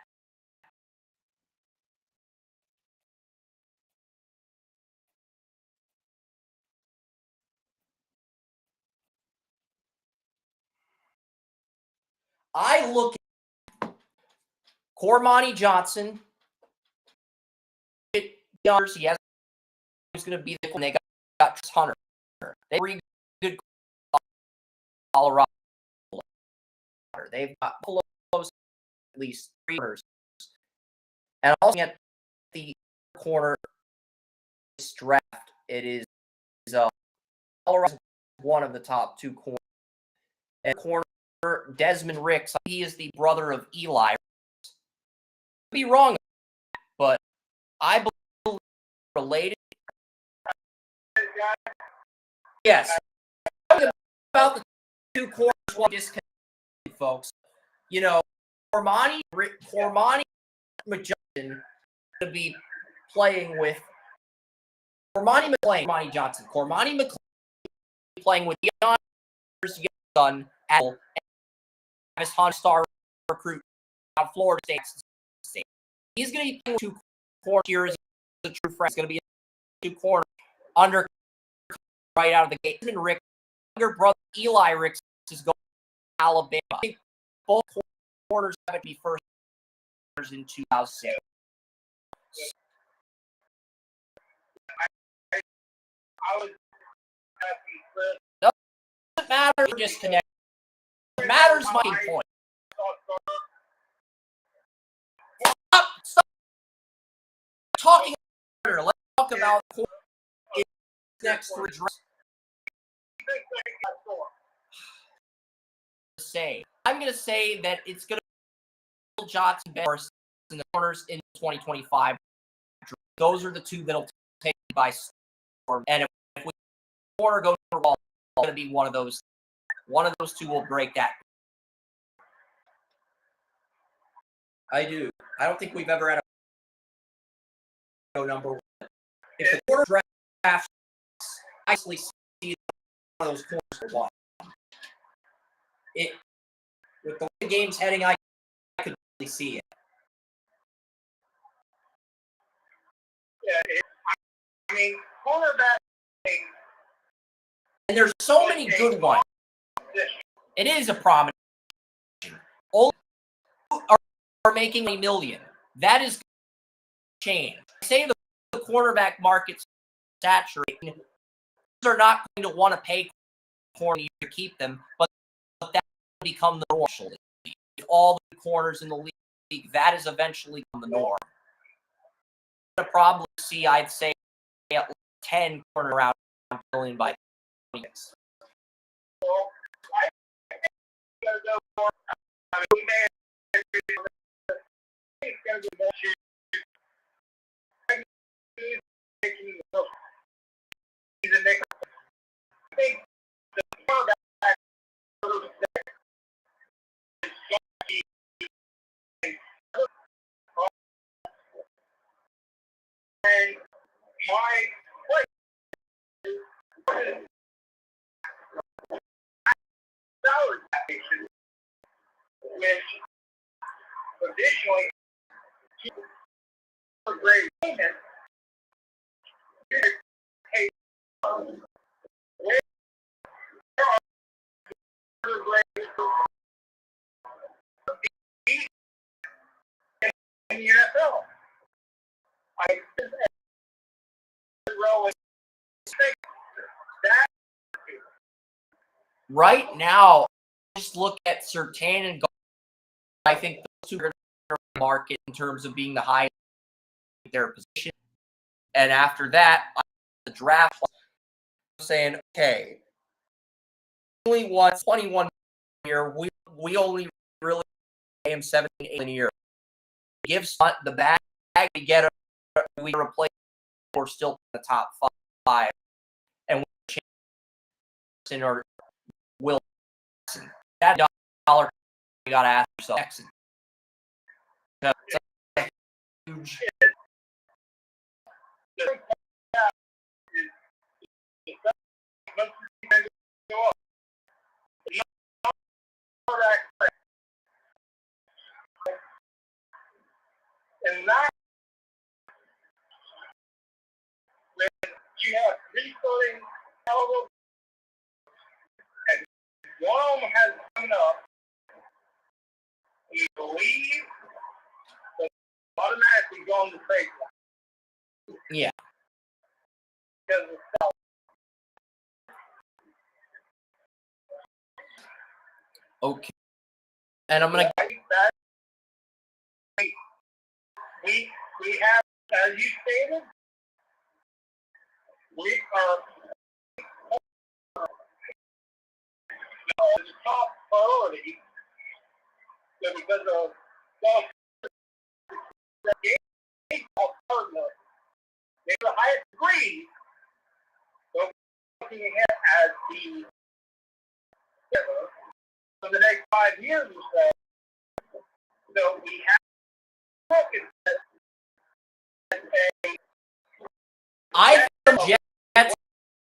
I look at Cormani Johnson. He has he's going to be the. And they got Hunter. They were good Colorado. They've got close at least 3 corners. And also at the corner draft, it is Colorado one of the top 2 corners. And corner Desmond Ricks, he is the brother of Eli. Could be wrong, but I believe related. Yes. About the 2 corners, one disconnect, folks. You know, Cormani Johnson to be playing with Cormani Johnson. Cormani McClain playing with Deion son at his star recruit out of Florida State. He's going to be playing 2 corners here as a true friend. He's going to be 2 corners under right out of the gate. And Rick, younger brother Eli Ricks is going to Alabama. I think both corners have to be first in 2006. I was asking Chris. Doesn't matter. Disconnect. It matters my point. Stop talking. Let's talk about next redress. I'm going to say that it's going to be Johnson in the corners in 2025. Those are the 2 that'll take by storm. And if we corner goes for ball, it's going to be one of those. One of those 2 will break that. I do. I don't think we've ever had a number 1. If the corner draft, I actually see one of those corners for 1. With the way the game's heading, I could really see it. Yeah, I mean, cornerback. And there's so many good ones. It is a prominent. Only are making $1 million. That is change. I say the cornerback market's saturated. They're not going to want to pay corner to keep them, but that will become the norm. All the corners in the league, that is eventually the norm. You're going to probably see, I'd say, 10 corner around $1 million by 26. Well, I think it's going to go more. I mean, we may have it's going to be more shit. I think the cornerback and my salary package, which additionally for great payment, hey, where are the great in the NFL? I really think that Right now, just look at Surtain and Goff. I think those 2 are in the market in terms of being the highest in their position. And after that, the draft, I'm saying, okay, only won 21 year. We only really pay him 17, 8 a year. Give the bag to get him. We replace. We're still in the top 5, and we or Wilson. That dollar you got to ask yourself. That's a huge back. And that, when you have three starting caliber, and one of them has coming up, you believe that automatically go on the trade line. Yeah. Because of self. Okay. And I'm gonna. We have, as you stated, we are the top priority. So because of the game partner, they're the highest degree. So looking ahead as the for the next 5 years or so. So we have to look at I think the Jets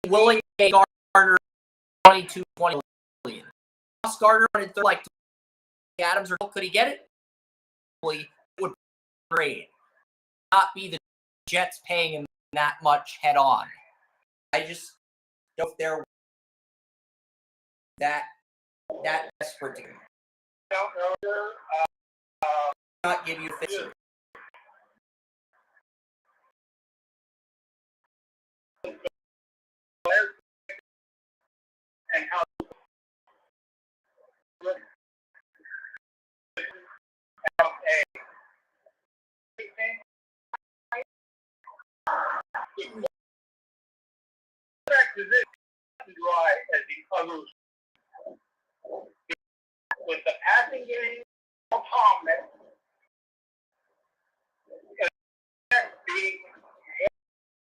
willing to pay Gardner 22-20 million. Ross Gardner wanted to like Adams, or could he get it? It would be great. Not be the Jets paying him that much head on. I just don't know if they're that desperate to not give you a fix. And how dry as the others with the passing game of Thomas being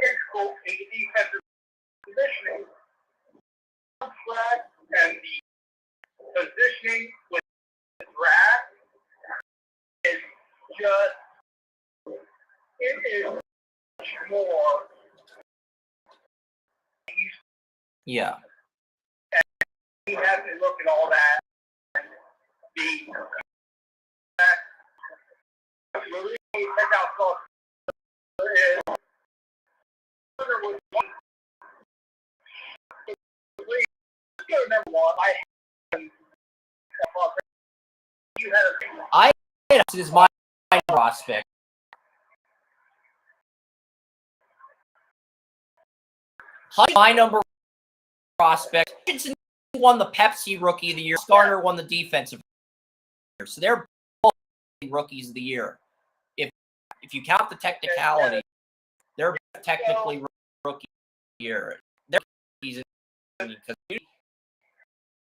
integral in the defensive positioning and the positioning with the draft is just, it is much more. Yeah. And you have to look at all that and be that really take out thoughts. There was one. Number one, you had This is my prospect. My number prospect. Hutchinson won the Pepsi Rookie of the Year. Garner won the Defensive Year. So they're both rookies of the year. If you count the technicality, they're technically rookie of the year. They're rookies because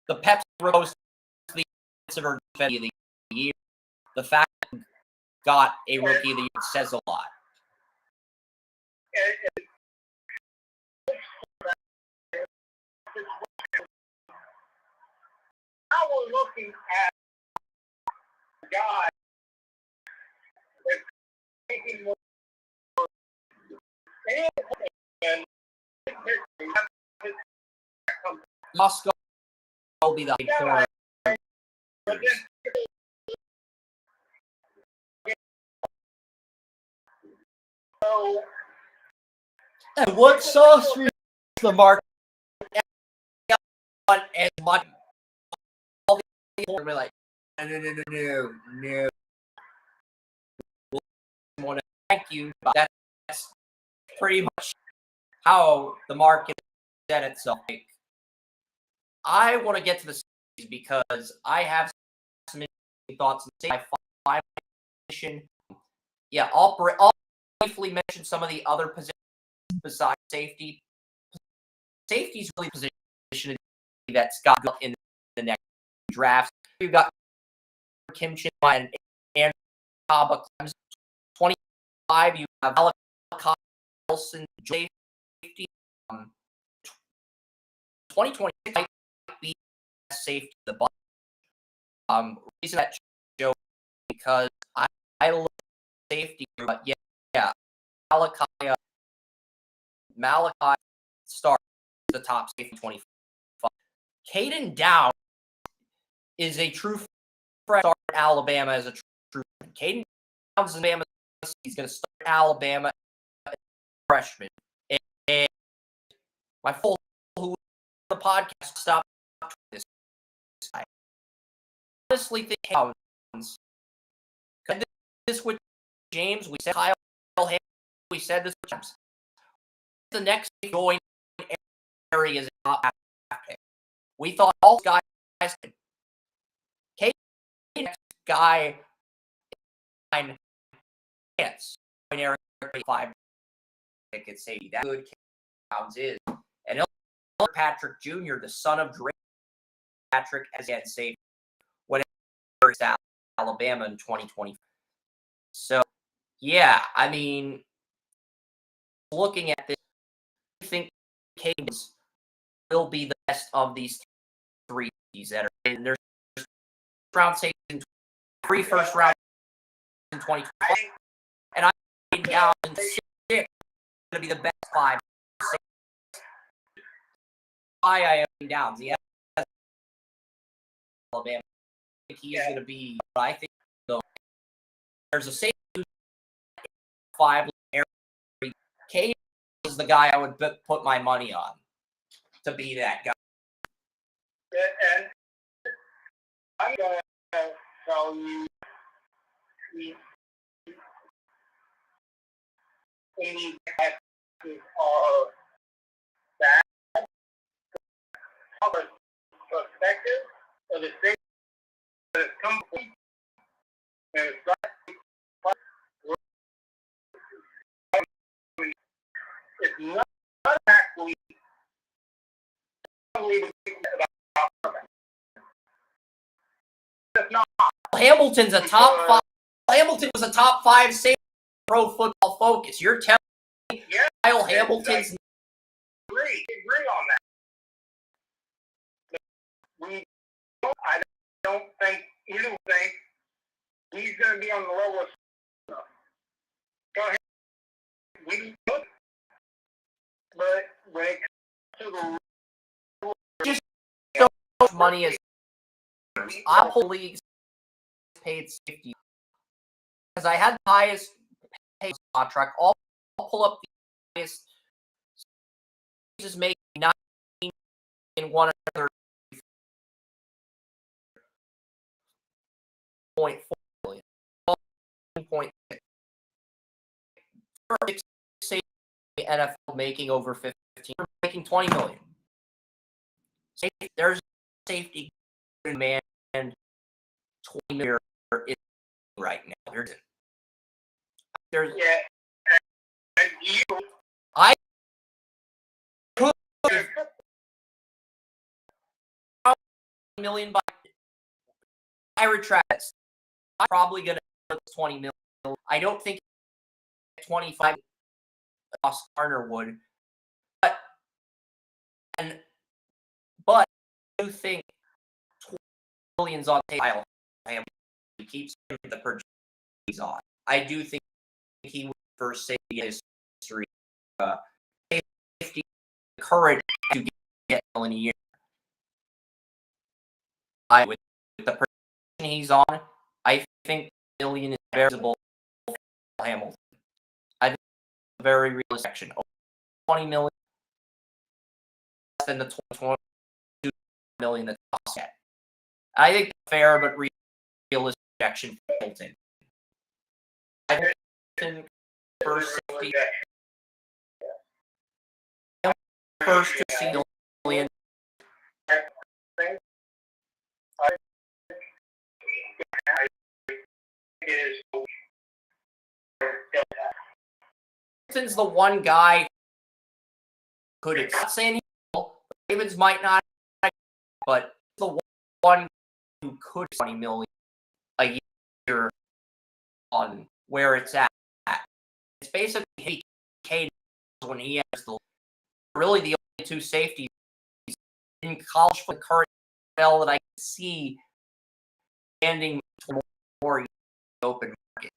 the Pepsi Rookie is the defensive of the year. The fact that they got a rookie of the year says a lot. Now we're looking at a guy that's taking more and Moscow will be the corner. And what sauce the market want as much? All the people will be like, no. We want to thank you, but that's pretty much how the market set itself. I want to get to the series because I have some thoughts on the five position. Yeah, I'll briefly mention some of the other positions besides safety. Safety is really position that's got in the next draft. We've got Kim Chin and Andrew Kaba. 25, you have Malachi Wilson, safety. 2026 might be safety the bunch. Reason that show because I love safety, but yeah, Malachi starts the top safety 25. Caden Dowd is a true start Alabama as a true freshman. Caden Downs is Alabama. He's going to start Alabama as a freshman. And my full who the podcast stopped this. I honestly think Downs. This with James. We said Kyle Hamilton. We said this with James. The next going area is not pick. We thought all guys could. Caden next guy chance. Area 5 pick at safety. That good Downs is. And Patrick Jr., the son of Drake Patrick, as again safety whenever it's Alabama in 2020. So, yeah, I mean, looking at this, I think Caden will be the best of these three that are in. There's round safety in 3 first round in 2025, and I think Downs in 6 going to be the best 5. Why I am Downs. He has Alabama. I think he is going to be. I think there's a safety 5. Caden is the guy I would put my money on to be that guy. And I'm going to tell you, these guys are bad. How the perspective of the thing that has come from and it's not actually it's not. Hamilton's a top 5. Hamilton was a top 5 safety Pro Football Focus. You're telling me Kyle Hamilton's agree on that. I don't think either think he's going to be on the lowest. Go ahead. We look, but when it comes to the just so much money as our whole leagues paid safety because I had the highest paid contract. I'll pull up the highest. Just making 19 in 130.4 million. 1.6. Safety NFL making over 15, making 20 million. There's safety demand 20 million right now. There's and you I could million by I retract. I'm probably gonna 20 million. I don't think 25 Ross Garner would, but I do think 20 million's on the table. He keeps the purchase he's on. I do think he would first safety in history. Safety current to get in a year. With the person he's on, I think $1 million is variable for Hamilton. I think it's a very realistic action. 20 million less than the 22 million that cost at. I think fair but realistic action for Hamilton. I think first safety. First to see $1 million. Hamilton's the one guy could accept saying he will. Ravens might not, but the one who could 20 million a year on where it's at. It's basically Caden when he has really the only 2 safeties in college for the current NFL that I can see standing more open market.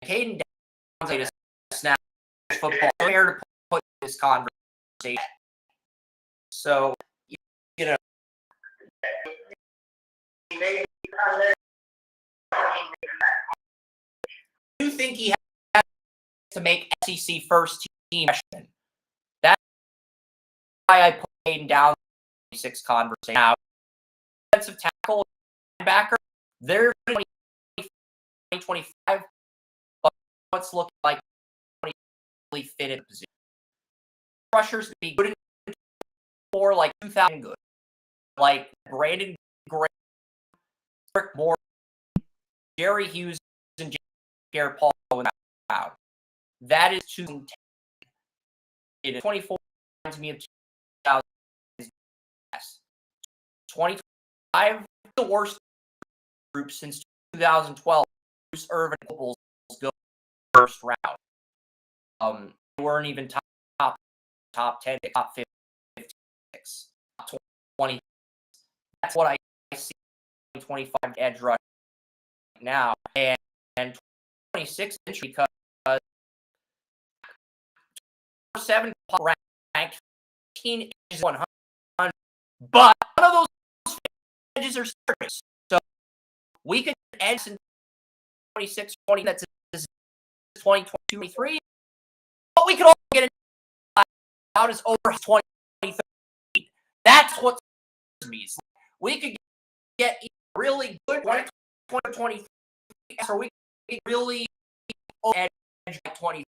Caden Downs a snap football player to put this conversation. So, you know, Do you think he has to make SEC first team? That's why I put Hayden down the 26 conversation. Now, defensive tackle, linebacker, they're 2025, but what's looking like really fit in the position. Rushers to be good for like 2,000 good, like Brandon Gray, Rick Moore, Jerry Hughes, and Garrett Paul out. That is 210. It is 24 reminds me of 2000. 25, the worst group since 2012. Bruce Irvin Bulls go first round. They weren't even top 10, top 56, top 20. That's what I see 25 edge rush now, and 26 inch because 7 ranked 15 is 100, but none of those edges are starters. So we could edge in 26, 20. That's 20, 23. But we could also get it out as over 20, 30. That's what means. We could get really good 20, 23, or we could really edge at 20.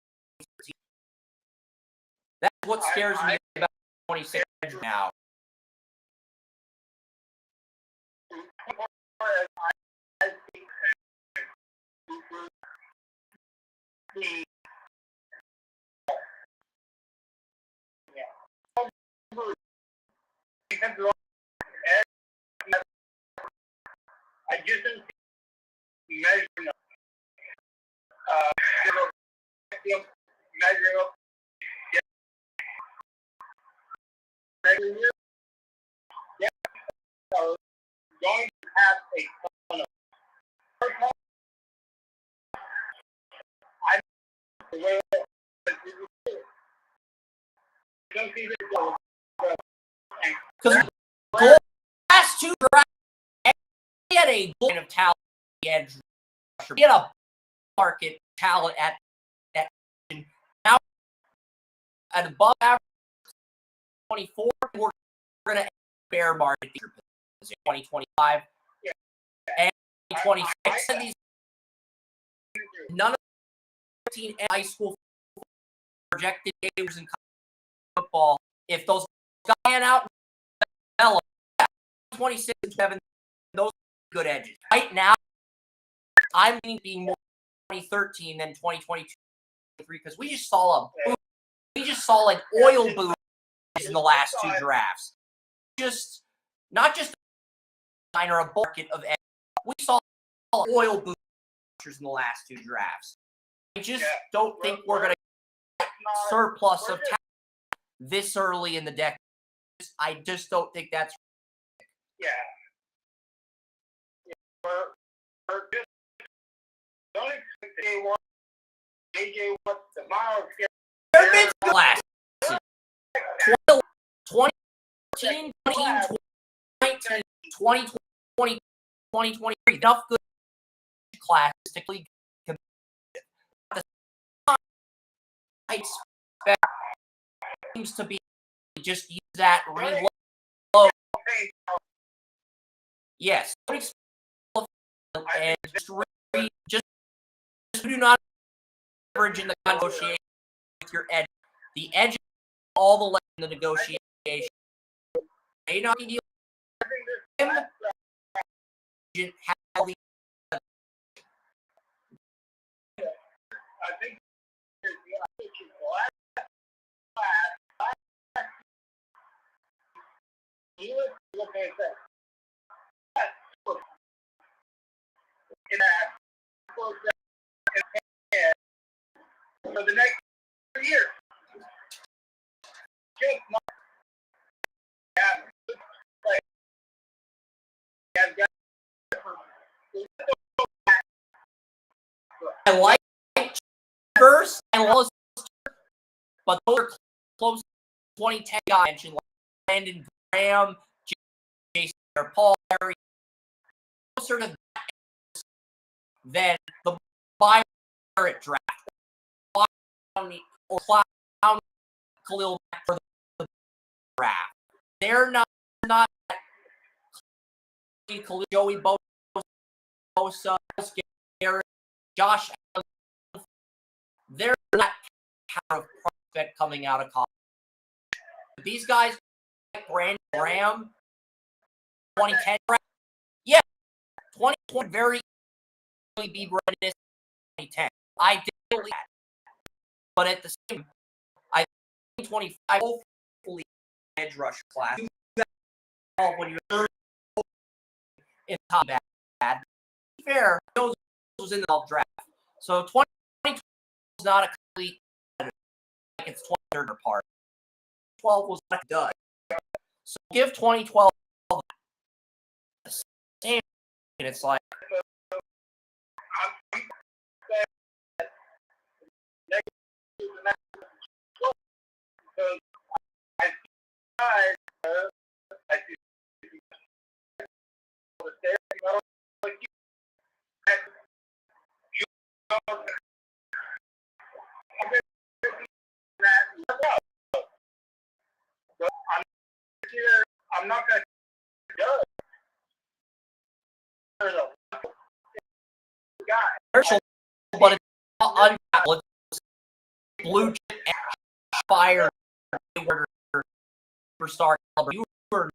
That's what scares me about 26 now. I just didn't measuring up. Measuring up. Yeah. So going to have a ton of. I don't see this. Because the last 2 drafts, he had a line of talent edge rusher. He had a market talent at that position. Now, at above average 24, we're going to bear market 2025 and 2026. None of the 15 high school projected games in football. If those guys pan out, 26 and 7, those are good edges. Right now, I'm being more 2013 than 2022 because we just saw a boom. We just saw like oil boom in the last 2 drafts. Just not just a line or a bucket of edges. We saw oil boom in the last 2 drafts. I just don't think we're going to get surplus of talent this early in the decade. I just don't think that's. Yeah. Don't expect AJ what tomorrow. There have been last 2014, 2019, 2020, 2023. Enough good classes to compete. I expect teams to be just use that reload. Yes, and just do not average in the negotiation with your edge. The edge all the way in the negotiation. May not be him. How the I think he was looking at that. For the next year. Just not. I like first and lowest, but those are close 2010 guys mentioned like Brandon Graham, Jason Paul, Harry, closer to that than the Barrett draft or Clown Khalil Mack for the draft. They're not Joey Bosa, Garrett, Josh Allen. They're not kind of prospect coming out of college. These guys, like Brandon Graham, 2010 draft, yeah, 2020 very easily be Brandon 2010. I did believe that. But at the same time, I think 25 hopefully edge rush class. When you're in top bad, fair, those was in the draft. So 2020 was not a complete like it's 23rd part. 12 was not done. So give 2012 the same, and it's like I'm not going to judge. There's a guy. But it's uncapped. Blue chip fire superstar caliber. You were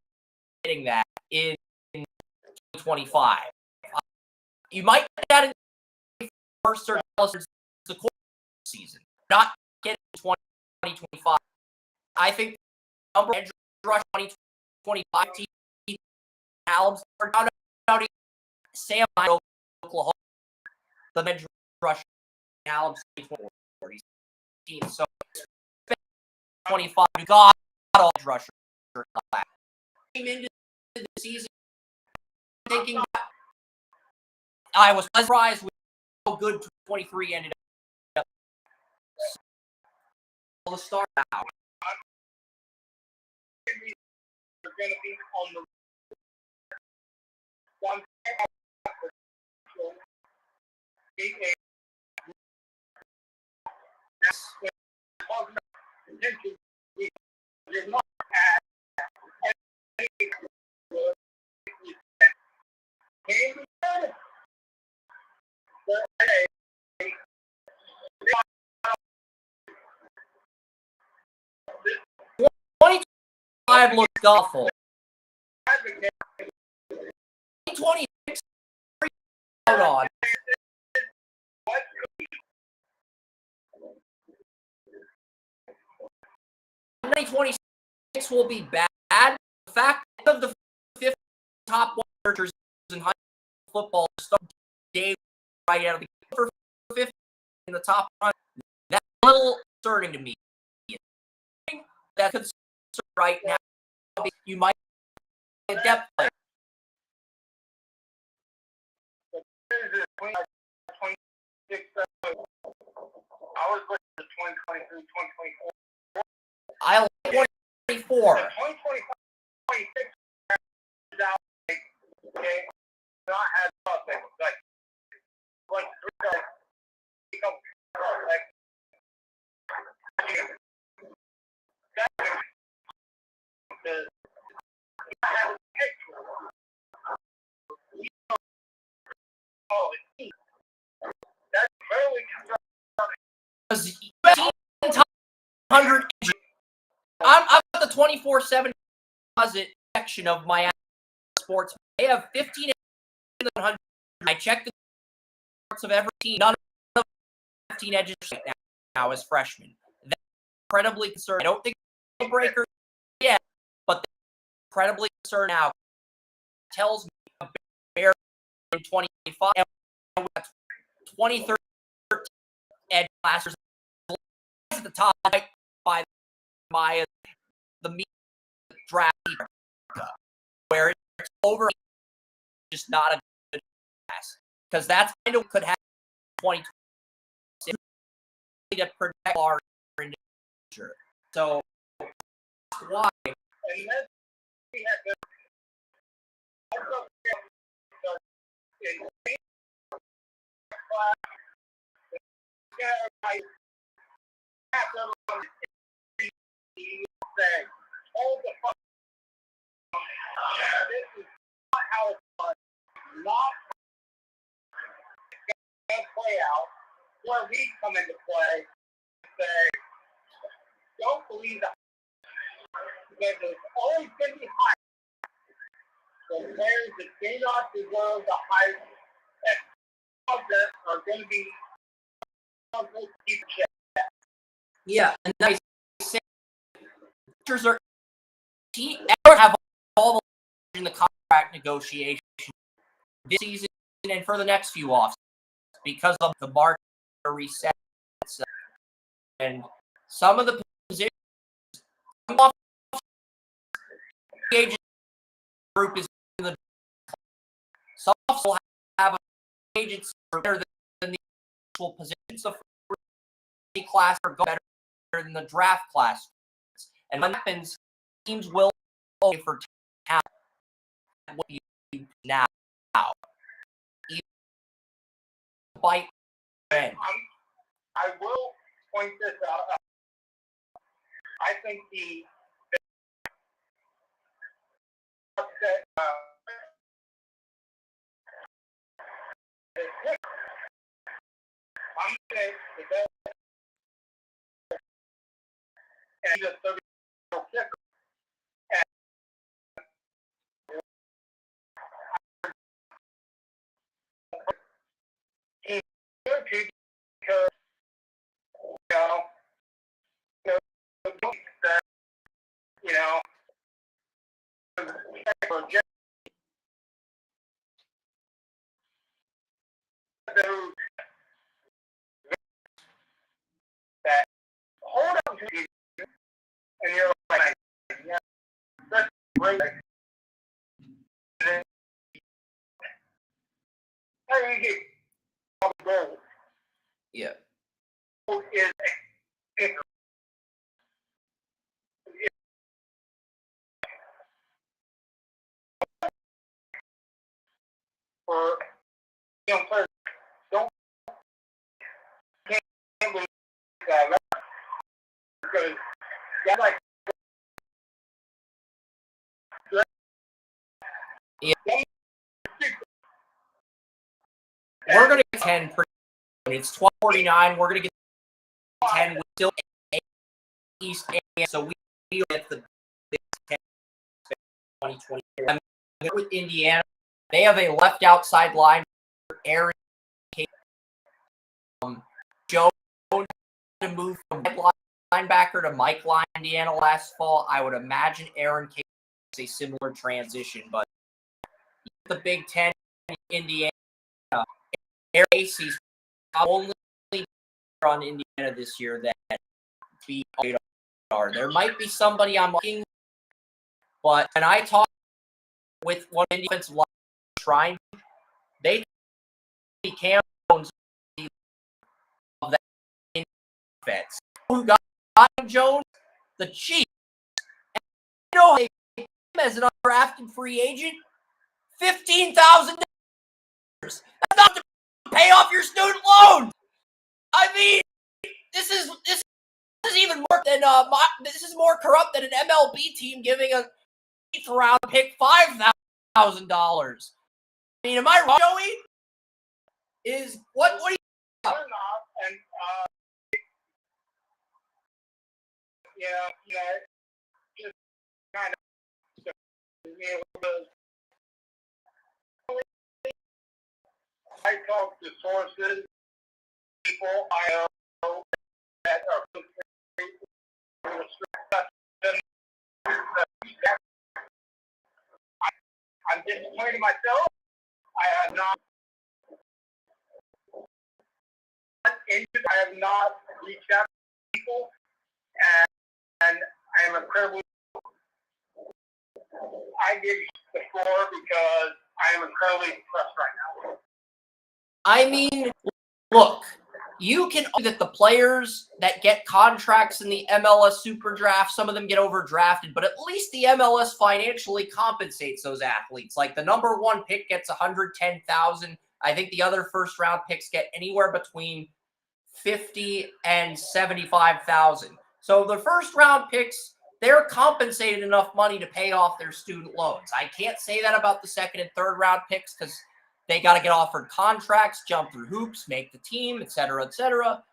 getting that in 2025. You might get that in first or the course season, not getting 2025. I think number edge rush 2025 team Alabama Sam Oklahoma, the edge rush Alabama 2040 team. So 25 you got all edge rusher class. Came into the season thinking that I was surprised with how good 23 ended up. So let's start now. They're going to be on the one. Five looks awful. 26 out on. 2026 will be bad. The fact of the 50 top researchers in high school football start day right out of the for 50 in the top one. That's a little concerning to me. That could right now you might get depth player. I was looking at 2023, 2024. I like 2024. 2026 okay, not as prospects like that's very concerning. 100. I've got the 24/7 deposit section of my sports. They have 15 100. I checked the parts of every team. None of 15 edges right now as freshmen. That's incredibly concerned. I don't think it's a breaker yet, but they're incredibly concerned now. It tells me a bear in 2025 and 2013 edge classers at the top by the draft where it's over just not a good class because that's kind of could happen 2020 to protect our future. So why? Unless we had class. I have everyone say, hold the fuck. This is not how it's done. Not going to play out. Where we come into play and say, don't believe that. Because there's always going to be hype. The players that do not deserve the hype that are going to be keep check. Yeah, and I say pitchers are ever have all the in the contract negotiation this season and for the next few offs because of the market reset and some of the positions agent group is in the some will have an agency better than the actual positions. So the class are better than the draft class. And when that happens, teams will pay for talent what you do now. Bite. I will point this out. I think I'm saying the best and he's a 30-year-old kicker. He's good because you know that hold up to you and you're like, yeah, that's great. And then how do you get all the goals? Yeah. Is a kicker. For young players, can't believe that because that's like yeah. We're gonna get 10. It's 12:49. We're gonna get 10. We still East, so we get the 10 2020. With Indiana, they have a left outside line. Aaron Joe to move from linebacker to Mike line Indiana last fall. I would imagine Aaron K is a similar transition, but the Big Ten Indiana, Aaron Casey's only on Indiana this year that be radar. There might be somebody I'm looking, but when I talk with one defensive line trying, they Cam Jones of that defense. Who got Jones? The Chiefs. And you know they him as an undrafted free agent? $15,000. That's not to pay off your student loan. I mean, this is even more than this is more corrupt than an MLB team giving a 8th round pick $5,000. I mean, am I wrong, Joey? Is what do you? And just kind of I talk to sources, people I know that are I'm disappointed myself. I have not reached out to people, and I am incredibly. I give you the floor because I am incredibly impressed right now. I mean, look, you can argue that the players that get contracts in the MLS Super Draft, some of them get overdrafted, but at least the MLS financially compensates those athletes. Like the number 1 pick gets $110,000. I think the other first-round picks get anywhere between $50,000 and $75,000. So the first-round picks, they're compensated enough money to pay off their student loans. I can't say that about the second and third-round picks because they got to get offered contracts, jump through hoops, make the team, et cetera, et cetera.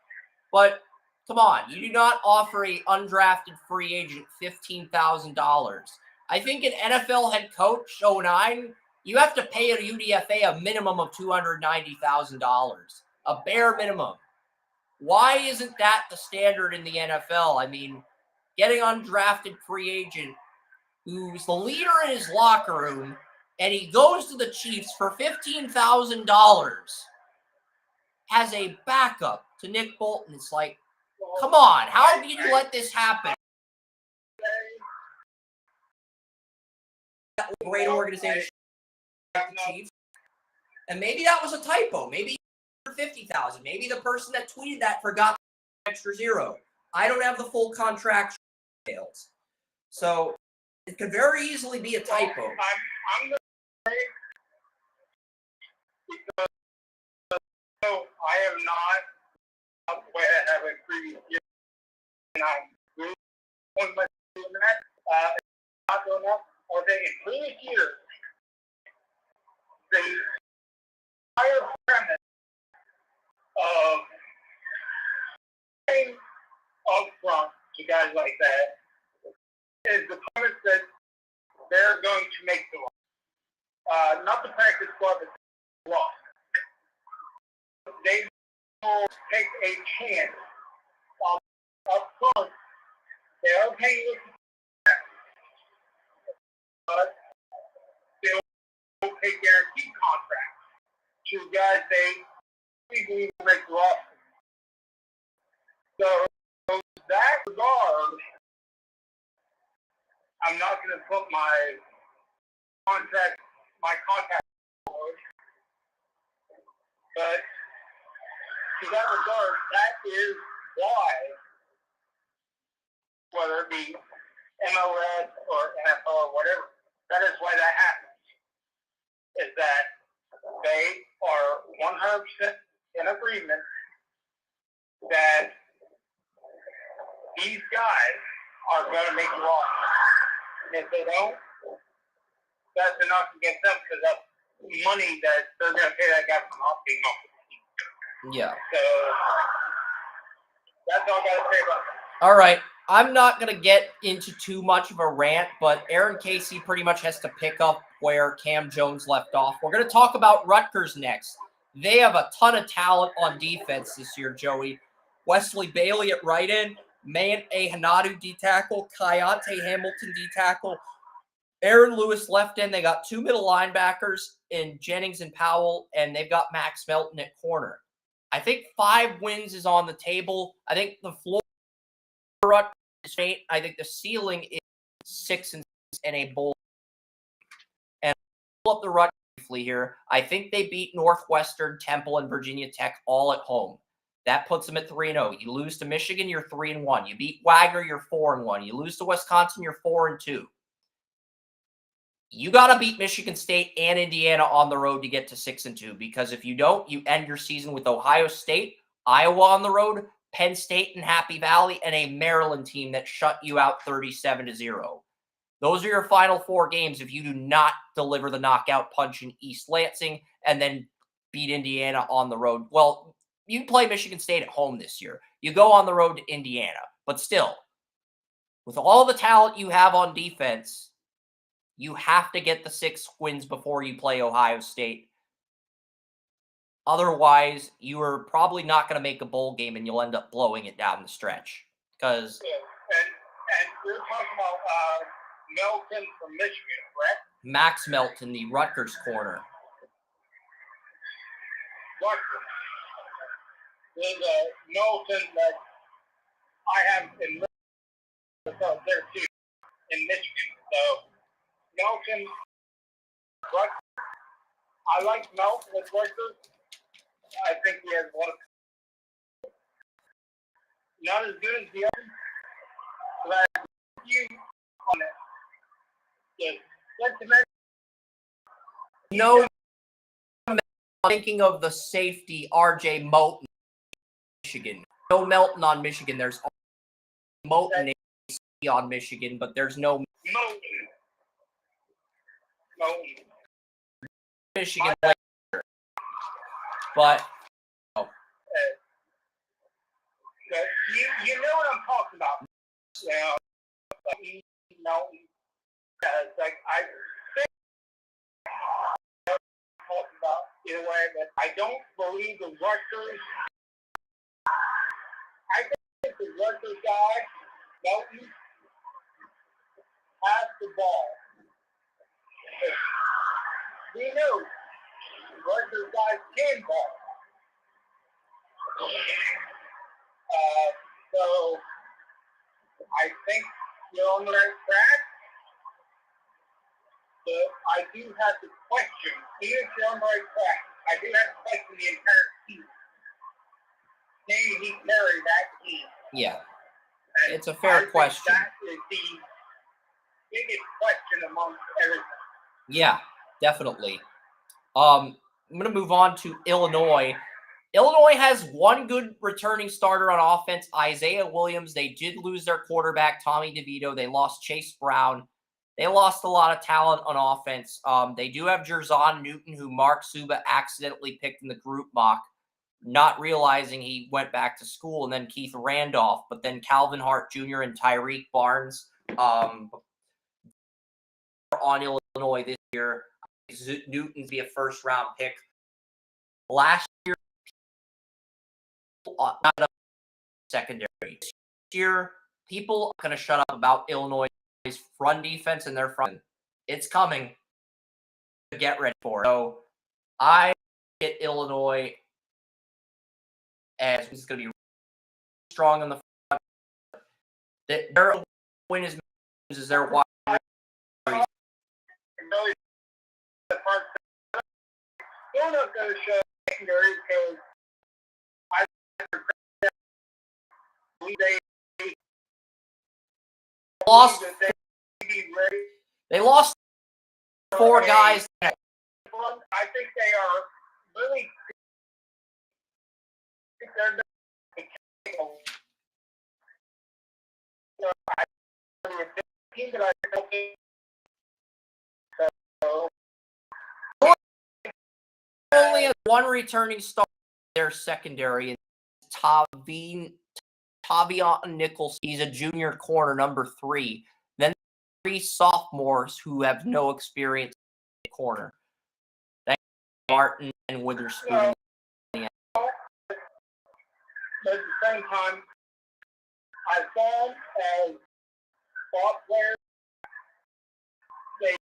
But come on, you do not offer a undrafted free agent $15,000. I think an NFL head coach, 09, you have to pay a UDFA a minimum of $290,000, a bare minimum. Why isn't that the standard in the NFL? I mean, getting undrafted free agent who's the leader in his locker room, and he goes to the Chiefs for $15,000 as a backup to Nick Bolton. It's like, come on, how did you let this happen? Great organization, the Chiefs, and maybe that was a typo. Maybe 50,000. Maybe the person that tweeted that forgot the extra zero. I don't have the full contract details, so it could very easily be a typo. I'm going to say because I have not way I have a previous year, and I'm on my doing that. Not doing that. Or they in previous years, the entire premise of paying up front to guys like that is the premise that they're going to make the loss. Not the practice squad, but the loss. They will take a chance up front. They are paying this, but they will pay guaranteed contracts to guys they believe will make the loss. So, in that regard, I'm not going to put my contact forward, but to that regard, that is why, whether it be MLS or NFL or whatever, that is why that happens. Is that they are 100% in agreement that these guys are going to make the loss. And if they don't, that's enough against them because that's money that they're going to pay that guy for not being off the team. Yeah. So that's all I got to say about that. All right. I'm not going to get into too much of a rant, but Aaron Casey pretty much has to pick up where Cam Jones left off. We're going to talk about Rutgers next. They have a ton of talent on defense this year, Joey. Wesley Bailey at right end, Man A. Hanadu D-tackle, Kayante Hamilton D-tackle, Aaron Lewis left end. They got two middle linebackers in Jennings and Powell, and they've got Max Melton at corner. I think 5 wins is on the table. I think the floor is 8. I think the ceiling is 6 and a bowl. And pull up the Rutgers briefly here. I think they beat Northwestern, Temple, and Virginia Tech all at home. That puts them at 3-0. You lose to Michigan, you're 3-1. You beat Wagner, you're 4-1. You lose to Wisconsin, you're 4-2. You got to beat Michigan State and Indiana on the road to get to 6-2, because if you don't, you end your season with Ohio State, Iowa on the road, Penn State and Happy Valley, and a Maryland team that shut you out 37-0. Those are your final 4 games if you do not deliver the knockout punch in East Lansing and then beat Indiana on the road. Well, you play Michigan State at home this year. You go on the road to Indiana. But still, with all the talent you have on defense, you have to get the 6 wins before you play Ohio State. Otherwise, you are probably not going to make a bowl game, and you'll end up blowing it down the stretch. Because and we're talking about Melton from Michigan, correct? Max Melton, the Rutgers corner. Rutgers. There's a Melton that I have in Michigan, there too, in Michigan. So Melton, Rutgers. I like Melton with Rutgers. I think he has one of not as good as the other, but I agree with you on that. The sentiment. No, thinking of the safety R.J. Moulton, Michigan. No Melton on Michigan. There's Moulton on Michigan, but there's no Moulton. Michigan player. But you know what I'm talking about. Yeah, Moulton. Like I think talking about in a way that I don't believe the Rutgers. I think the Rutgers guy, Moulton, has the ball. We know Rutgers guys can ball. So I think you're on the right track. But I do have to question, even if you're on the right track, I do have to question the entire team. Can he carry that team? yeah, And it's a fair question. That is the biggest question amongst everything. Yeah, definitely. I'm going to move on to Illinois. Illinois has one good returning starter on offense, Isaiah Williams. They did lose their quarterback, Tommy DeVito. They lost Chase Brown. They lost a lot of talent on offense. They do have Jerzon Newton, who Mark Suba accidentally picked in the group mock, not realizing he went back to school, and then Keith Randolph, but then Calvin Hart Jr. and Tyreek Barnes on Illinois this year. Newton's be a first-round pick. Last year, not a secondary. This year, people are going to shut up about Illinois' run defense and their front. It's coming. Get ready for it. So I get Illinois as it's going to be strong on the front. Their win is their wide. Still not going to show secondary because I believe They lost 4 guys. I think they are really. Only has one returning star in their secondary, and Tavion Nichols. He's a junior corner, number 3. Then 3 sophomores who have no experience in corner. Martin and Witherspoon. But at the same time, I saw them as spot players. They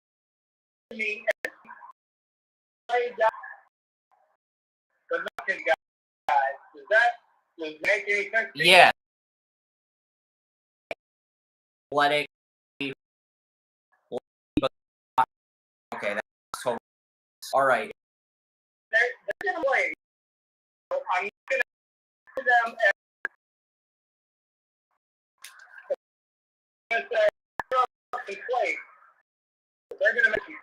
me as play guys, but nothing guys. Does that make any sense? Yeah. Athletic. Okay, that's totally all right. They're going to play. So I'm going to put them as play. They're going to make you.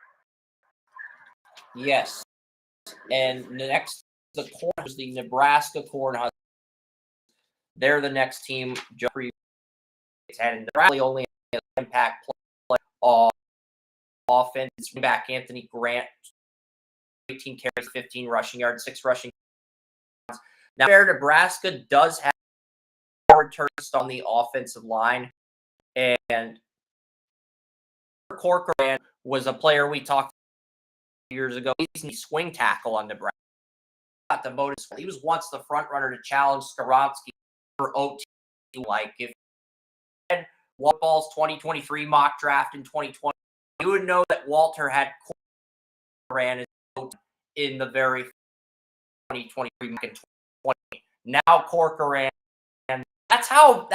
Yes. And next, the Cornhuskers, the Nebraska Cornhuskers. They're the next team. Joe and Bradley only has impact play offense. Back Anthony Grant, 18 carries, 15 rushing yards, 6 rushing yards. Now, Nebraska does have returns on the offensive line, and Corcoran was a player we talked years ago. He's the swing tackle on Nebraska. Got demoted. He was once the front runner to challenge Skaronski for OT. Like if Walter's 2023 mock draft in 2020, you would know that Walter had Corcoran in the very 2023 mock in 2020. Now Corcoran, and that's how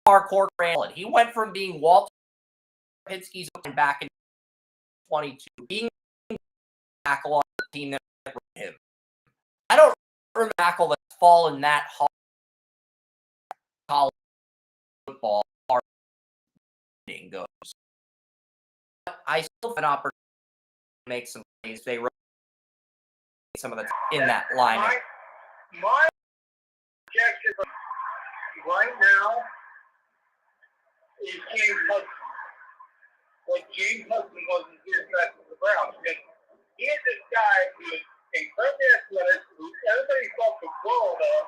far Corcoran. He went from being Walter Pinsky's back in 22, being tackle on the team that him. I don't remember tackle that's fallen that hard college football goes. I still have an opportunity to make some plays. They some of the in that lineup. My projection right now is James Hudson. What James Hudson was in his best of the Browns. Because he is this guy who is incredibly athletic, who everybody thought the world of,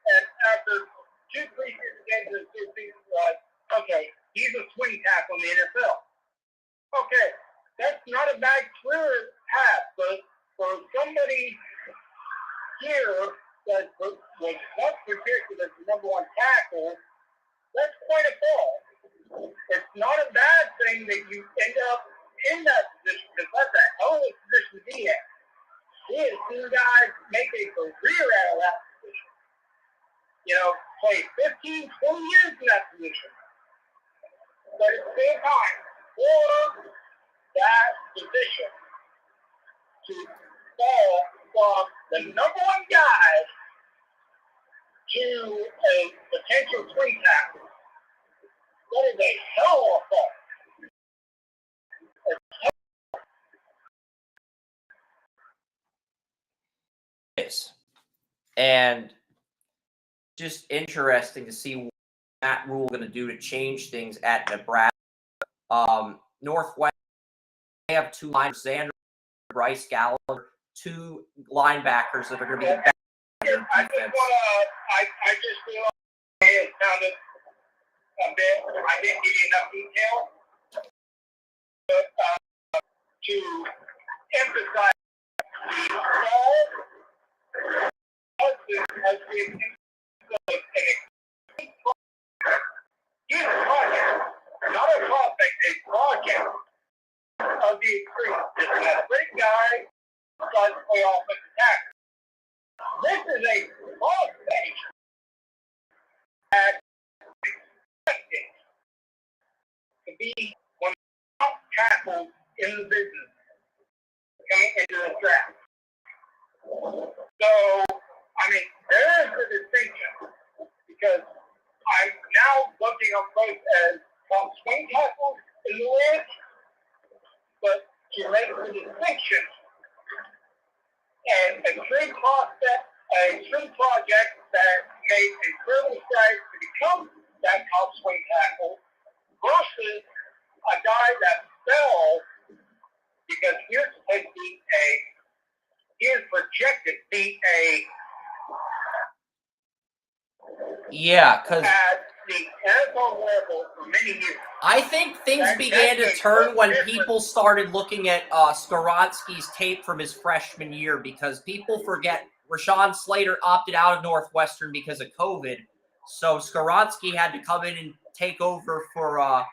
and after 2 preseason games in 2 seasons, okay, he's a swing tackle in the NFL. Okay, that's not a bad career path, but for somebody here that was not projected as the number 1 tackle, that's quite a fall. It's not a bad thing that you end up in that position, because that's a hell of a position to be in. He has seen guys make a career out of that position. You know, play 15, 20 years in that position. But at the same time, for that position to fall from the number 1 guy to a potential swing tackle, that is a hell of a fall. Yes. And just interesting to see what Matt Rule going to do to change things at Nebraska. Northwest, they have 2 linebackers, Xander, Bryce Gallagher, 2 linebackers that are going to be the best in defense. I just realized it sounded a bit, I didn't give you enough detail, but to emphasize the fall has been he's a project, not a prospect, a project of the extreme. Just an athletic guy who decides to play offensive tackle. This is a prospect that expected to be one of the top tackles in the business coming into the draft. So, I mean, there is a distinction because I'm now looking up close as top swing tackles in the league, but to make the distinction and a true prospect, a true project that made incredible strides to become that top swing tackle versus a guy that fell because he was supposed to be he is projected to be because at the NFL level for many years. I think things began to turn when people started looking at Skoronski's tape from his freshman year, because people forget Rashawn Slater opted out of Northwestern because of COVID. So Skoronski had to come in and take over for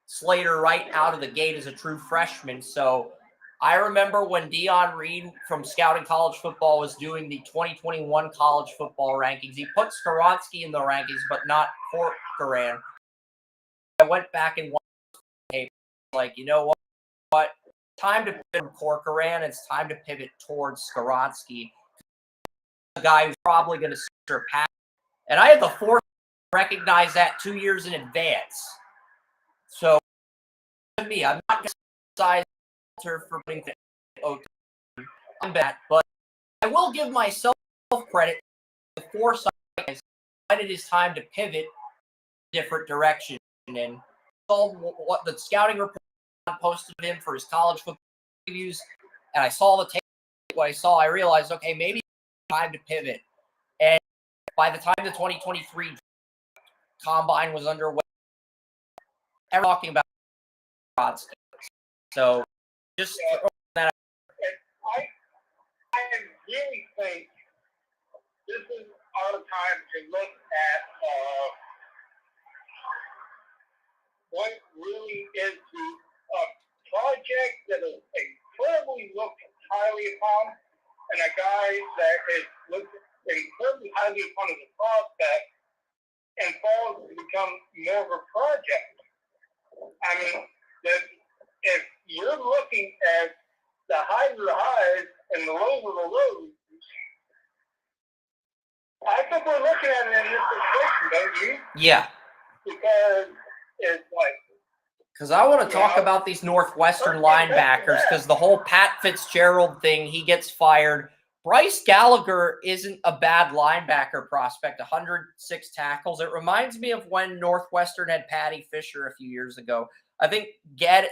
Slater right out of the gate as a true freshman. So I remember when Dion Reed from Scouting College Football was doing the 2021 college football rankings. He put Skoronski in the rankings, but not Corcoran. I went back and watched the tape, like, you know what? Time to pivot from Corcoran. It's time to pivot towards Skoronski, the guy who's probably going to surpass. And I had the foresight to recognize that 2 years in advance. So, to me, I'm not going to criticize for putting on that, but I will give myself credit for the foresight. It is time to pivot a different direction. And saw what the scouting report posted of him for his college football reviews, and I saw the tape. What I saw, I realized, okay, maybe it's time to pivot. And by the time the 2023 combine was underway, everyone talking about odds. So just that. I really think this is our time to look at what really is a project that is incredibly looked highly upon, and a guy that is looked incredibly highly upon as a prospect and falls to become more of a project. I mean, if you're looking at the highs are the highs and the lows are the lows, I think we're looking at it in this situation, don't you? Yeah. Because it's like Because I want to talk about these Northwestern linebackers, because the whole Pat Fitzgerald thing, he gets fired. Bryce Gallagher isn't a bad linebacker prospect, 106 tackles. It reminds me of when Northwestern had Patty Fisher a few years ago. I think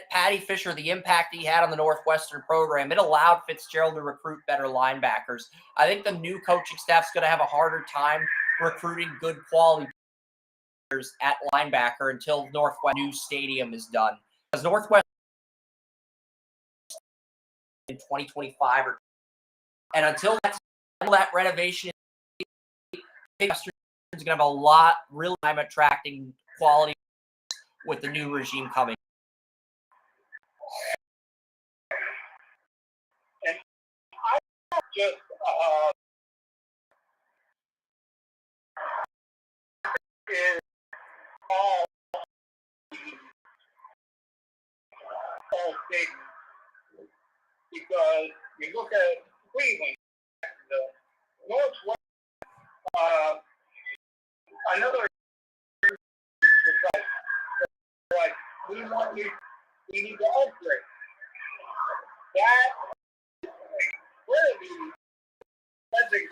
Patty Fisher, the impact he had on the Northwestern program, it allowed Fitzgerald to recruit better linebackers. I think the new coaching staff's going to have a harder time recruiting good quality players at linebacker until Northwest new stadium is done. Because Northwest in 2025 and until that renovation, Western is going to have a lot real time attracting quality with the new regime coming. And I just is all big because you look at Cleveland, the Northwest, another like we need to upgrade. That really doesn't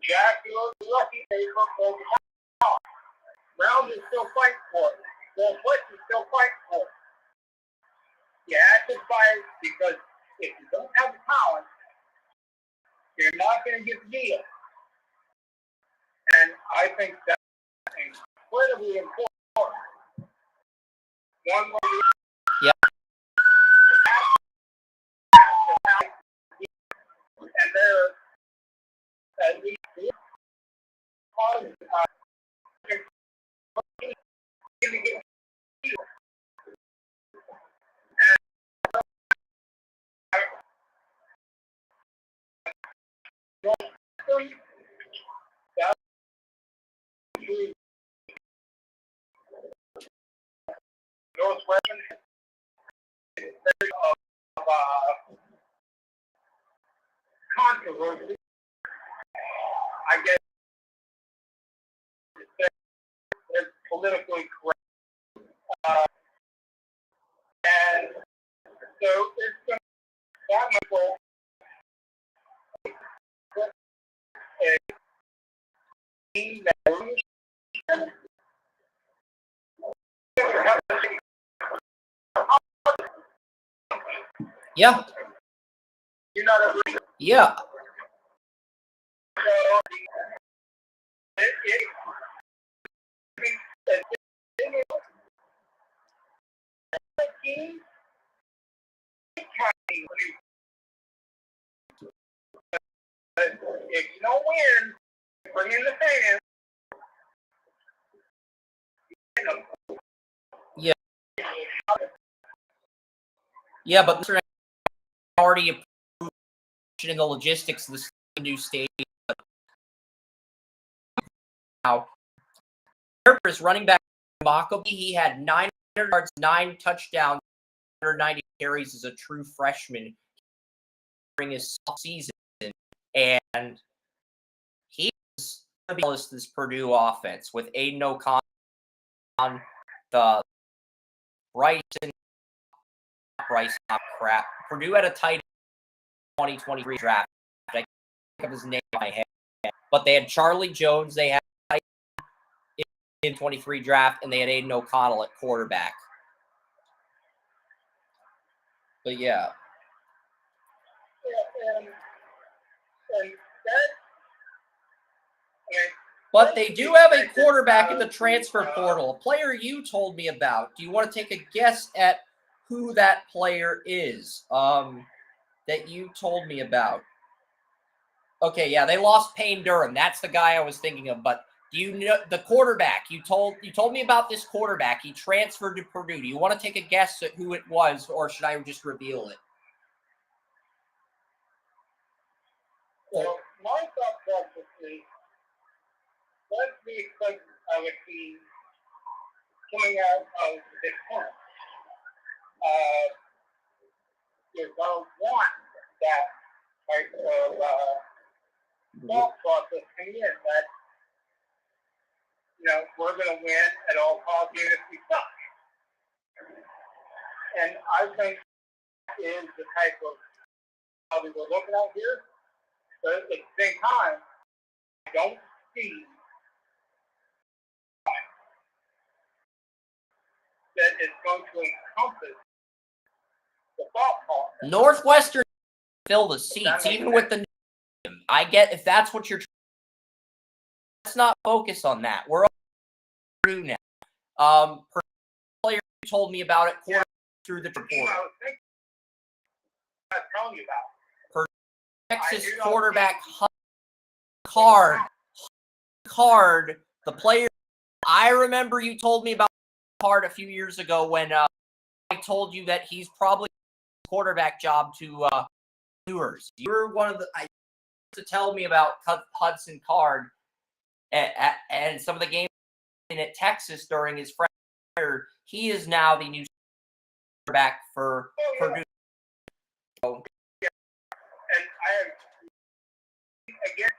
Jack, you're lucky they look over. Brown is still fighting for it. Well, Fletch is still fighting for it. You have to fight because if you don't have the talent, you're not going to get the deal. And I think that's incredibly important. One way. Yeah. And there, at least, Northwestern of controversy. I guess it's politically correct. And so it's going to that much more a team that Yeah. you're not a Yeah. so if you don't win, bring in the fans. Yeah. Yeah, but they're already approved in the logistics of the new stadium. Now, is running back Maccabee. He had 900 yards, 9 touchdowns, 190 carries as a true freshman during his season, and he was this Purdue offense with Aiden O'Connor on the Bryson. Purdue had a tight 2023 draft. I can't think of his name in my head, but they had Charlie Jones. They had in 23 draft, and they had Aiden O'Connell at quarterback. But yeah. But they do have a quarterback in the transfer portal, a player you told me about. Do you want to take a guess at who that player is that you told me about? Okay, yeah, they lost Payne Durham. That's the guy I was thinking of. But do you know the quarterback? You told me about this quarterback. He transferred to Purdue. Do you want to take a guess at who it was, or should I just reveal it? Well, my thought process is let's be expecting of a team coming out of this point. You're going to want that And I think that is the type of how we were looking at here. But at the same time, I don't see that it's going to encompass the thought process. Northwestern fill the seats, even with the. I get if that's what you're. Let's not focus on that. We're all through now. Player told me about it through the report. I was telling you about. Texas quarterback Card, the player. I remember you told me about Card a few years ago when I told you that he's probably quarterback job to viewers. You were one of the to tell me about Hudson Card and some of the games at Texas during his freshman year. He is now the new quarterback for Purdue. And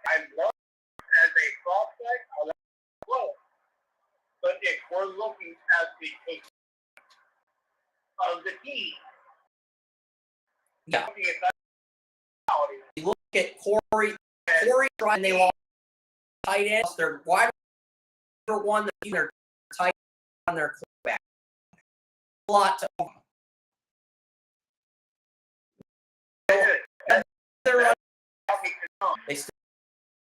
I love as a prospect, I love it well. But if we're looking at the position of the team, yeah. You look at Corey and they lost tight ends. They're wide receiver one, they're tight on their quarterback. A lot to they still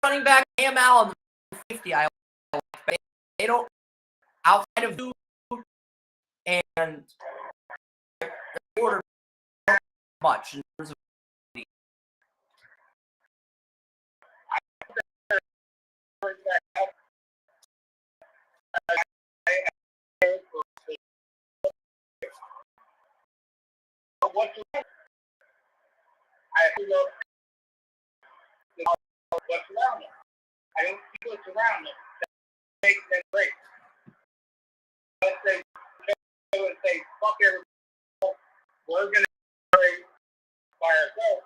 running back Cam Allen 50. I like. They don't outside of and quarter much in terms of what's around them. I don't see what's around them. That makes them great. But they say, fuck everybody. We're going to play by ourselves.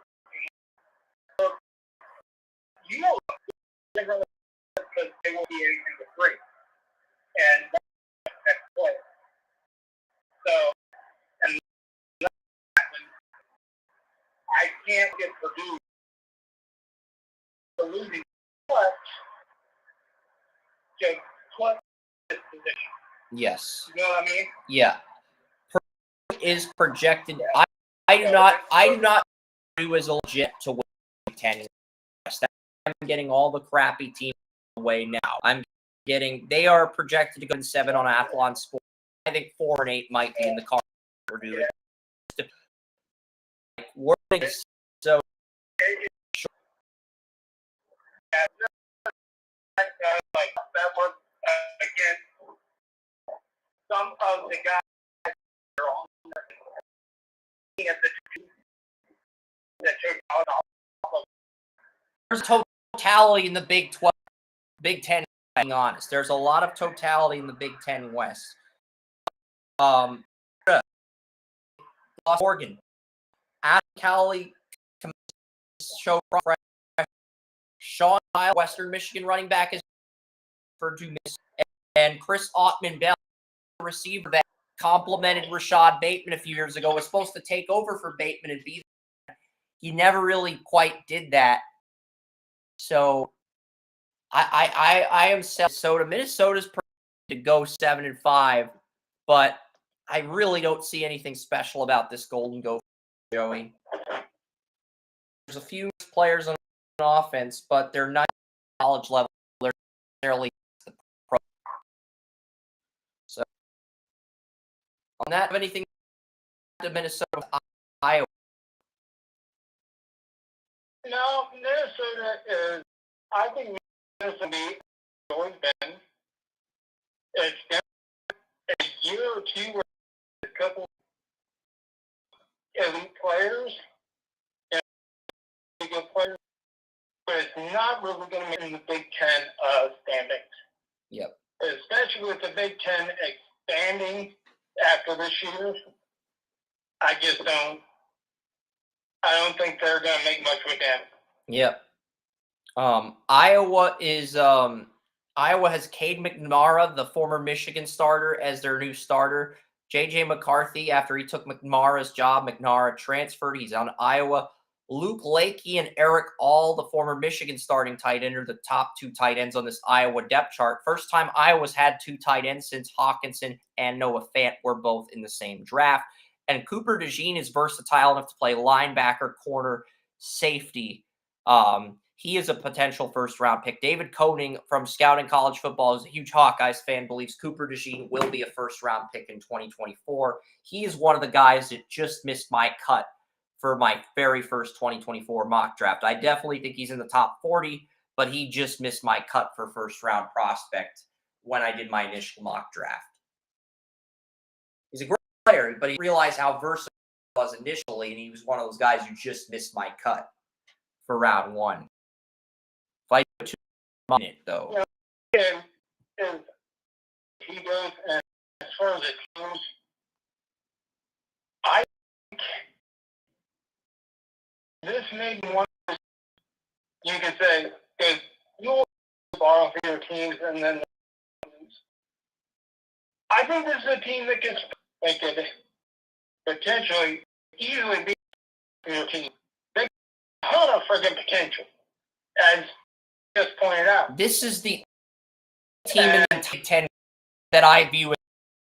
So, you know, differently because they won't be anything but free. And that's the play. So, and that happens. I can't get Purdue losing much to put this position. yes. You know what I mean? Yeah. Purdue is projected. I do not do as a legit to win 10. I'm getting all the crappy teams away now. They are projected to go 7 on Athlon score. I think 4 and 8 might be in the car for Purdue. So that was again some of the guys are on at the that there's totality in the Big 12, Big 10. Being honest, there's a lot of totality in the Big 10 West. Lost Oregon, Adam Cowley, show Sean Kyle, Western Michigan running back is Purdue Miss, and Chris Ottman-Bell, receiver that complimented Rashad Bateman a few years ago, was supposed to take over for Bateman and be. He never really quite did that. So I am Minnesota. Minnesota's to go 7-5, but I really don't see anything special about this Golden Gopher, Joey. There's a few players on offense, but they're not college level. They're necessarily the pro. So on that, have anything to Minnesota, Iowa? No, Minnesota is. I think Minnesota has always been. It's been a year or two where a couple elite players and good players, but it's not really going to make in the Big Ten standings. Yep. Especially with the Big Ten expanding after this year, I don't think they're going to make much with them. Yep. Iowa has Cade McNamara, the former Michigan starter, as their new starter. J.J. McCarthy, after he took McNamara's job, McNamara transferred. He's on Iowa. Luke Lakey and Eric All, the former Michigan starting tight end, are the top 2 tight ends on this Iowa depth chart. First time Iowa's had 2 tight ends since Hawkinson and Noah Fant were both in the same draft. And Cooper DeJean is versatile enough to play linebacker, corner, safety. He is a potential first-round pick. David Koning from Scouting College Football is a huge Hawkeyes fan, believes Cooper DeJean will be a first-round pick in 2024. He is one of the guys that just missed my cut for my very first 2024 mock draft. I definitely think he's in the top 40, but he just missed my cut for first-round prospect when I did my initial mock draft. He's a great player, but he realized how versatile he was initially, and he was one of those guys who just missed my cut for round 1. Fight to it though. Yeah, and he goes, and as far as the teams, I think this may be one you can say, because you'll borrow for your teams, and then I think this is a team that could potentially easily be your team. They have a ton of friggin' potential, as just pointed out. This is the team in the top 10 that I view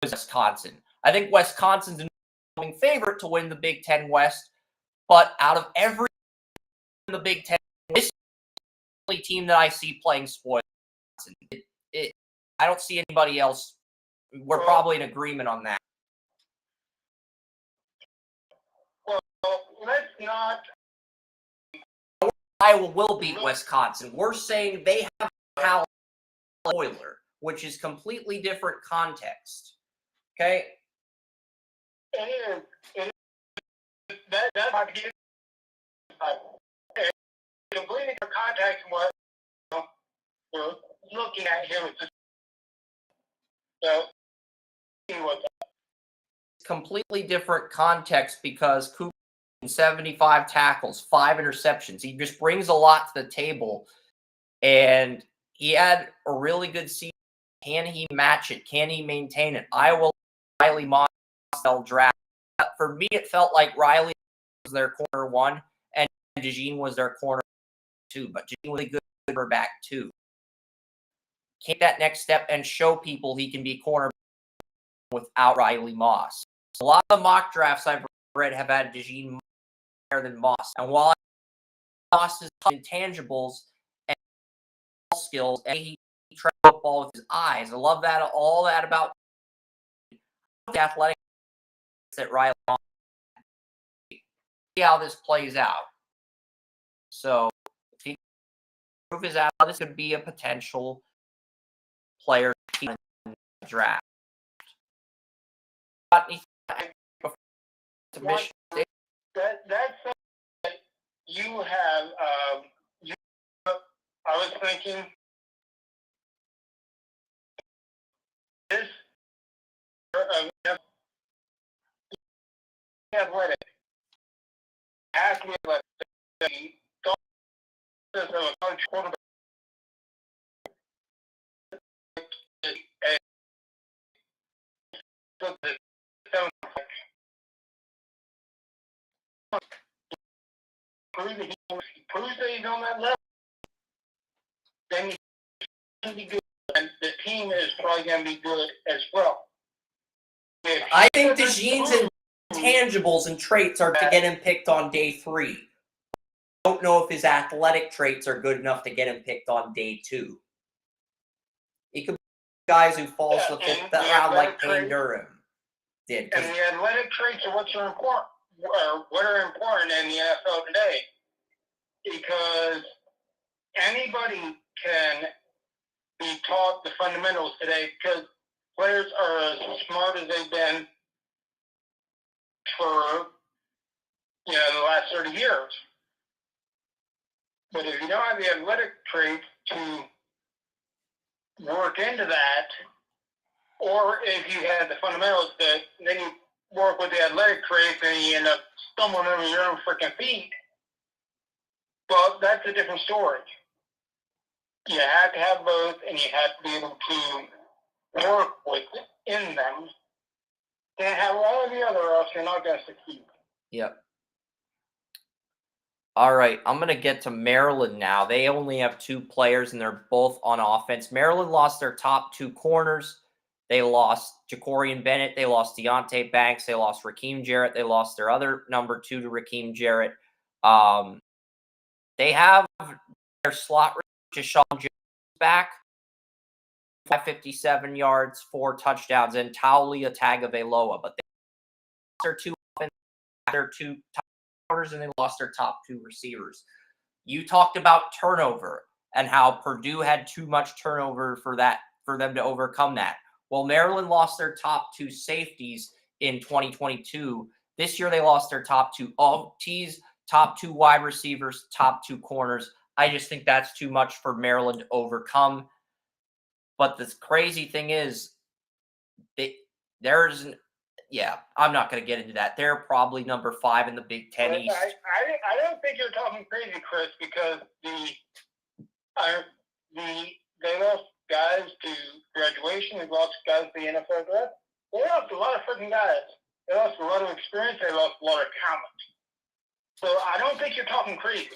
as Wisconsin. I think Wisconsin's a favorite to win the Big Ten West, but out of every in the Big Ten, this is the only team that I see playing spoil. I don't see anybody else. We're probably in agreement on that. Well, let's not. Iowa will beat Wisconsin. We're saying they have a spoiler, which is completely different context. Okay? It is. That's not getting completely different context from what we're looking at here. So, completely different context because Cooper 75 tackles, 5 interceptions. He just brings a lot to the table, and he had a really good season. Can he match it? Can he maintain it? Iowa Riley Moss draft. For me, it felt like Riley was their corner 1 and DeJean was their corner 2, but DeJean was a good cornerback 2. Take that next step and show people he can be corner without Riley Moss. A lot of the mock drafts I've read have had DeJean higher than Moss. And while Moss is intangibles and skills, and he tries football with his eyes, I love that. All that about the athletic that Riley Moss. See how this plays out. So if he proves out, this could be a potential player in the draft. That's something that you have. I was thinking this athletic has to be athletic. The coach quarterback proves that he's on that level, then he can be good, and the team is probably going to be good as well. I think DeJean's intangibles and traits are to get him picked on day 3. I don't know if his athletic traits are good enough to get him picked on day 2. He could be guys who falls to the 5th round like Payne Durham did. And the athletic traits are what are important in the NFL today, because anybody can be taught the fundamentals today, because players are as smart as they've been for the last 30 years. But if you don't have the athletic traits to work into that, or if you had the fundamentals, then you work with the athletic traits and you end up stumbling over your own freaking feet, well, that's a different story. You have to have both, and you have to be able to work within them. Can't have all of the other, or else you're not going to succeed. Yep. All right, I'm going to get to Maryland now. They only have 2 players, and they're both on offense. Maryland lost their top 2 corners. They lost Jacorian Bennett. They lost Deontay Banks. They lost Raheem Jarrett. They lost their other number 2 to Raheem Jarrett. They have their slot Deshaun Jones back. 557 yards, 4 touchdowns, and Taulia Tagovailoa. But they lost their 2 top corners, and they lost their top 2 receivers. You talked about turnover and how Purdue had too much turnover for them to overcome that. Well, Maryland lost their top 2 safeties in 2022. This year, they lost their top 2 OTs, top 2 wide receivers, top 2 corners. I just think that's too much for Maryland to overcome. But the crazy thing is, I'm not going to get into that. They're probably number 5 in the Big Ten East. I don't think you're talking crazy, Chris, because they lost guys to graduation. They lost guys to the NFL draft. They lost a lot of freaking guys. They lost a lot of experience. They lost a lot of talent. So I don't think you're talking crazy.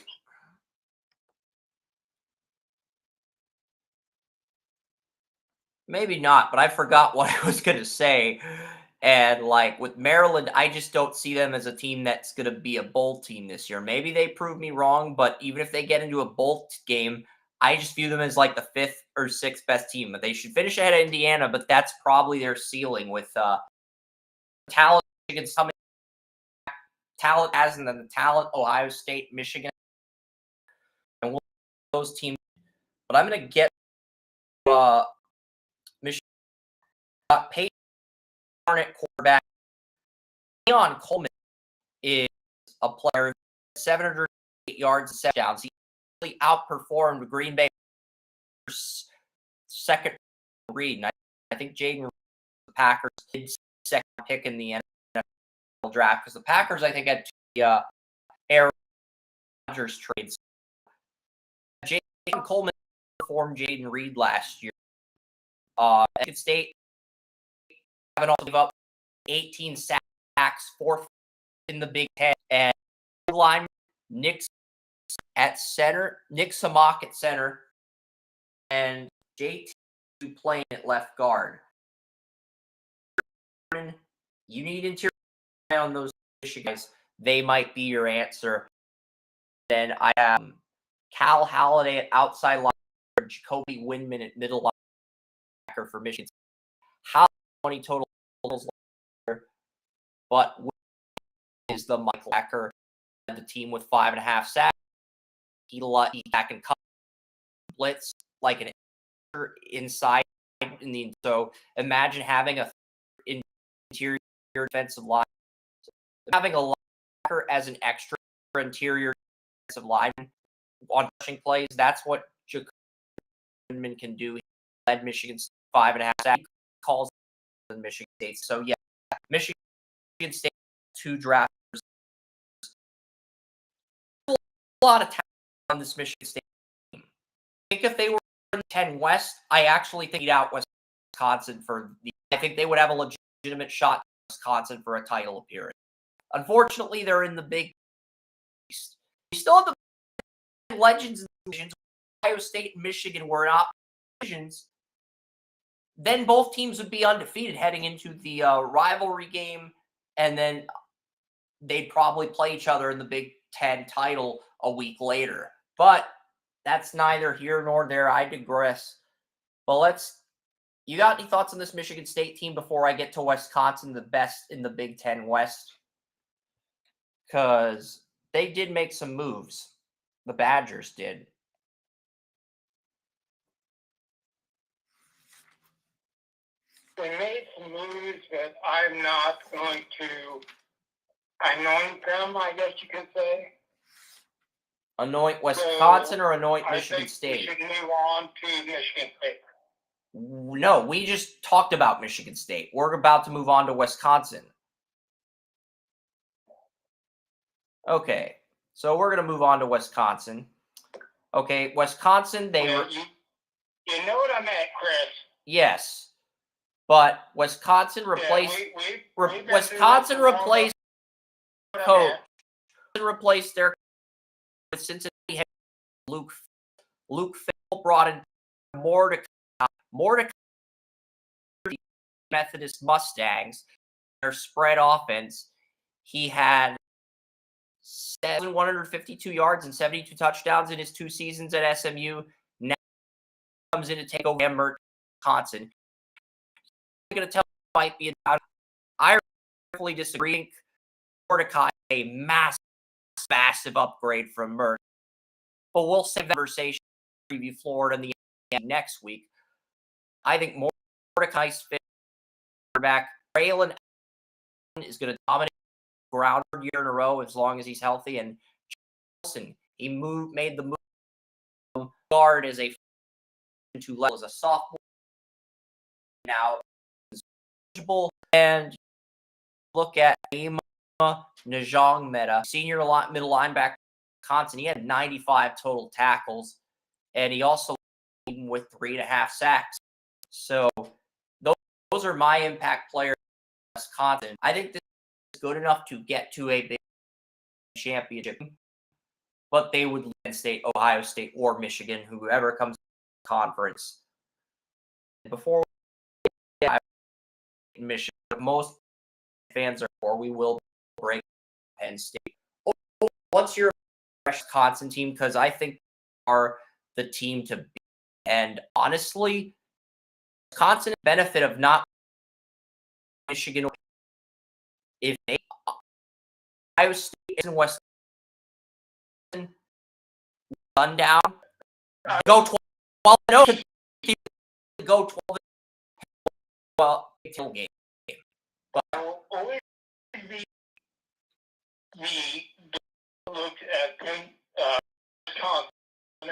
Maybe not, but I forgot what I was going to say. And like with Maryland, I just don't see them as a team that's going to be a bowl team this year. Maybe they prove me wrong, but even if they get into a bowl game, I just view them as like the 5th or 6th best team. They should finish ahead of Indiana, but that's probably their ceiling with talent. Michigan's coming, talent as in the talent, Ohio State, Michigan, and those teams. But I'm going to get Michigan. Peyton Barnett, quarterback. Leon Coleman is a player with 708 yards and 7 touchdowns. He really outperformed Green Bay second read. And I think Jaden the Packers did second pick in the NFL draft because the Packers, I think, had 2 Aaron Rodgers trades. Jaden Coleman performed Jaden Reed last year. Michigan State haven't all give up 18 sacks, 4th in the Big Ten, and lineman Nick Samak at center, and JT playing at left guard. You need interior on those guys. They might be your answer. Then I have Cal Halladay at outside linebacker, Jacoby Windman at middle linebacker for Michigan. How 20 total, but is the Michael Acker, the team with 5.5 sacks. He back and cut blitz like an inside in the. So imagine having a interior defensive line, having a linebacker as an extra interior defensive line on pushing plays. That's what Jacoby Windman can do. He led Michigan's 5.5 sacks. He calls in Michigan State. So yeah, Michigan State 2 drafters. A lot of talent on this Michigan State team. I think if they were in 10 West, I actually think they'd out Wisconsin I think they would have a legitimate shot at Wisconsin for a title appearance. Unfortunately, they're in the Big East. We still have the legends in the divisions. Ohio State and Michigan were not divisions. Then both teams would be undefeated heading into the rivalry game, and then they'd probably play each other in the Big Ten title a week later. But that's neither here nor there. I digress. But you got any thoughts on this Michigan State team before I get to Wisconsin, the best in the Big Ten West? Because they did make some moves. The Badgers did. They made some moves, but I'm not going to anoint them, I guess you could say. Anoint Wisconsin or anoint Michigan State? We should move on to Michigan State. No, we just talked about Michigan State. We're about to move on to Wisconsin. Okay, so we're going to move on to Wisconsin. Okay, Wisconsin, You know what I meant, Chris. Yes. But Wisconsin replaced Wisconsin replaced coach. Replaced their with Cincinnati head Luke Fickell brought in Mordecai Methodist Mustangs. Their spread offense. He had 152 yards and 72 touchdowns in his 2 seasons at SMU. Now he comes in to take over Wisconsin. I'm going to tell you might be about. I fully disagree. Mordecai a massive upgrade from Mert. But we'll save that conversation to preview Florida in the next week. I think Mordecai's fit quarterback. Braylon is going to dominate ground year in a row as long as he's healthy. And Wilson, he made the move guard as a 2 level as a sophomore. Now, and look at Najong Meta, senior middle linebacker, Wisconsin. He had 95 total tackles, and he also led with 3.5 sacks. So those are my impact players in Wisconsin. I think this is good enough to get to a big championship, but they would Penn State, Ohio State, or Michigan, whoever comes to the conference. Before Michigan, most fans are for, we will break Penn State. What's your Wisconsin team? Because I think they are the team to beat. And honestly, Wisconsin benefit of not Michigan. If they Ohio State and Wisconsin run down, go 12. No, go 12. Well, till game. But always we look at Wisconsin as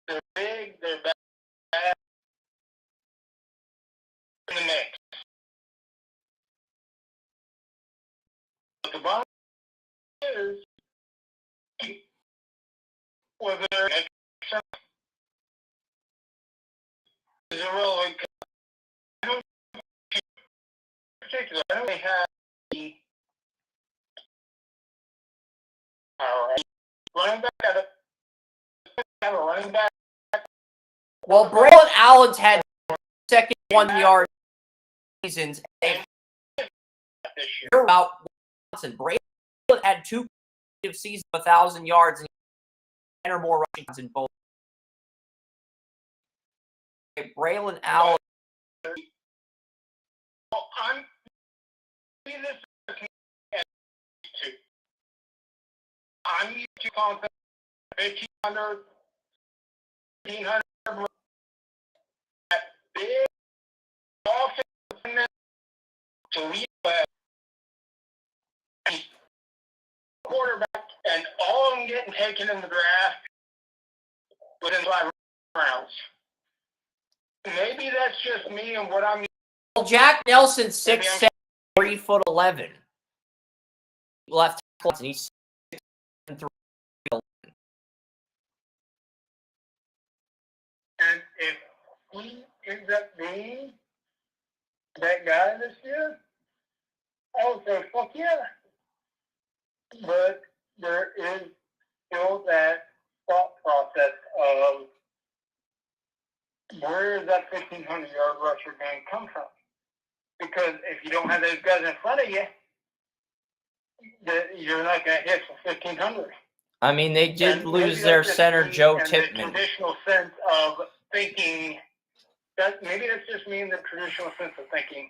they're big, they're bad in the mix. But the bottom is whether it's irrelevant. Particular, I only have the running back. Have a running back. Well, Braylon Allen's had second 1-yard seasons. And you're about Wisconsin. Braylon had 2 seasons, 1,000 yards, and or more rushing in both. Braylon Allen. Well, I'm used to concept 1,500, 1,500. That big offense to lead quarterback, and all of them getting taken in the draft within 5 rounds. Maybe that's just me and what I'm. Well, Jack Nelson 6'7", 3'11". Left tackle, and he's 6'3". And if he ends up being that guy this year, I would say, fuck yeah. But there is still that thought process of where is that 1,500-yard rusher going to come from? Because if you don't have those guys in front of you, you're not going to hit for 1,500. I mean, they did lose their center, Joe Tippmann. The traditional sense of thinking that maybe that's just me in the traditional sense of thinking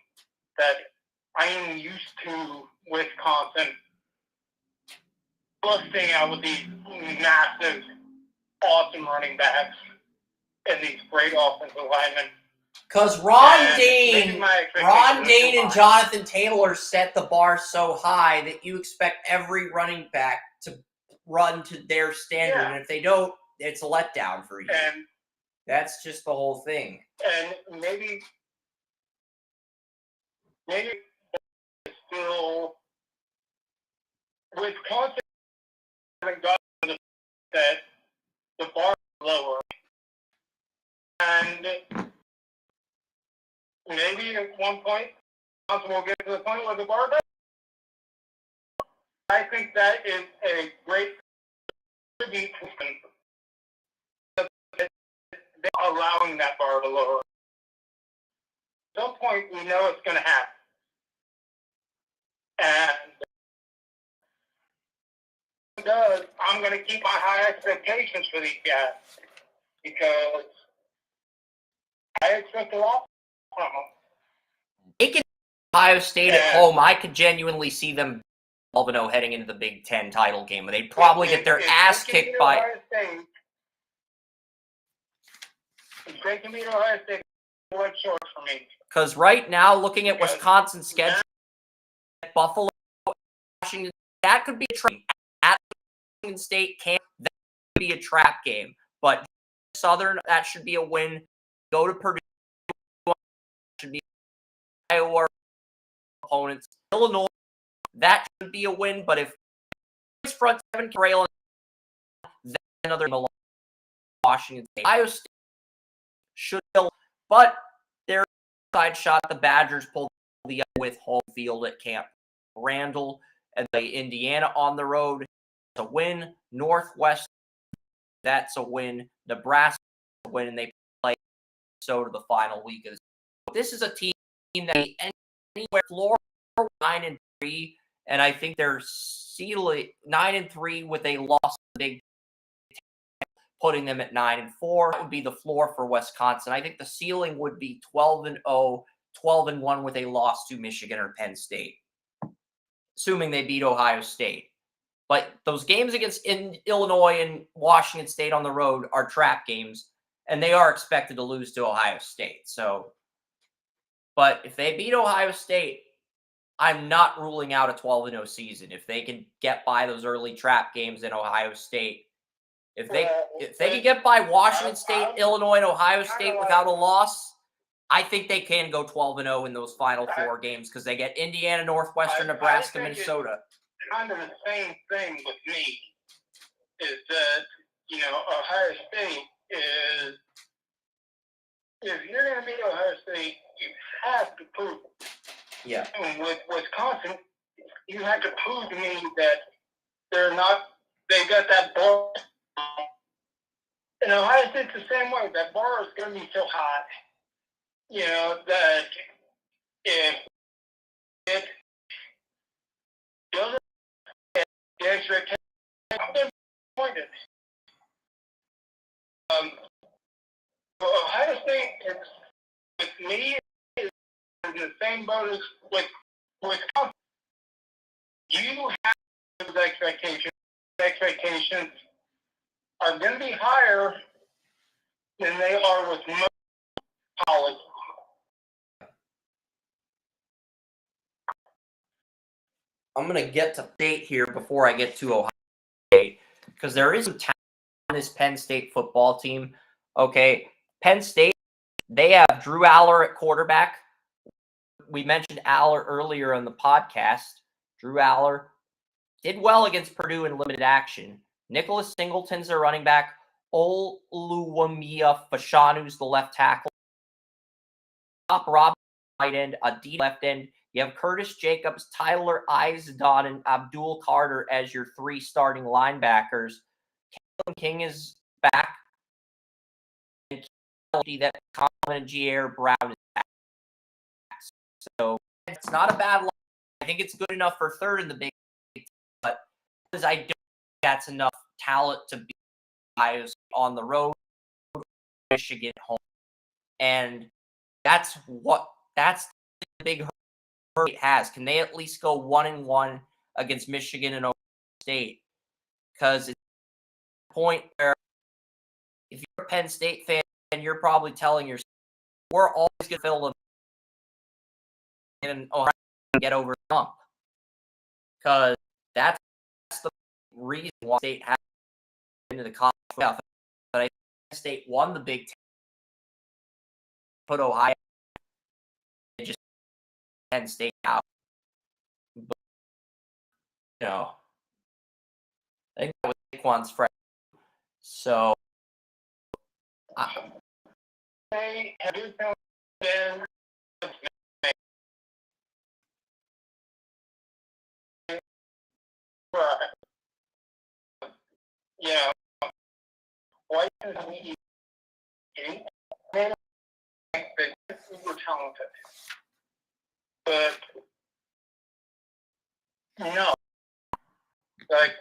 that I am used to Wisconsin busting out with these massive, awesome running backs and these great offensive linemen. Because Ron Dane and Jonathan Taylor set the bar so high that you expect every running back to run to their standard. Yeah. And if they don't, it's a letdown for you. And that's just the whole thing. And maybe still Wisconsin haven't gotten that the bar is lower. And maybe at one point, we'll get to the point where the bar does. I think that is a great tribute to them. They're allowing that bar to lower. At some point, we know it's going to happen. And if it does, I'm going to keep my high expectations for these guys because I expect a lot from them. They can Ohio State at home. I could genuinely see them 12-0 heading into the Big Ten title game. They'd probably get their ass kicked by. If they can beat Ohio State, what short for me? Because right now, looking at Wisconsin's schedule, Buffalo, Washington, that could be a trap. At Washington State camp, that could be a trap game. But Southern, that should be a win. Go to Purdue, should be Iowa opponents. Illinois, that should be a win. But if it's front seven can rail, then another Washington State. Ohio State should, but their side shot. The Badgers pulled the up with home field at Camp Randall, and they Indiana on the road. It's a win. Northwest, that's a win. Nebraska, a win, and they play so to the final week of this. This is a team that anywhere Florida 9-3, and I think they're sealing 9-3 with a loss to the Big Ten, putting them at 9-4. That would be the floor for Wisconsin. I think the ceiling would be 12-0, 12-1 with a loss to Michigan or Penn State, assuming they beat Ohio State. But those games against Illinois and Washington State on the road are trap games, and they are expected to lose to Ohio State. So, but if they beat Ohio State, I'm not ruling out a 12-0 season. If they can get by those early trap games in Ohio State, if they can get by Washington State, Illinois, and Ohio State without a loss, I think they can go 12-0 in those final four games because they get Indiana, Northwestern, Nebraska, Minnesota. Kind of the same thing with me is that, Ohio State is, if you're going to beat Ohio State, you have to prove it. Yeah. And with Wisconsin, you have to prove to me that they've got that bar. And Ohio State's the same way. That bar is going to be so high, that if it doesn't get the expectation, I'm disappointed. Ohio State, with me, is in the same boat as with Wisconsin. You have those expectations. Expectations are going to be higher than they are with most colleges. I'm going to get to State here before I get to Ohio State because there is some talent on this Penn State football team. Okay, Penn State, they have Drew Aller at quarterback. We mentioned Aller earlier on the podcast. Drew Aller did well against Purdue in limited action. Nicholas Singleton's their running back. Oluwamiya Fashanu's the left tackle. Top Rob right end, a D left end. You have Curtis Jacobs, Tyler Eisdon, and Abdul Carter as your three starting linebackers. Kalen King is back. And that Common and Jair Brown is back. So it's not a bad line. I think it's good enough for third in the Big Ten, but because I don't think that's enough talent to be on the road, Michigan home. And that's the big hurdle it has. Can they at least go 1-1 against Michigan and Ohio State? Because it's a point where if you're a Penn State fan, you're probably telling yourself, we're always going to fill them and Ohio get over the hump. Because that's the reason why State has into the college playoff. But I think State won the Big Ten, put Ohio, and just Penn State out. But, I think that was Saquon's friend. So, they have been White is me. They're super talented. But, no. Like,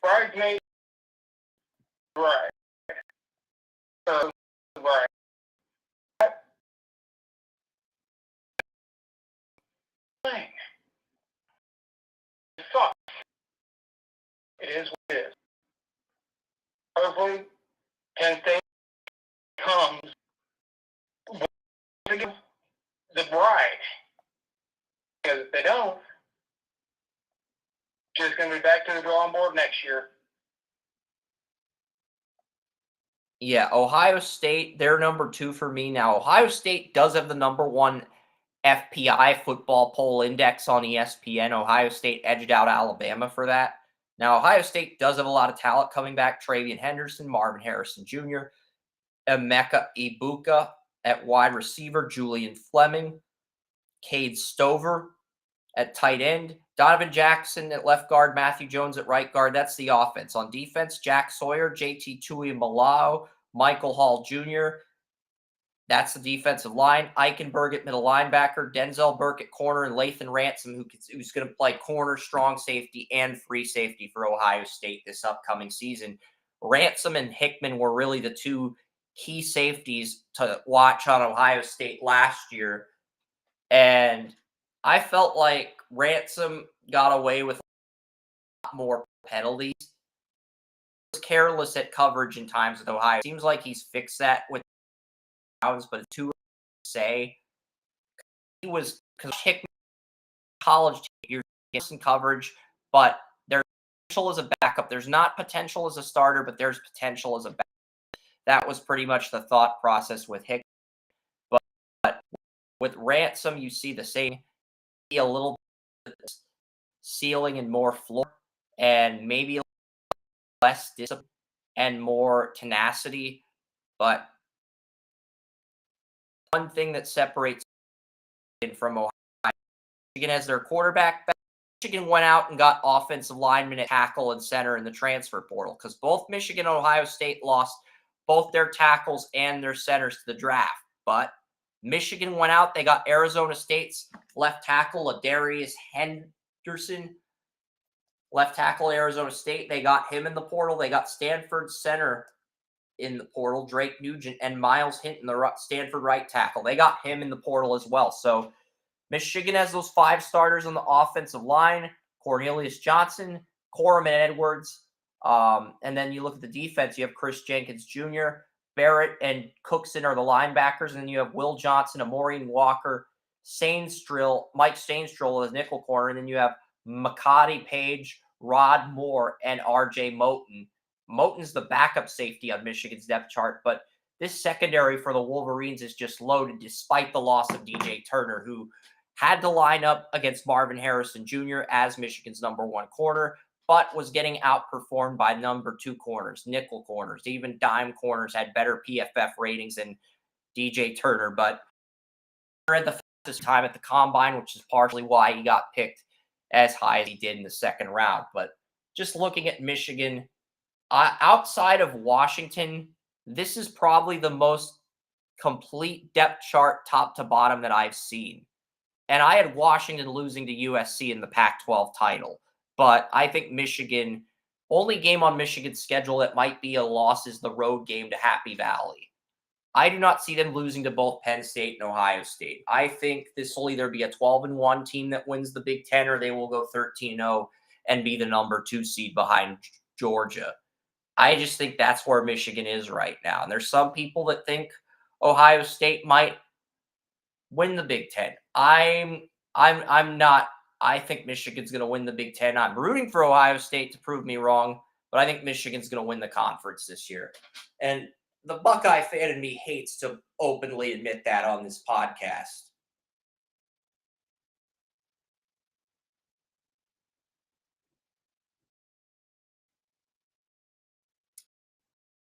bridesmaid, right. Right. Thing. It sucks. It is what it is. Hopefully, Penn State comes with the bride. Because if they don't, just going to be back to the drawing board next year. Yeah, Ohio State, they're number 2 for me. Now, Ohio State does have the number 1 FPI football poll index on ESPN. Ohio State edged out Alabama for that. Now, Ohio State does have a lot of talent coming back. Travian Henderson, Marvin Harrison Jr., Emeka Ibuka at wide receiver, Julian Fleming, Cade Stover at tight end, Donovan Jackson at left guard, Matthew Jones at right guard. That's the offense. On defense, Jack Sawyer, JT Tuimoloau, Michael Hall Jr., that's the defensive line. Eichenberg at middle linebacker, Denzel Burke at corner, and Lathan Ransom, who's going to play corner, strong safety, and free safety for Ohio State this upcoming season. Ransom and Hickman were really the 2 key safeties to watch on Ohio State last year. And I felt like Ransom got away with a lot more penalties. He was careless at coverage in times with Ohio. It seems like he's fixed that with but it's too early to say. He was because Hickman college you're getting coverage, but there's potential as a backup. There's not potential as a starter, but there's potential as a backup. That was pretty much the thought process with Hickman. But with Ransom, you see the same, a little bit ceiling and more floor, and maybe less discipline and more tenacity. But one thing that separates from Ohio, Michigan has their quarterback back. Michigan went out and got offensive linemen at tackle and center in the transfer portal because both Michigan and Ohio State lost both their tackles and their centers to the draft. But Michigan went out. They got Arizona State's left tackle, Adarius Henderson, left tackle, Arizona State. They got him in the portal. They got Stanford center in the portal, Drake Nugent, and Miles Hinton, the Stanford right tackle. They got him in the portal as well. So Michigan has those 5 starters on the offensive line: Cornelius Johnson, Corum, and Edwards. And then you look at the defense, you have Chris Jenkins Jr., Barrett and Cookson are the linebackers, and then you have Will Johnson, Amorian Walker, Mike Sainstrill as nickel corner, and then you have Makati Page, Rod Moore, and RJ Moten. Moten's the backup safety on Michigan's depth chart, but this secondary for the Wolverines is just loaded despite the loss of DJ Turner, who had to line up against Marvin Harrison Jr. as Michigan's number 1 corner, but was getting outperformed by number 2 corners, nickel corners. Even dime corners had better PFF ratings than DJ Turner, but he had the fastest time at the combine, which is partially why he got picked as high as he did in the second round. But just looking at Michigan, outside of Washington, this is probably the most complete depth chart top to bottom that I've seen. And I had Washington losing to USC in the Pac-12 title. But I think Michigan, only game on Michigan's schedule that might be a loss is the road game to Happy Valley. I do not see them losing to both Penn State and Ohio State. I think this will either be a 12-1 team that wins the Big Ten, or they will go 13-0 and be the number 2 seed behind Georgia. I just think that's where Michigan is right now. And there's some people that think Ohio State might win the Big Ten. I'm not. I think Michigan's going to win the Big Ten. I'm rooting for Ohio State to prove me wrong, but I think Michigan's going to win the conference this year. And the Buckeye fan in me hates to openly admit that on this podcast.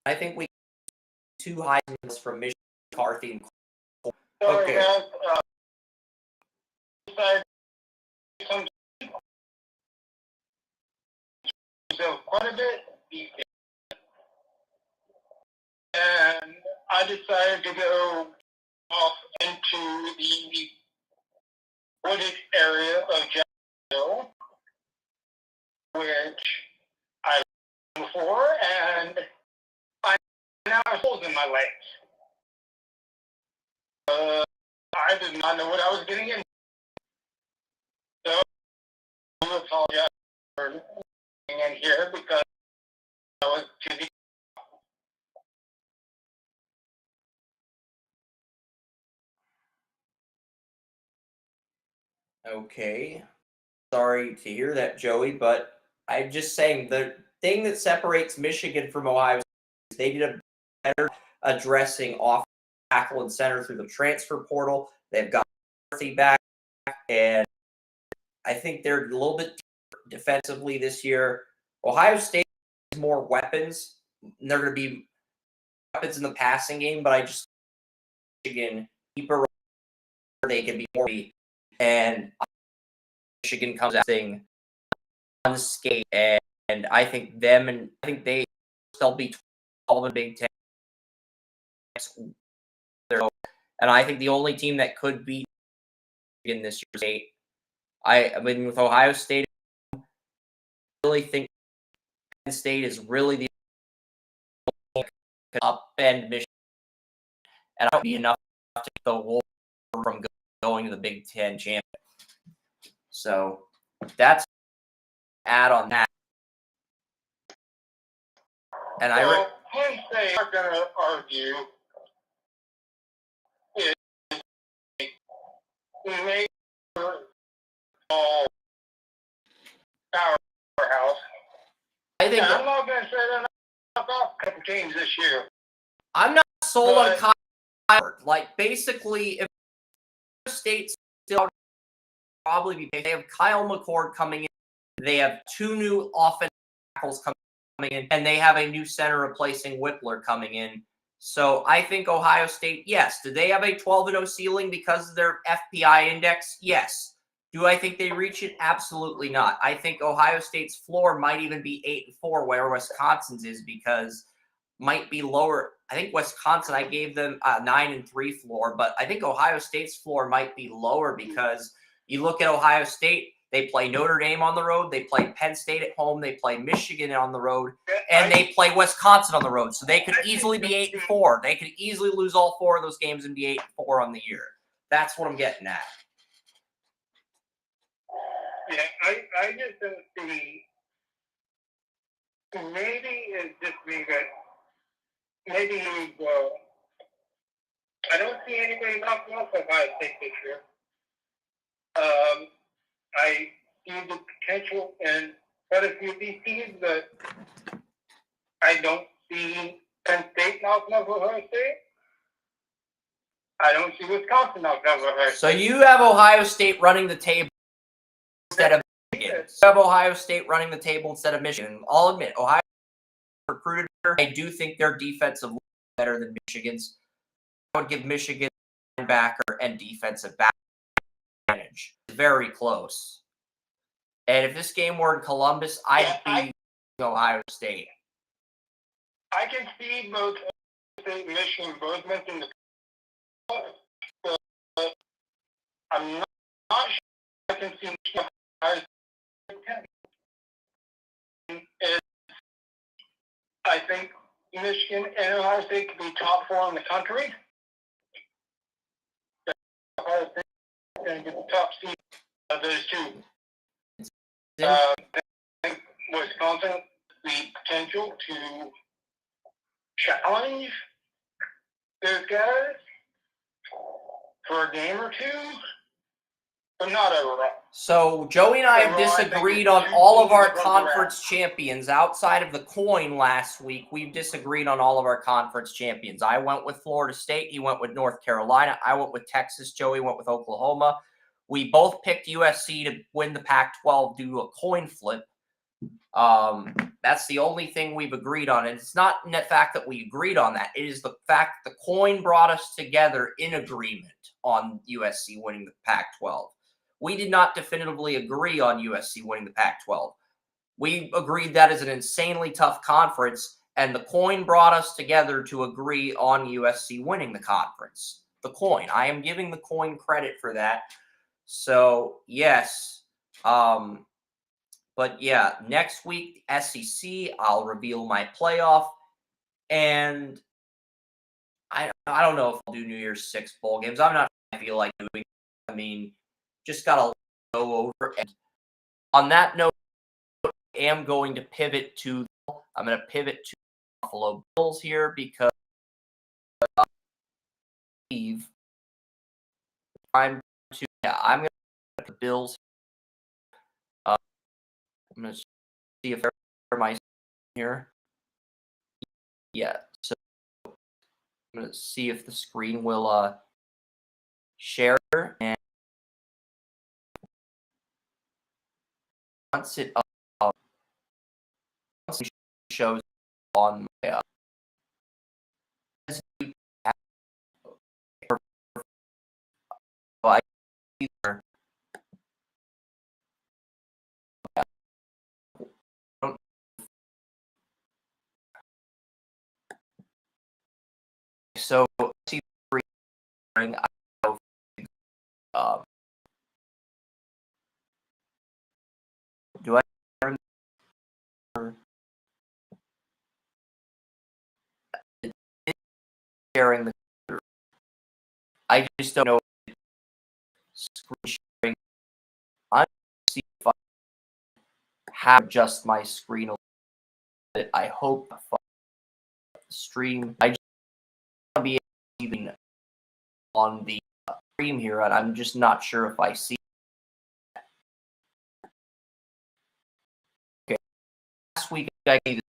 I think we 2 Heisman's from Michigan, McCarthy, and Cole. Okay. So quite a bit. I decided to go off into the wooded area of Jacksonville, which I lived before, and I now have holes in my legs. I did not know what I was getting into. So I apologize for being in here because I was too deep. Okay. Sorry to hear that, Joey, but I'm just saying the thing that separates Michigan from Ohio State is they did a better addressing off tackle and center through the transfer portal. They've got back, and I think they're a little bit defensively this year. Ohio State has more weapons. They're going to be weapons in the passing game, but I just Michigan deeper they can be more, and Michigan comes out thing unscathed, and I think they'll be 12 in Big Ten. And I think the only team that could beat Michigan this year is State. I mean, with Ohio State, I really think Penn State is really the upend Michigan, and that would be enough to keep the Wolves from going to the Big Ten championship. So that's add on that. And Penn State are going to argue is maybe all powerhouse. I think I'm not going to say they're not off a couple teams this year. I'm not sold on Kyle. Like, basically, if State still probably be they have Kyle McCord coming in, they have 2 new offensive tackles coming in, and they have a new center replacing Whippler coming in. So I think Ohio State, yes. Do they have a 12-0 ceiling because of their FPI index? Yes. Do I think they reach it? Absolutely not. I think Ohio State's floor might even be 8-4, where Wisconsin's is, because might be lower. I think Wisconsin, I gave them a 9-3 floor, but I think Ohio State's floor might be lower because you look at Ohio State, they play Notre Dame on the road, they play Penn State at home, they play Michigan on the road, and they play Wisconsin on the road. So they could easily be 8-4. They could easily lose all 4 of those games and be 8-4 on the year. That's what I'm getting at. Yeah, I just don't see. Maybe it's just me, but maybe I don't see anybody knocking off Ohio State this year. I see the potential in quite a few of these teams, but I don't see Penn State knocking off Ohio State. I don't see Wisconsin knocking off Ohio State. So you have Ohio State running the table instead of Michigan. You have Ohio State running the table instead of Michigan. I'll admit, Ohio State recruited better. I do think their defensive line is better than Michigan's. I would give Michigan linebacker and defensive back advantage. Very close. And if this game were in Columbus, I'd be Ohio State. I can see both Ohio State and Michigan both making the but I'm not sure I can see Ohio State. I think Michigan and Ohio State could be top 4 in the country. Ohio State is going to get the top seed of those 2. I think Wisconsin the potential to challenge those guys for a game or 2, but not overall. So Joey and I have disagreed on all of our conference champions outside of the coin last week. We've disagreed on all of our conference champions. I went with Florida State. He went with North Carolina. I went with Texas. Joey went with Oklahoma. We both picked USC to win the Pac-12 due to a coin flip. That's the only thing we've agreed on. And it's not the fact that we agreed on that. It is the fact that the coin brought us together in agreement on USC winning the Pac-12. We did not definitively agree on USC winning the Pac-12. We agreed that is an insanely tough conference, And the coin brought us together to agree on USC winning the conference. The coin. I am giving the coin credit for that. So, yes. But yeah, next week, SEC, I'll reveal my playoff. And I don't know if I'll do New Year's Six bowl games. I'm not I feel like doing. I mean, just gotta go over. And on that note, I am going to pivot to. I'm going to pivot to Buffalo Bills here because I'm to. Yeah, I'm going to put the Bills. I'm going to see if they're my here. Yeah, so I'm going to see if the screen will share, and once it shows on my so see do I turn sharing the I just don't know screen sharing. I'm see if I have just my screen a little bit. I hope the stream. I just want to be even on the stream here, and I'm just not sure if I see. Okay, last week I gave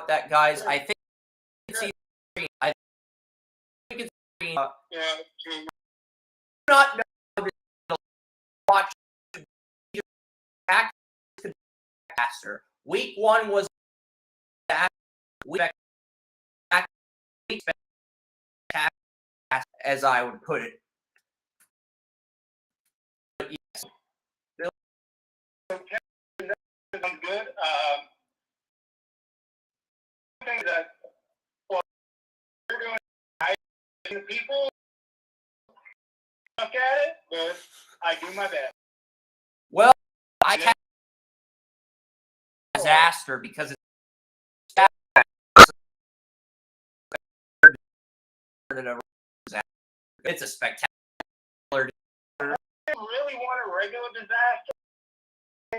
about that, guys. I think it's I think it's not know to watch faster. Week 1 was as I would put it. But yes. I'm good. Thing that we're doing, the people look at it, but I do my best. Well, I have a disaster because it's a spectacular. I really want a regular disaster.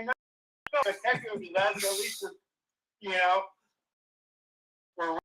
Not a spectacular disaster, at least, you know. For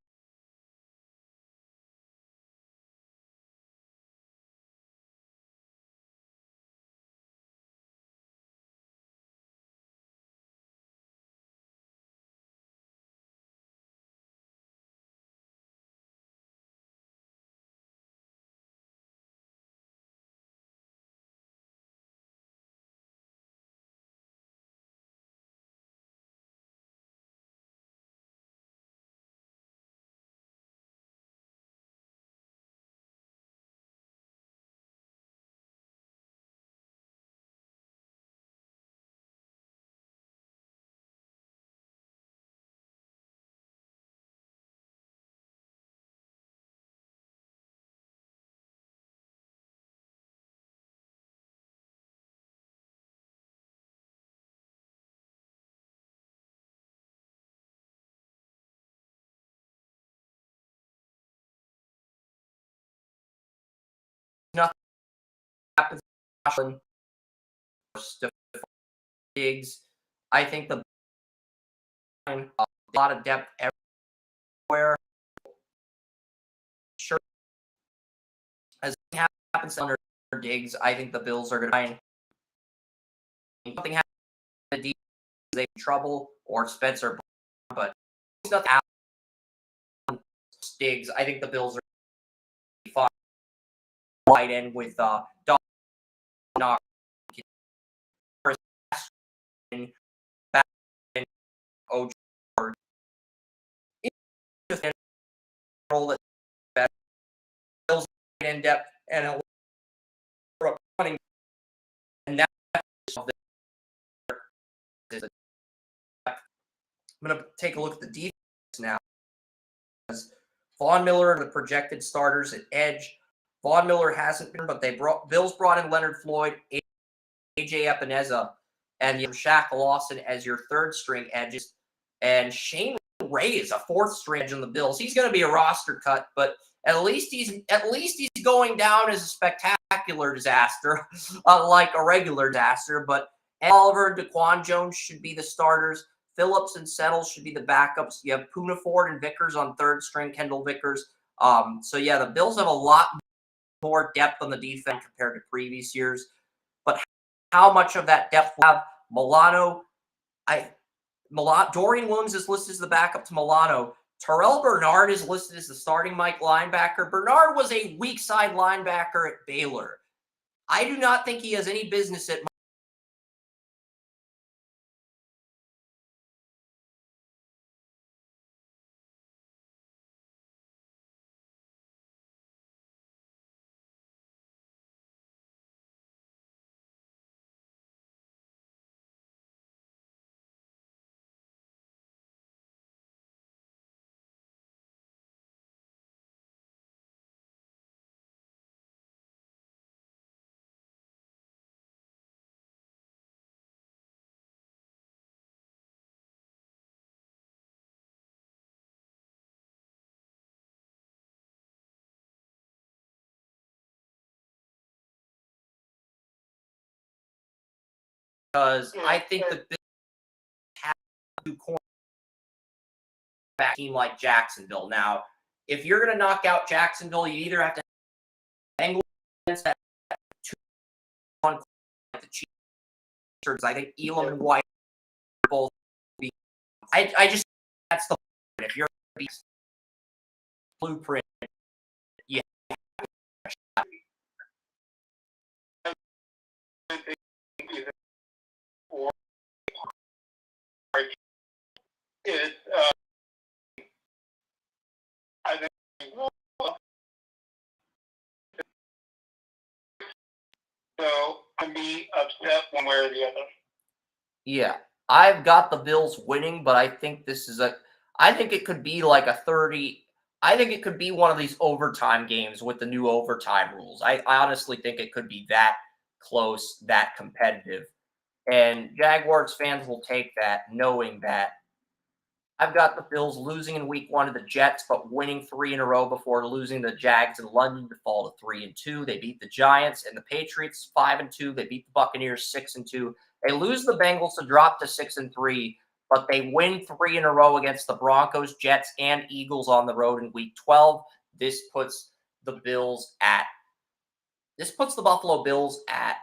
nothing happens. Diggs. I think a lot of depth everywhere. Sure, as happens under Diggs, I think the Bills are going to try and something happens to Diggs, they in trouble or Spencer, but it's not Diggs. I think the Bills are fine. Right in with Knock. Back in OG. Just roll it better. Bills in depth and a running, and now I'm going to take a look at the defense now. Von Miller, the projected starters at edge. Von Miller hasn't been, but Bills brought in Leonard Floyd, AJ Epineza, and Shaq Lawson as your third string edges. And Shane Ray is a fourth string edge on the Bills. He's going to be a roster cut, but at least he's going down as a spectacular disaster, like a regular disaster. But Oliver, DeQuan Jones should be the starters. Phillips and Settles should be the backups. You have Poona Ford and Vickers on third string, Kendall Vickers. So yeah, the Bills have a lot more depth on the defense compared to previous years. But how much of that depth will have Milano? Dorian Williams is listed as the backup to Milano. Terrell Bernard is listed as the starting Mike linebacker. Bernard was a weak side linebacker at Baylor. I do not think he has any business at because I think the Bills have to corner back team like Jacksonville. Now, if you're going to knock out Jacksonville, you either have to angle against that 2-1 like the Chiefs. I think Elam and White are both. I just that's the if you're a blueprint, you is I think so I'd be upset one way or the other. Yeah, I've got the Bills winning, but I think this is I think it could be like a 30. I think it could be one of these overtime games with the new overtime rules. I honestly think it could be that close, that competitive. And Jaguars fans will take that, knowing that I've got the Bills losing in week 1 to the Jets, but winning 3 in a row before losing the Jags in London to fall to 3-2. They beat the Giants and the Patriots 5-2. They beat the Buccaneers 6-2. They lose the Bengals to drop to 6-3, but they win 3 in a row against the Broncos, Jets, and Eagles on the road in week 12. This puts the Buffalo Bills at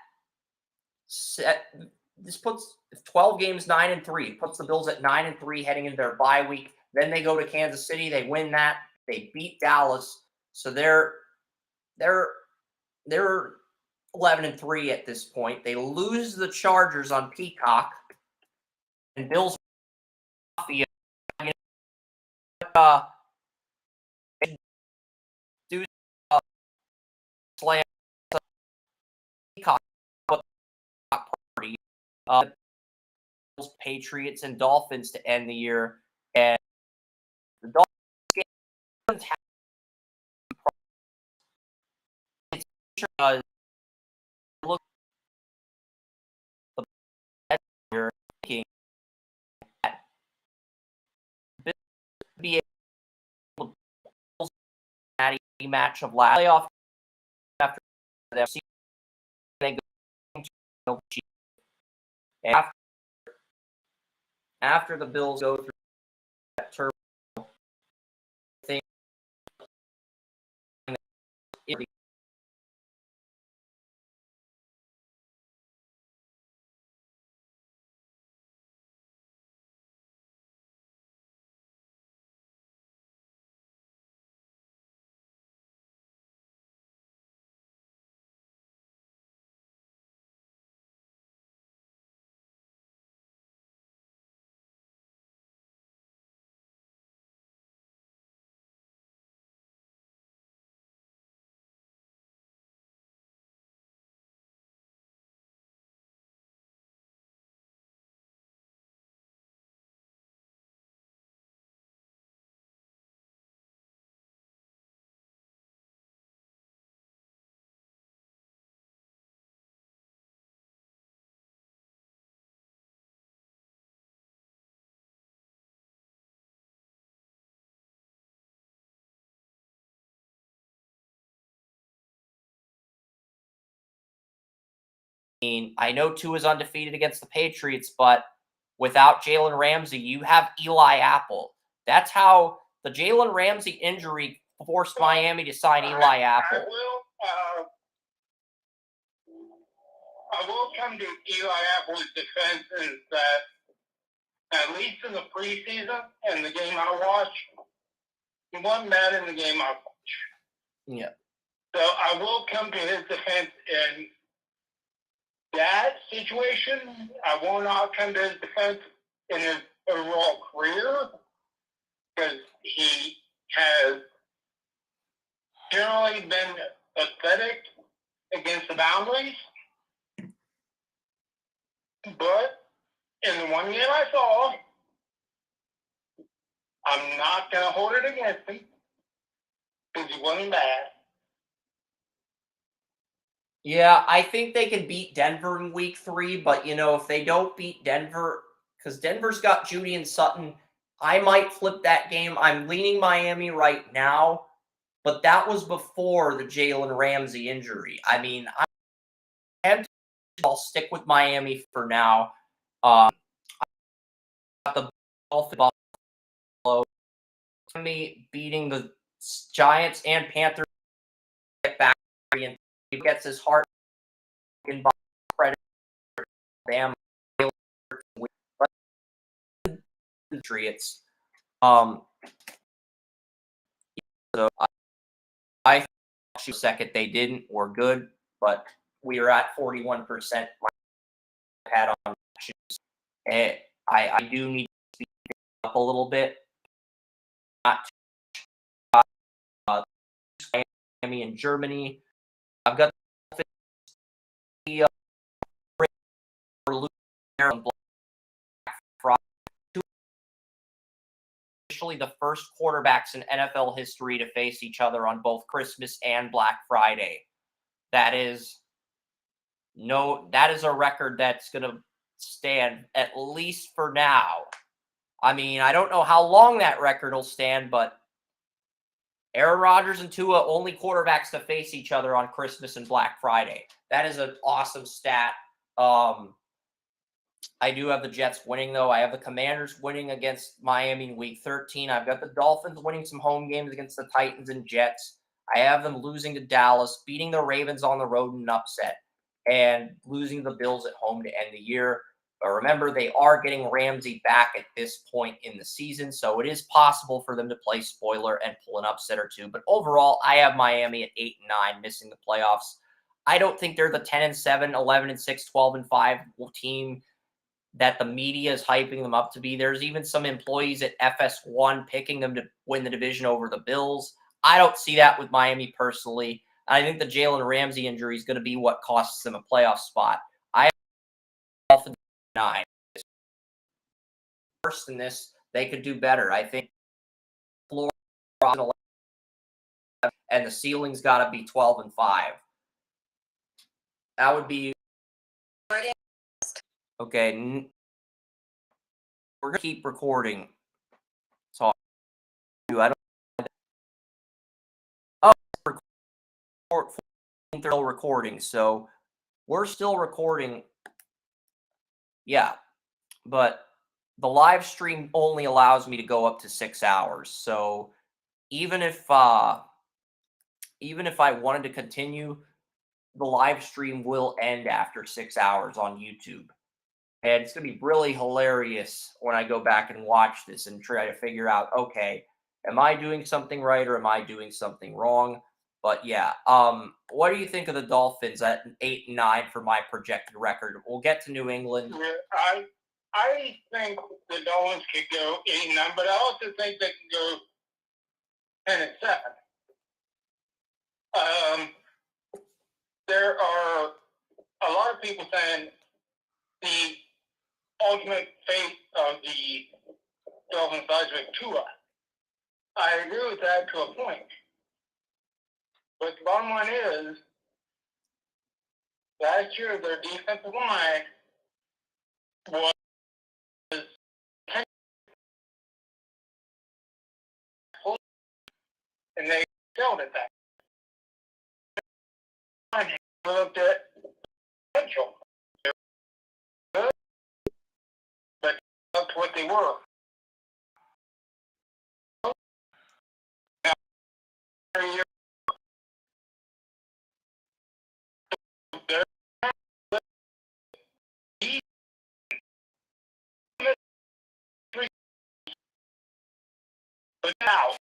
this puts 12 games 9-3. Puts the Bills at 9-3 heading into their bye week. Then they go to Kansas City. They win that. They beat Dallas. So they're 11-3 at this point. They lose the Chargers on Peacock. And Bills do slam Peacock party. Patriots and Dolphins to end the year, and the Dolphins have look you're looking at be able to match of last playoff after them they go and after the Bills go through that turbo thing. I know Tua is undefeated against the Patriots, but without Jalen Ramsey, you have Eli Apple. That's how the Jalen Ramsey injury forced Miami to sign Eli Apple. I will come to Eli Apple's defense is that at least in the preseason and the game I watched, he wasn't bad in the game I watched. Yeah. So I will come to his defense in that situation. I will not come to his defense in his overall career because he has generally been pathetic against the boundaries. But in the one game I saw, I'm not going to hold it against him because he wasn't bad. Yeah, I think they can beat Denver in week 3, but, if they don't beat Denver, because Denver's got Judy and Sutton, I might flip that game. I'm leaning Miami right now, but that was before the Jalen Ramsey injury. I mean, I'll stick with Miami for now. I got the Buffalo beating the Giants and Panthers. Get back and he gets his heart in credit. Bam. Patriots. Um, so I thought second they didn't were good, but we were at 41%. My hat on shoes. I do need to speed up a little bit. Not uh, Miami and Germany. I've got the officially the first quarterbacks in NFL history to face each other on both Christmas and Black Friday. That is a record that's going to stand at least for now. I mean, I don't know how long that record will stand, but Aaron Rodgers and Tua, only quarterbacks to face each other on Christmas and Black Friday. That is an awesome stat. I do have the Jets winning, though. I have the Commanders winning against Miami in Week 13. I've got the Dolphins winning some home games against the Titans and Jets. I have them losing to Dallas, beating the Ravens on the road in an upset, and losing the Bills at home to end the year. But remember, they are getting Ramsey back at this point in the season, so it is possible for them to play spoiler and pull an upset or two. But overall, I have Miami at 8-9, missing the playoffs. I don't think they're the 10-7, 11-6, 12-5 team that the media is hyping them up to be. There's even some employees at FS1 picking them to win the division over the Bills. I don't see that with Miami personally. I think the Jalen Ramsey injury is going to be what costs them a playoff spot. I have 9. Worse than this, they could do better. I think floor and the ceiling's got to be 12-5. That would be okay. We're gonna keep recording. So I don't. Oh, still recording. So we're still recording. Yeah, but the live stream only allows me to go up to 6 hours. So even if I wanted to continue, the live stream will end after 6 hours on YouTube. And it's going to be really hilarious when I go back and watch this and try to figure out, okay, am I doing something right or am I doing something wrong? But yeah, what do you think of the Dolphins at 8-9 for my projected record? We'll get to New England. Yeah, I think the Dolphins could go 8-9, but I also think they can go 10-7. There are a lot of people saying the ultimate fate of the Dolphins lies with Tua. I agree with that to a point. But the bottom line is, last year their defensive line was and they failed at that. We looked at potential. They were good, but up to what they were. Now, but now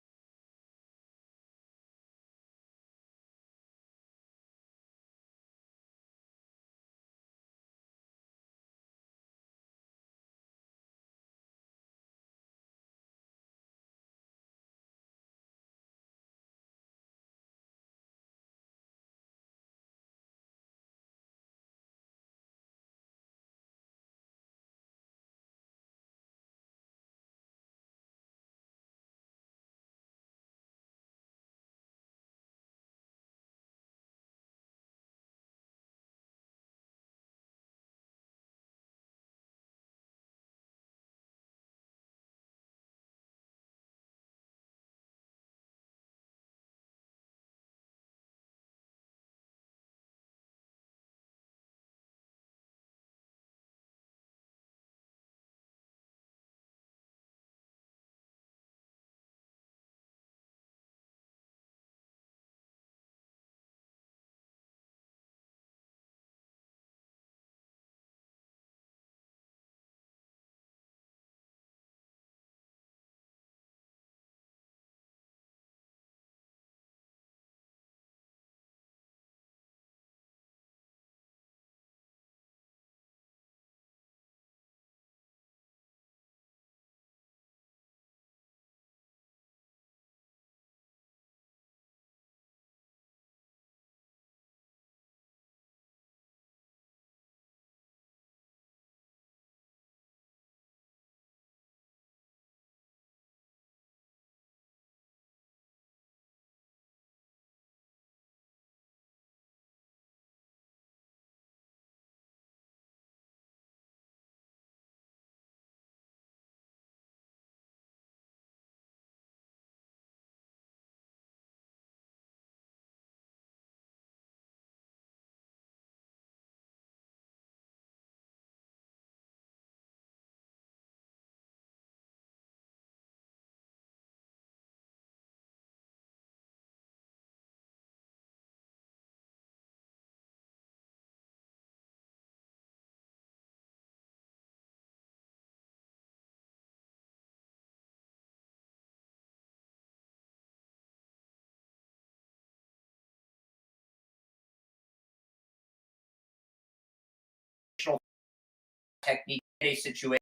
technique in a situation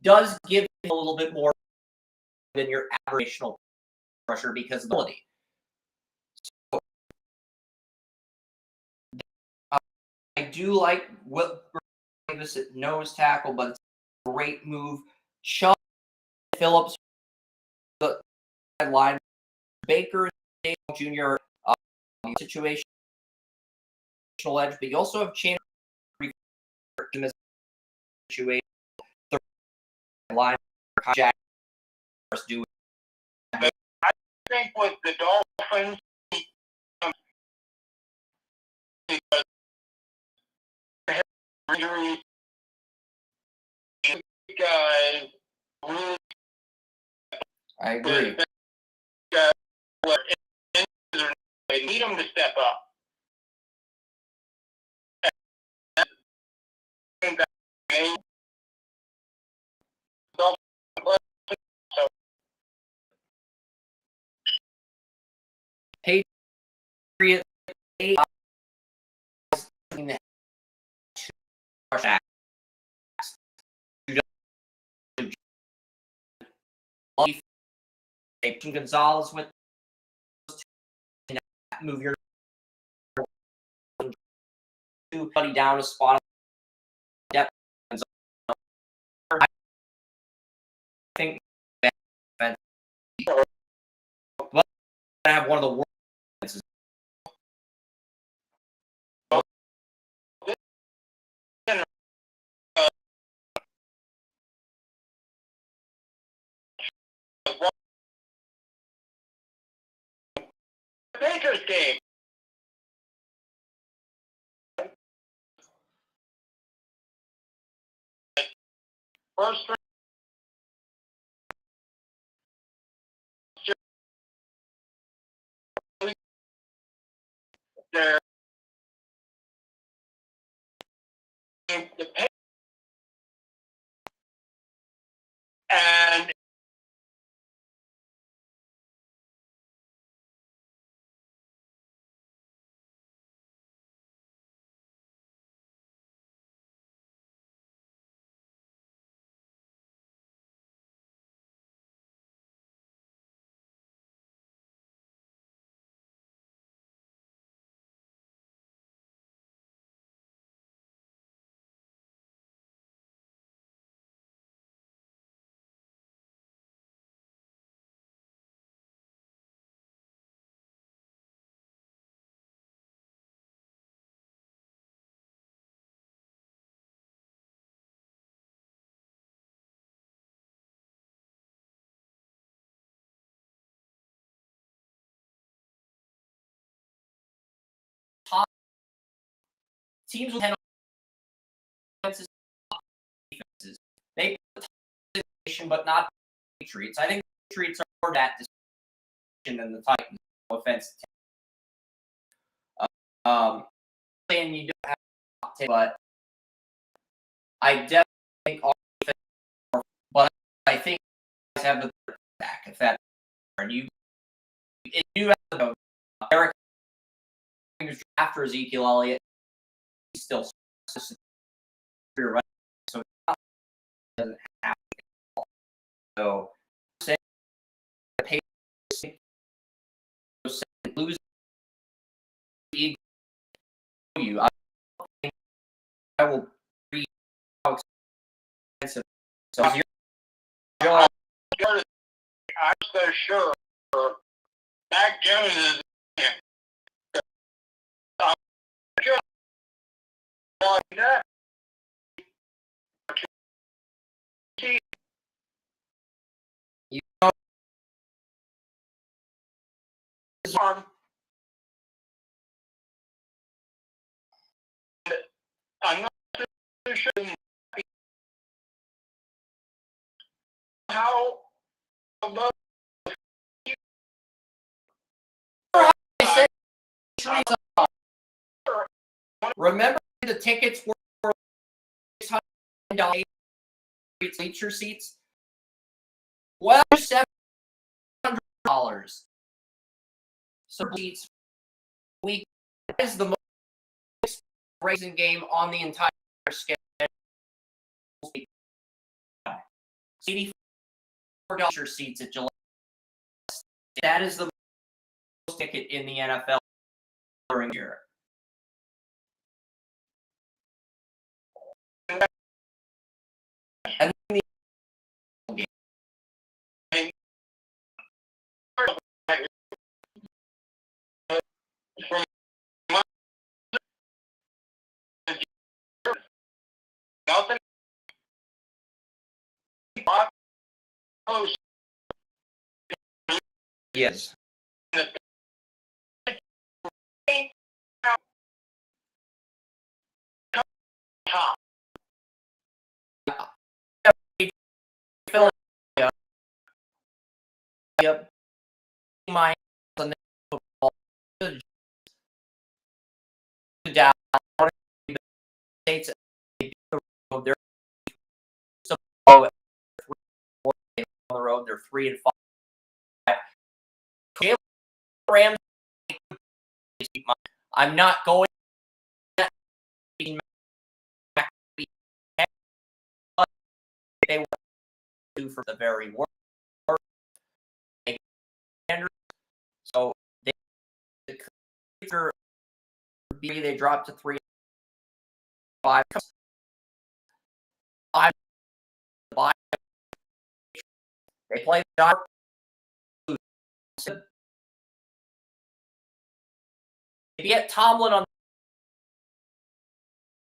does give him a little bit more than your average rusher because of the ability. So, I do like Will Davis at nose tackle, but it's a great move. Chubb Phillips, the line, Baker Jr. Situational edge, but you also have Chandler in this situation. The line Jack do. I think with the Dolphins, because injuries, guys really. I agree. They need them to step up. Patriot Gonzalez with move your buddy down a spot. Depth. I think but I have one of the worst. Baker's game. First there, the pay, and Teams with 10 defenses, they put the position, but not the Patriots. I think the Patriots are more that decision than the Titans. No offense. And you don't have to, but I definitely think our defense more, but I think you guys have the back if that and you have the Eric after Ezekiel Elliott, he's still right. So it doesn't have to. So say the Patriots lose you. I will read how expensive. So you're I'm so sure Mac Jones is in. you know, I'm not too sure how above remember the tickets were $600 bleacher seats. Well, $700. So seats week is the most raising game on the entire schedule. $84 seats at Gillette. That is the most ticket in the NFL during the year. And the game. Yes. Philadelphia. Yep. My football to Dallas. States they're on the road. They're 3-5. Jalen Rams. I'm not going. They want to do for the very worst. So they dropped to 3-5. They play the Giants. They get Tomlin on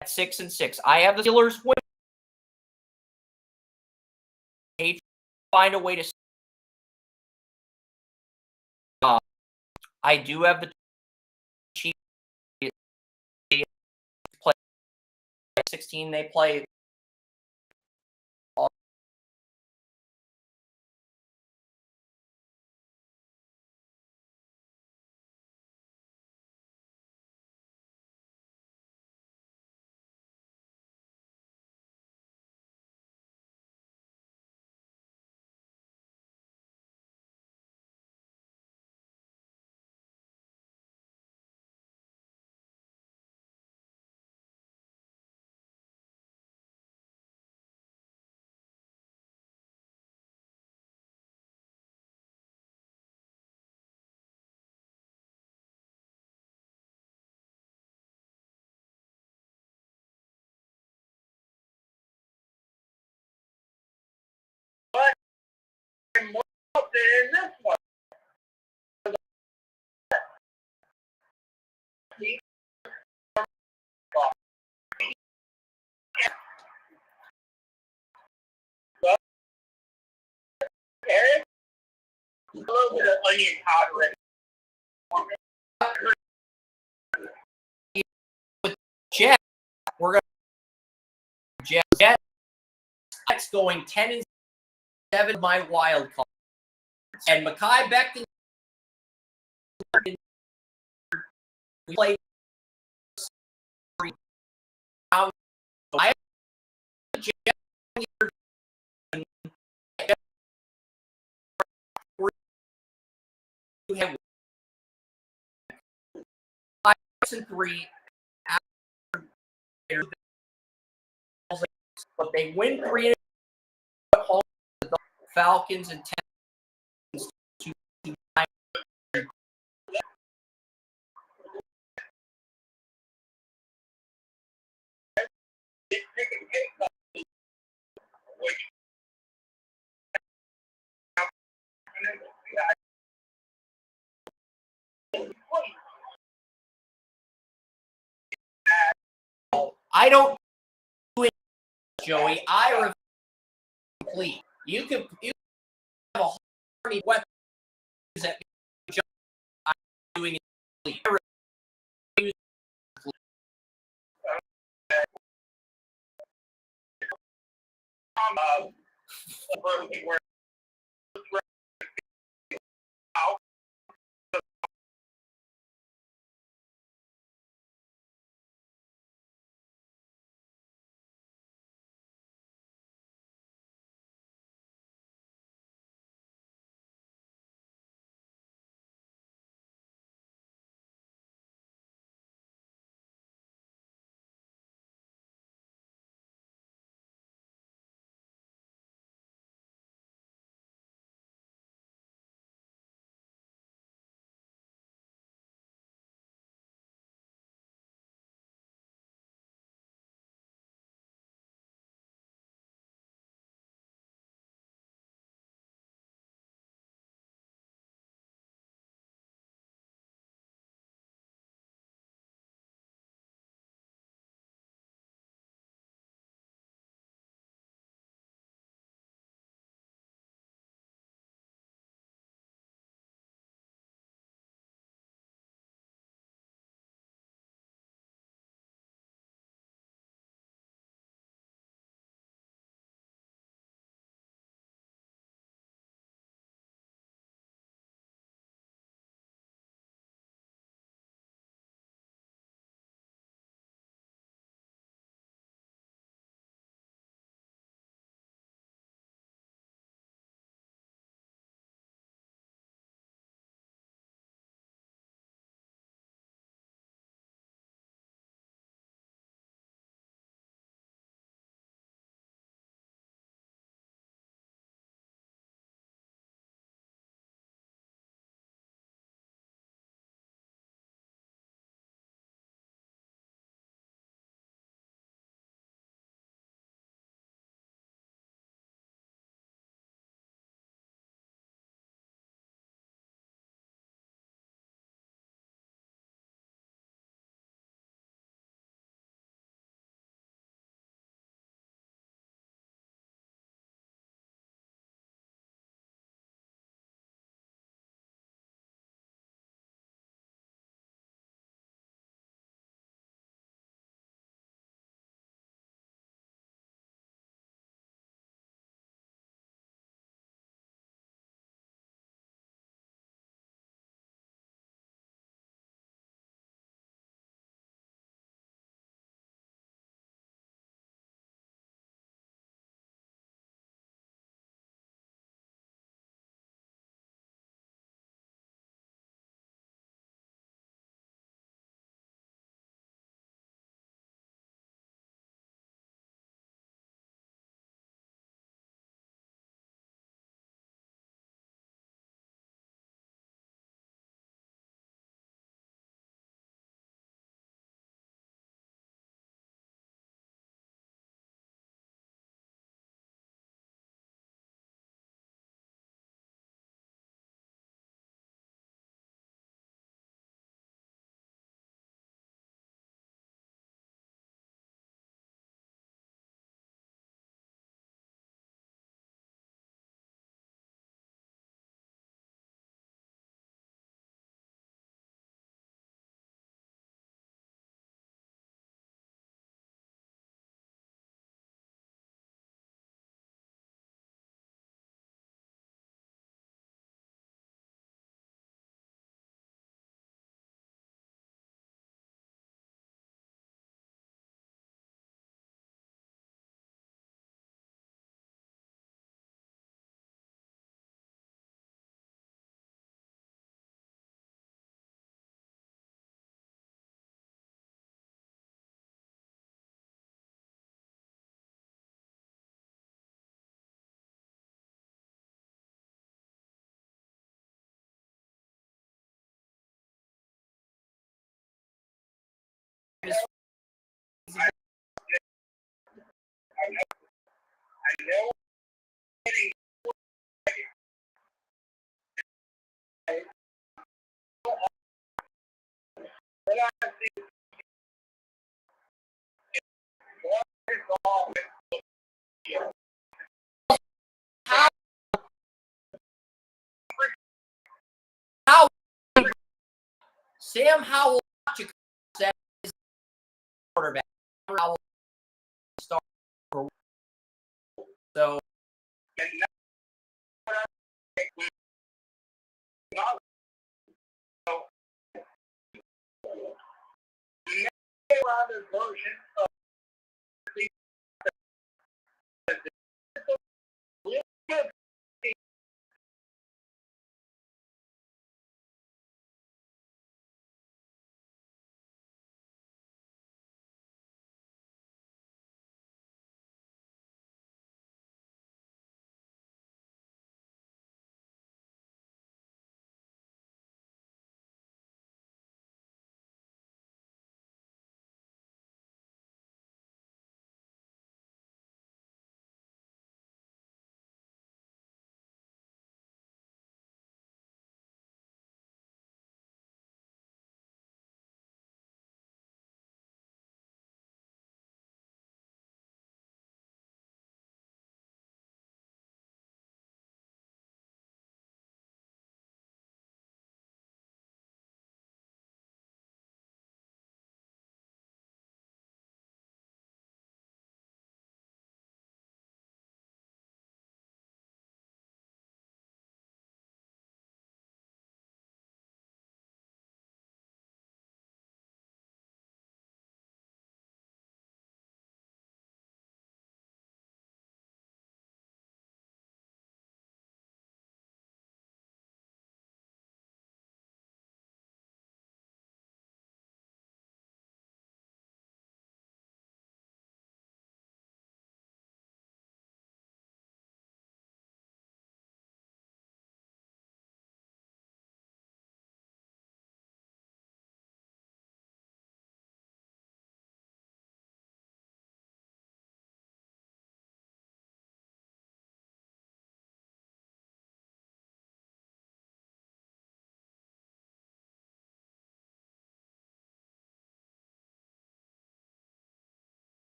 at 6-6. I have the Steelers win. Find a way to. I do have the Chiefs. They play 16. They play. In this one. Eric, a little bit of onion powder. Jet, we're going to Jet. That's going 10-7. My wild card. And Mekhi Becton. We played. I have Jet. You have 5-3. But they win 3 at home. The Falcons and 10 to 9. I don't do it, Joey. I refuse complete. You have a whole army of weapons that I'm doing it complete. I refuse complete. I know getting but I think it's all How, how Sam Howell is quarterback. Howell start for so and not so never version of the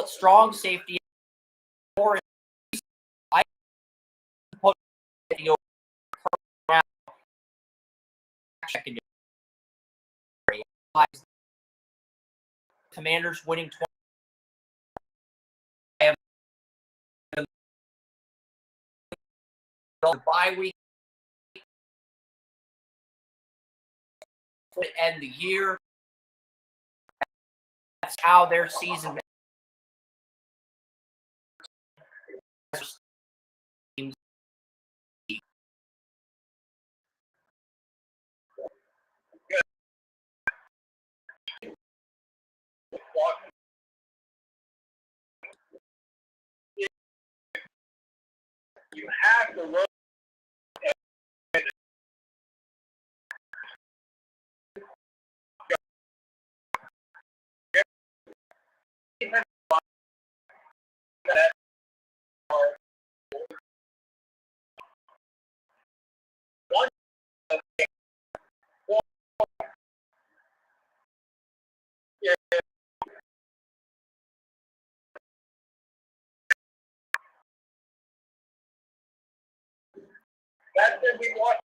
strong safety. I put the around secondary. Commanders winning 20. The bye week to end the year. That's how their season teams. You have to run. That's when we watch